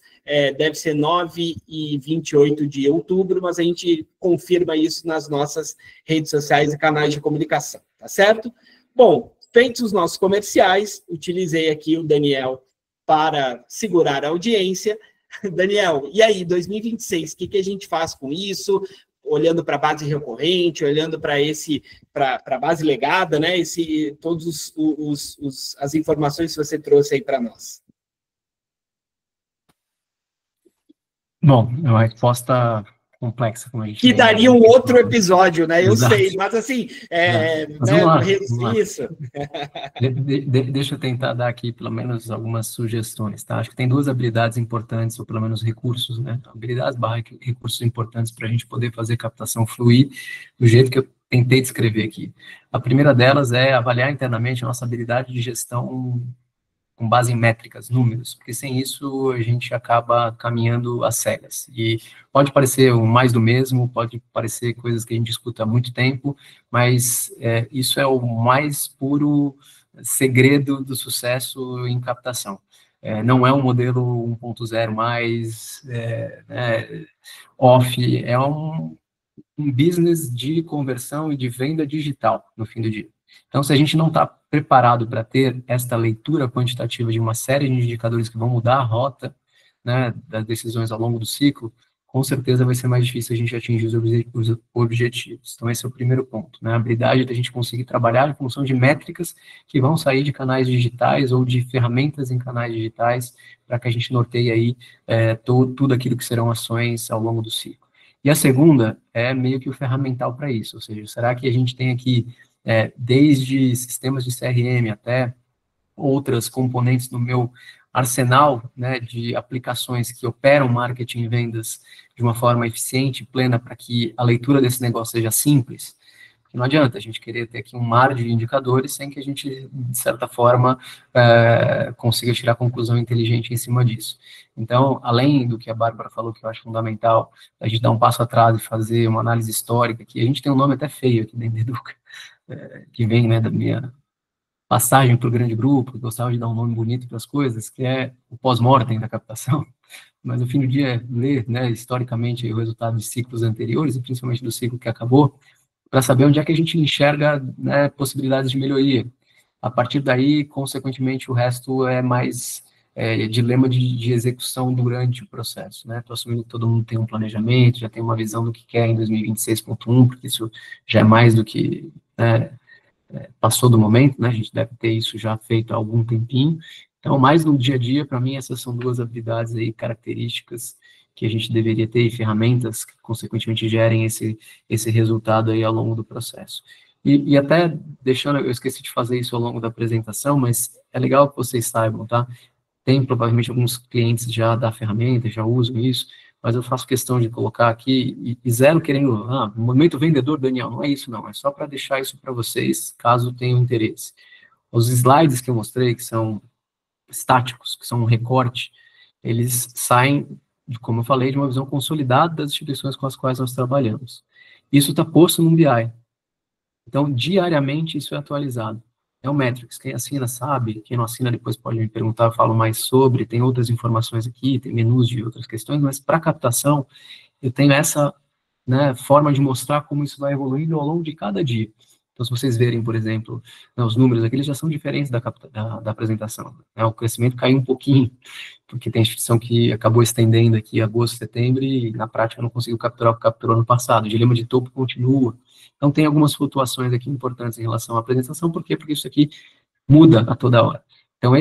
deve ser 9 e 28 de outubro, mas a gente confirma isso nas nossas redes sociais e canais de comunicação, tá certo? Bom, feitos os nossos comerciais, utilizei aqui o Daniel para segurar a audiência. Daniel, e aí, 2026, o que a gente faz com isso? Olhando para a base recorrente, olhando para a base legada, né? Todos as informações que você trouxe aí para nós. Bom, é uma resposta complexa, como a gente... Que daria um outro episódio, né? Eu Exato. Sei, mas assim, mas vamos lá. Isso. Deixa eu tentar dar aqui, pelo menos, algumas sugestões, tá? Acho que tem 2 habilidades importantes, ou pelo menos recursos, né? Habilidades / recursos importantes para a gente poder fazer captação fluir do jeito que eu tentei descrever aqui. A primeira delas é avaliar internamente a nossa habilidade de gestão com base em métricas, números, porque sem isso a gente acaba caminhando às cegas. E pode parecer o mais do mesmo, pode parecer coisas que a gente escuta há muito tempo, mas isso é o mais puro segredo do sucesso em captação. não é um modelo 1.0 mais off, é um business de conversão e de venda digital no fim do dia. Então, se a gente não está preparado para ter esta leitura quantitativa de uma série de indicadores que vão mudar a rota, né, das decisões ao longo do ciclo, com certeza vai ser mais difícil a gente atingir os objetivos. Então, esse é o primeiro ponto, né, a habilidade da gente conseguir trabalhar em função de métricas que vão sair de canais digitais ou de ferramentas em canais digitais, para que a gente norteie aí tudo aquilo que serão ações ao longo do ciclo. E a segunda é meio que o ferramental para isso, ou seja, será que a gente tem aqui, desde sistemas de CRM até outras componentes no meu arsenal, né, de aplicações que operam marketing e vendas de uma forma eficiente e plena para que a leitura desse negócio seja simples? Porque não adianta a gente querer ter aqui um mar de indicadores sem que a gente, de certa forma, consiga tirar conclusão inteligente em cima disso. Então, além do que a Bárbara falou, que eu acho fundamental, a gente dar um passo atrás e fazer uma análise histórica, que a gente tem um nome até feio aqui dentro da Educa, que vem, né, da minha passagem para o grande grupo, gostava de dar um nome bonito para as coisas, que é o pós-mortem da captação, mas no fim do dia é ler, né, historicamente o resultado de ciclos anteriores, e principalmente do ciclo que acabou, para saber onde é que a gente enxerga, né, possibilidades de melhoria. A partir daí, consequentemente, o resto é mais dilema de execução durante o processo, né? Estou assumindo que todo mundo tem um planejamento, já tem uma visão do que quer em 2026.1, porque isso já é mais do que passou do momento, né? A gente deve ter isso já feito há algum tempinho. Então, mais no dia a dia, para mim, essas são duas habilidades aí, características que a gente deveria ter, e ferramentas que, consequentemente, gerem esse resultado aí ao longo do processo. E até, deixando, eu esqueci de fazer isso ao longo da apresentação, mas é legal que vocês saibam, tá? Tem, provavelmente, alguns clientes já da ferramenta, já usam isso, mas eu faço questão de colocar aqui, e zero querendo, momento vendedor, Daniel, não é isso não, é só para deixar isso para vocês, caso tenham interesse. Os slides que eu mostrei, que são estáticos, que são um recorte, eles saem, como eu falei, de uma visão consolidada das instituições com as quais nós trabalhamos. Isso está posto no BI. Então, diariamente, isso é atualizado. É o Metrics, quem assina sabe, quem não assina depois pode me perguntar, eu falo mais sobre, tem outras informações aqui, tem menus de outras questões, mas para captação, eu tenho essa, né, forma de mostrar como isso vai evoluindo ao longo de cada dia. Então, se vocês verem, por exemplo, os números aqui, eles já são diferentes da apresentação. O crescimento caiu um pouquinho, porque tem instituição que acabou estendendo aqui agosto, setembro, e na prática não conseguiu capturar o que capturou no passado. O dilema de topo continua. Então, tem algumas flutuações aqui importantes em relação à apresentação. Por quê? Porque isso aqui muda a toda hora. Então,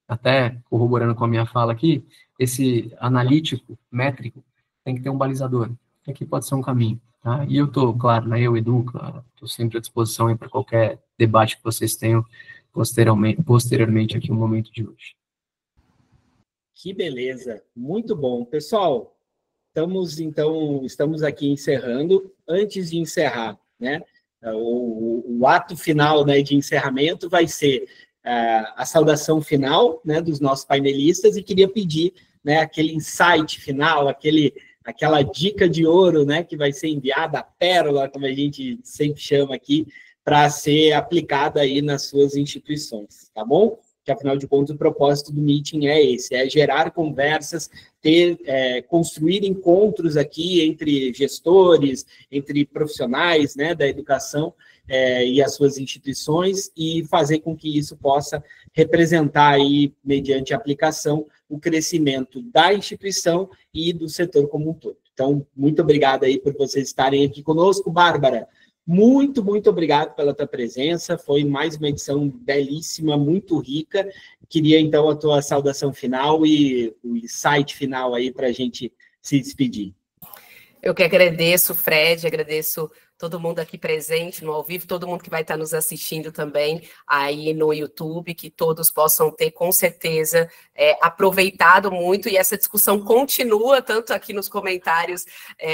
até corroborando com a minha fala aqui, esse analítico, métrico, tem que ter um balizador. Aqui pode ser um caminho. Tá? E eu estou, claro, eu, Edu, estou sempre à disposição para qualquer debate que vocês tenham posteriormente aqui no momento de hoje. Que beleza, muito bom. Pessoal, estamos aqui encerrando. Antes de encerrar, né, o ato final, né, de encerramento vai ser a saudação final, né, dos nossos painelistas, e queria pedir, né, aquele insight final, aquela dica de ouro, né, que vai ser enviada, a pérola, como a gente sempre chama aqui, para ser aplicada aí nas suas instituições, tá bom? Que, afinal de contas, o propósito do meeting é esse, é gerar conversas, construir encontros aqui entre gestores, entre profissionais, né, da educação e as suas instituições, e fazer com que isso possa representar aí, mediante a aplicação, o crescimento da instituição e do setor como um todo. Então, muito obrigado aí por vocês estarem aqui conosco. Bárbara, muito, muito obrigado pela tua presença, foi mais uma edição belíssima, muito rica. Queria, então, a tua saudação final e o insight final aí para a gente se despedir. Eu que agradeço, Fred, agradeço todo mundo aqui presente no ao vivo, todo mundo que vai estar nos assistindo também aí no YouTube, que todos possam ter, com certeza, aproveitado muito, e essa discussão continua, tanto aqui nos comentários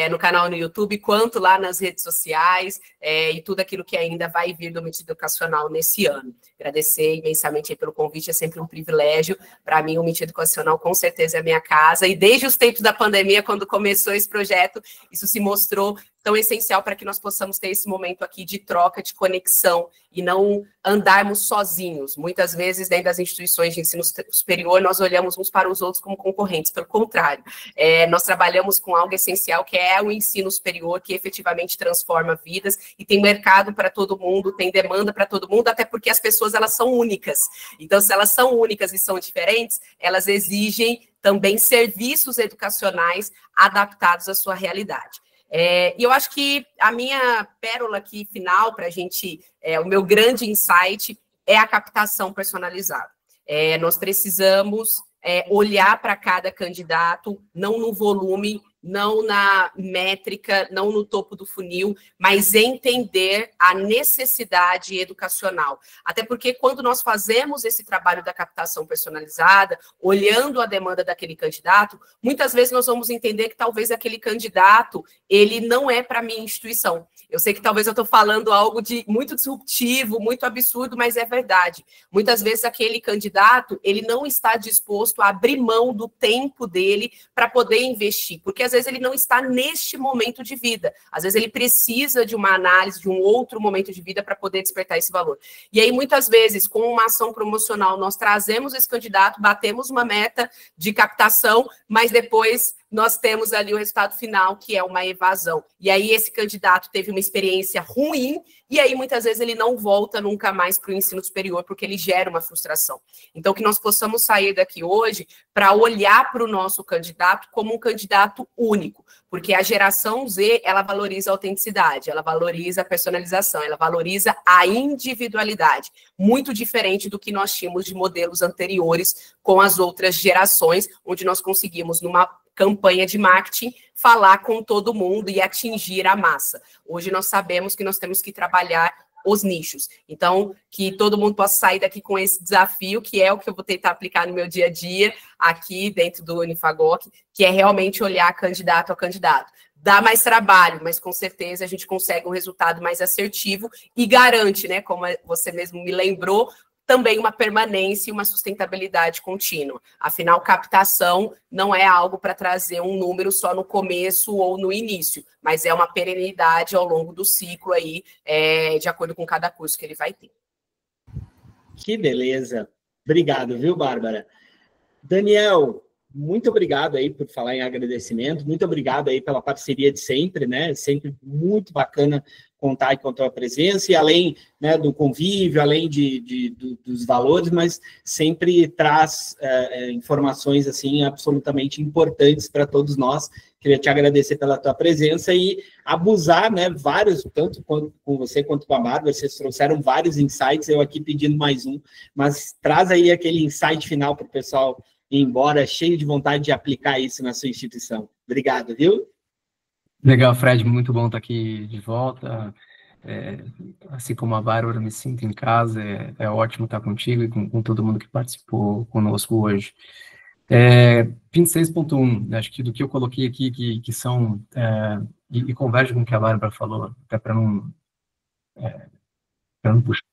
no canal no YouTube, quanto lá nas redes sociais, e tudo aquilo que ainda vai vir do Meeting Educacional nesse ano. Agradecer imensamente aí pelo convite, é sempre um privilégio. Para mim, o Meeting Educacional, com certeza, é a minha casa, e desde os tempos da pandemia, quando começou esse projeto, isso se mostrou tão essencial para que nós possamos ter esse momento aqui de troca, de conexão, e não andarmos sozinhos. Muitas vezes, dentro das instituições de ensino superior, nós olhamos uns para os outros como concorrentes. Pelo contrário, nós trabalhamos com algo essencial, que é o ensino superior, que efetivamente transforma vidas, e tem mercado para todo mundo, tem demanda para todo mundo, até porque as pessoas, elas são únicas. Então, se elas são únicas e são diferentes, elas exigem também serviços educacionais adaptados à sua realidade. E eu acho que a minha pérola aqui final, para a gente, o meu grande insight, é a captação personalizada. Nós precisamos olhar para cada candidato, não no volume, não na métrica, não no topo do funil, mas entender a necessidade educacional. Até porque quando nós fazemos esse trabalho da captação personalizada, olhando a demanda daquele candidato, muitas vezes nós vamos entender que talvez aquele candidato, ele não é para a minha instituição. Eu sei que talvez eu estou falando algo de muito disruptivo, muito absurdo, mas é verdade. Muitas vezes aquele candidato, ele não está disposto a abrir mão do tempo dele para poder investir, porque às vezes ele não está neste momento de vida. Às vezes ele precisa de uma análise, de um outro momento de vida para poder despertar esse valor. E aí, muitas vezes, com uma ação promocional, nós trazemos esse candidato, batemos uma meta de captação, mas depois nós temos ali o resultado final, que é uma evasão. E aí esse candidato teve uma experiência ruim, e aí muitas vezes ele não volta nunca mais para o ensino superior, porque ele gera uma frustração. Então, que nós possamos sair daqui hoje para olhar para o nosso candidato como um candidato único, porque a geração Z, ela valoriza a autenticidade, ela valoriza a personalização, ela valoriza a individualidade, muito diferente do que nós tínhamos de modelos anteriores com as outras gerações, onde nós conseguimos, numa campanha de marketing, falar com todo mundo e atingir a massa. Hoje nós sabemos que nós temos que trabalhar os nichos. Então, que todo mundo possa sair daqui com esse desafio, que é o que eu vou tentar aplicar no meu dia a dia, aqui dentro do Unifagoc, que é realmente olhar candidato a candidato. Dá mais trabalho, mas com certeza a gente consegue um resultado mais assertivo e garante, né, como você mesmo me lembrou, também uma permanência e uma sustentabilidade contínua. Afinal, captação não é algo para trazer um número só no começo ou no início, mas é uma perenidade ao longo do ciclo aí, de acordo com cada curso que ele vai ter. Que beleza. Obrigado, viu, Bárbara? Daniel, muito obrigado aí por falar em agradecimento, muito obrigado aí pela parceria de sempre, né? Sempre muito bacana contar com a tua presença, e além, né, do convívio, além dos valores, mas sempre traz informações assim absolutamente importantes para todos nós. Queria te agradecer pela tua presença e abusar, né, vários, tanto com você quanto com a Bárbara, vocês trouxeram vários insights, eu aqui pedindo mais um, mas traz aí aquele insight final para o pessoal ir embora, cheio de vontade de aplicar isso na sua instituição. Obrigado, viu? Legal, Fred, muito bom estar aqui de volta. Assim como a Bárbara, me sinto em casa, é ótimo estar contigo e com todo mundo que participou conosco hoje. 26.1, acho que do que eu coloquei aqui, que são, e converge com o que a Bárbara falou, até para não puxar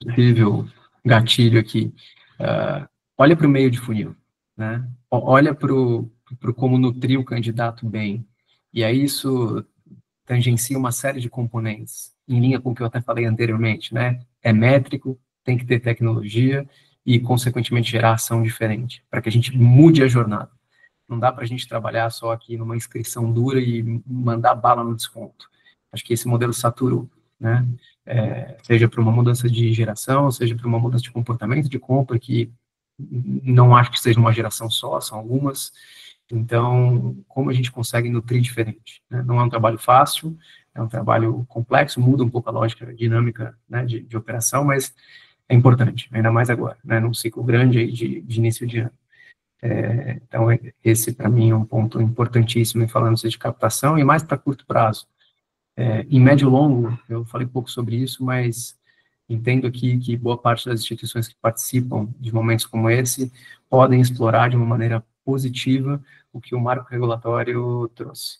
o possível gatilho aqui. Olha para o meio de funil, né? Olha para como nutrir o candidato bem. E aí isso tangencia uma série de componentes, em linha com o que eu até falei anteriormente, né? É métrico, tem que ter tecnologia e, consequentemente, gerar ação diferente, para que a gente mude a jornada. Não dá para a gente trabalhar só aqui numa inscrição dura e mandar bala no desconto. Acho que esse modelo saturou, né? Seja para uma mudança de geração, seja para uma mudança de comportamento de compra, que não acho que seja uma geração só, são algumas. Então, como a gente consegue nutrir diferente? Né? Não é um trabalho fácil, é um trabalho complexo, muda um pouco a lógica, a dinâmica, né, de operação, mas é importante, ainda mais agora, né, num ciclo grande aí de início de ano. Então, esse para mim é um ponto importantíssimo em falando de captação e mais para curto prazo. Em médio e longo, eu falei pouco sobre isso, mas entendo aqui que boa parte das instituições que participam de momentos como esse podem explorar de uma maneira positiva o que o marco regulatório trouxe.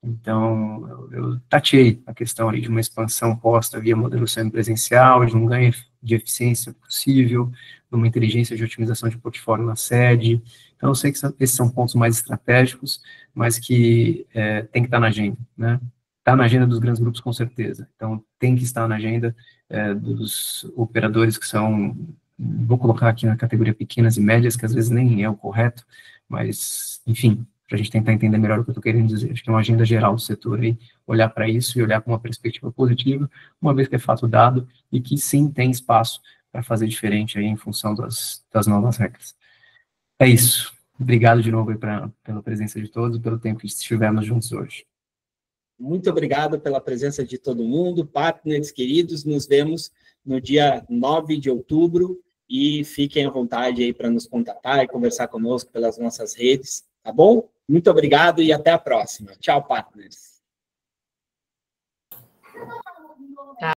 Então, eu tateei a questão ali de uma expansão posta via modelo semipresencial, de um ganho de eficiência possível, de uma inteligência de otimização de portfólio na sede. Então, eu sei que esses são pontos mais estratégicos, mas que tem que estar na agenda, né? Está na agenda dos grandes grupos, com certeza. Então, tem que estar na agenda dos operadores que são, vou colocar aqui na categoria pequenas e médias, que às vezes nem é o correto, mas, enfim, para a gente tentar entender melhor o que eu estou querendo dizer. Acho que é uma agenda geral do setor aí, olhar para isso e olhar com uma perspectiva positiva, uma vez que é fato dado, e que sim tem espaço para fazer diferente aí em função das novas regras. É isso. Obrigado de novo aí pela presença de todos e pelo tempo que estivemos juntos hoje. Muito obrigado pela presença de todo mundo, partners queridos, nos vemos no dia 9 de outubro e fiquem à vontade aí para nos contatar e conversar conosco pelas nossas redes, tá bom? Muito obrigado e até a próxima. Tchau, partners.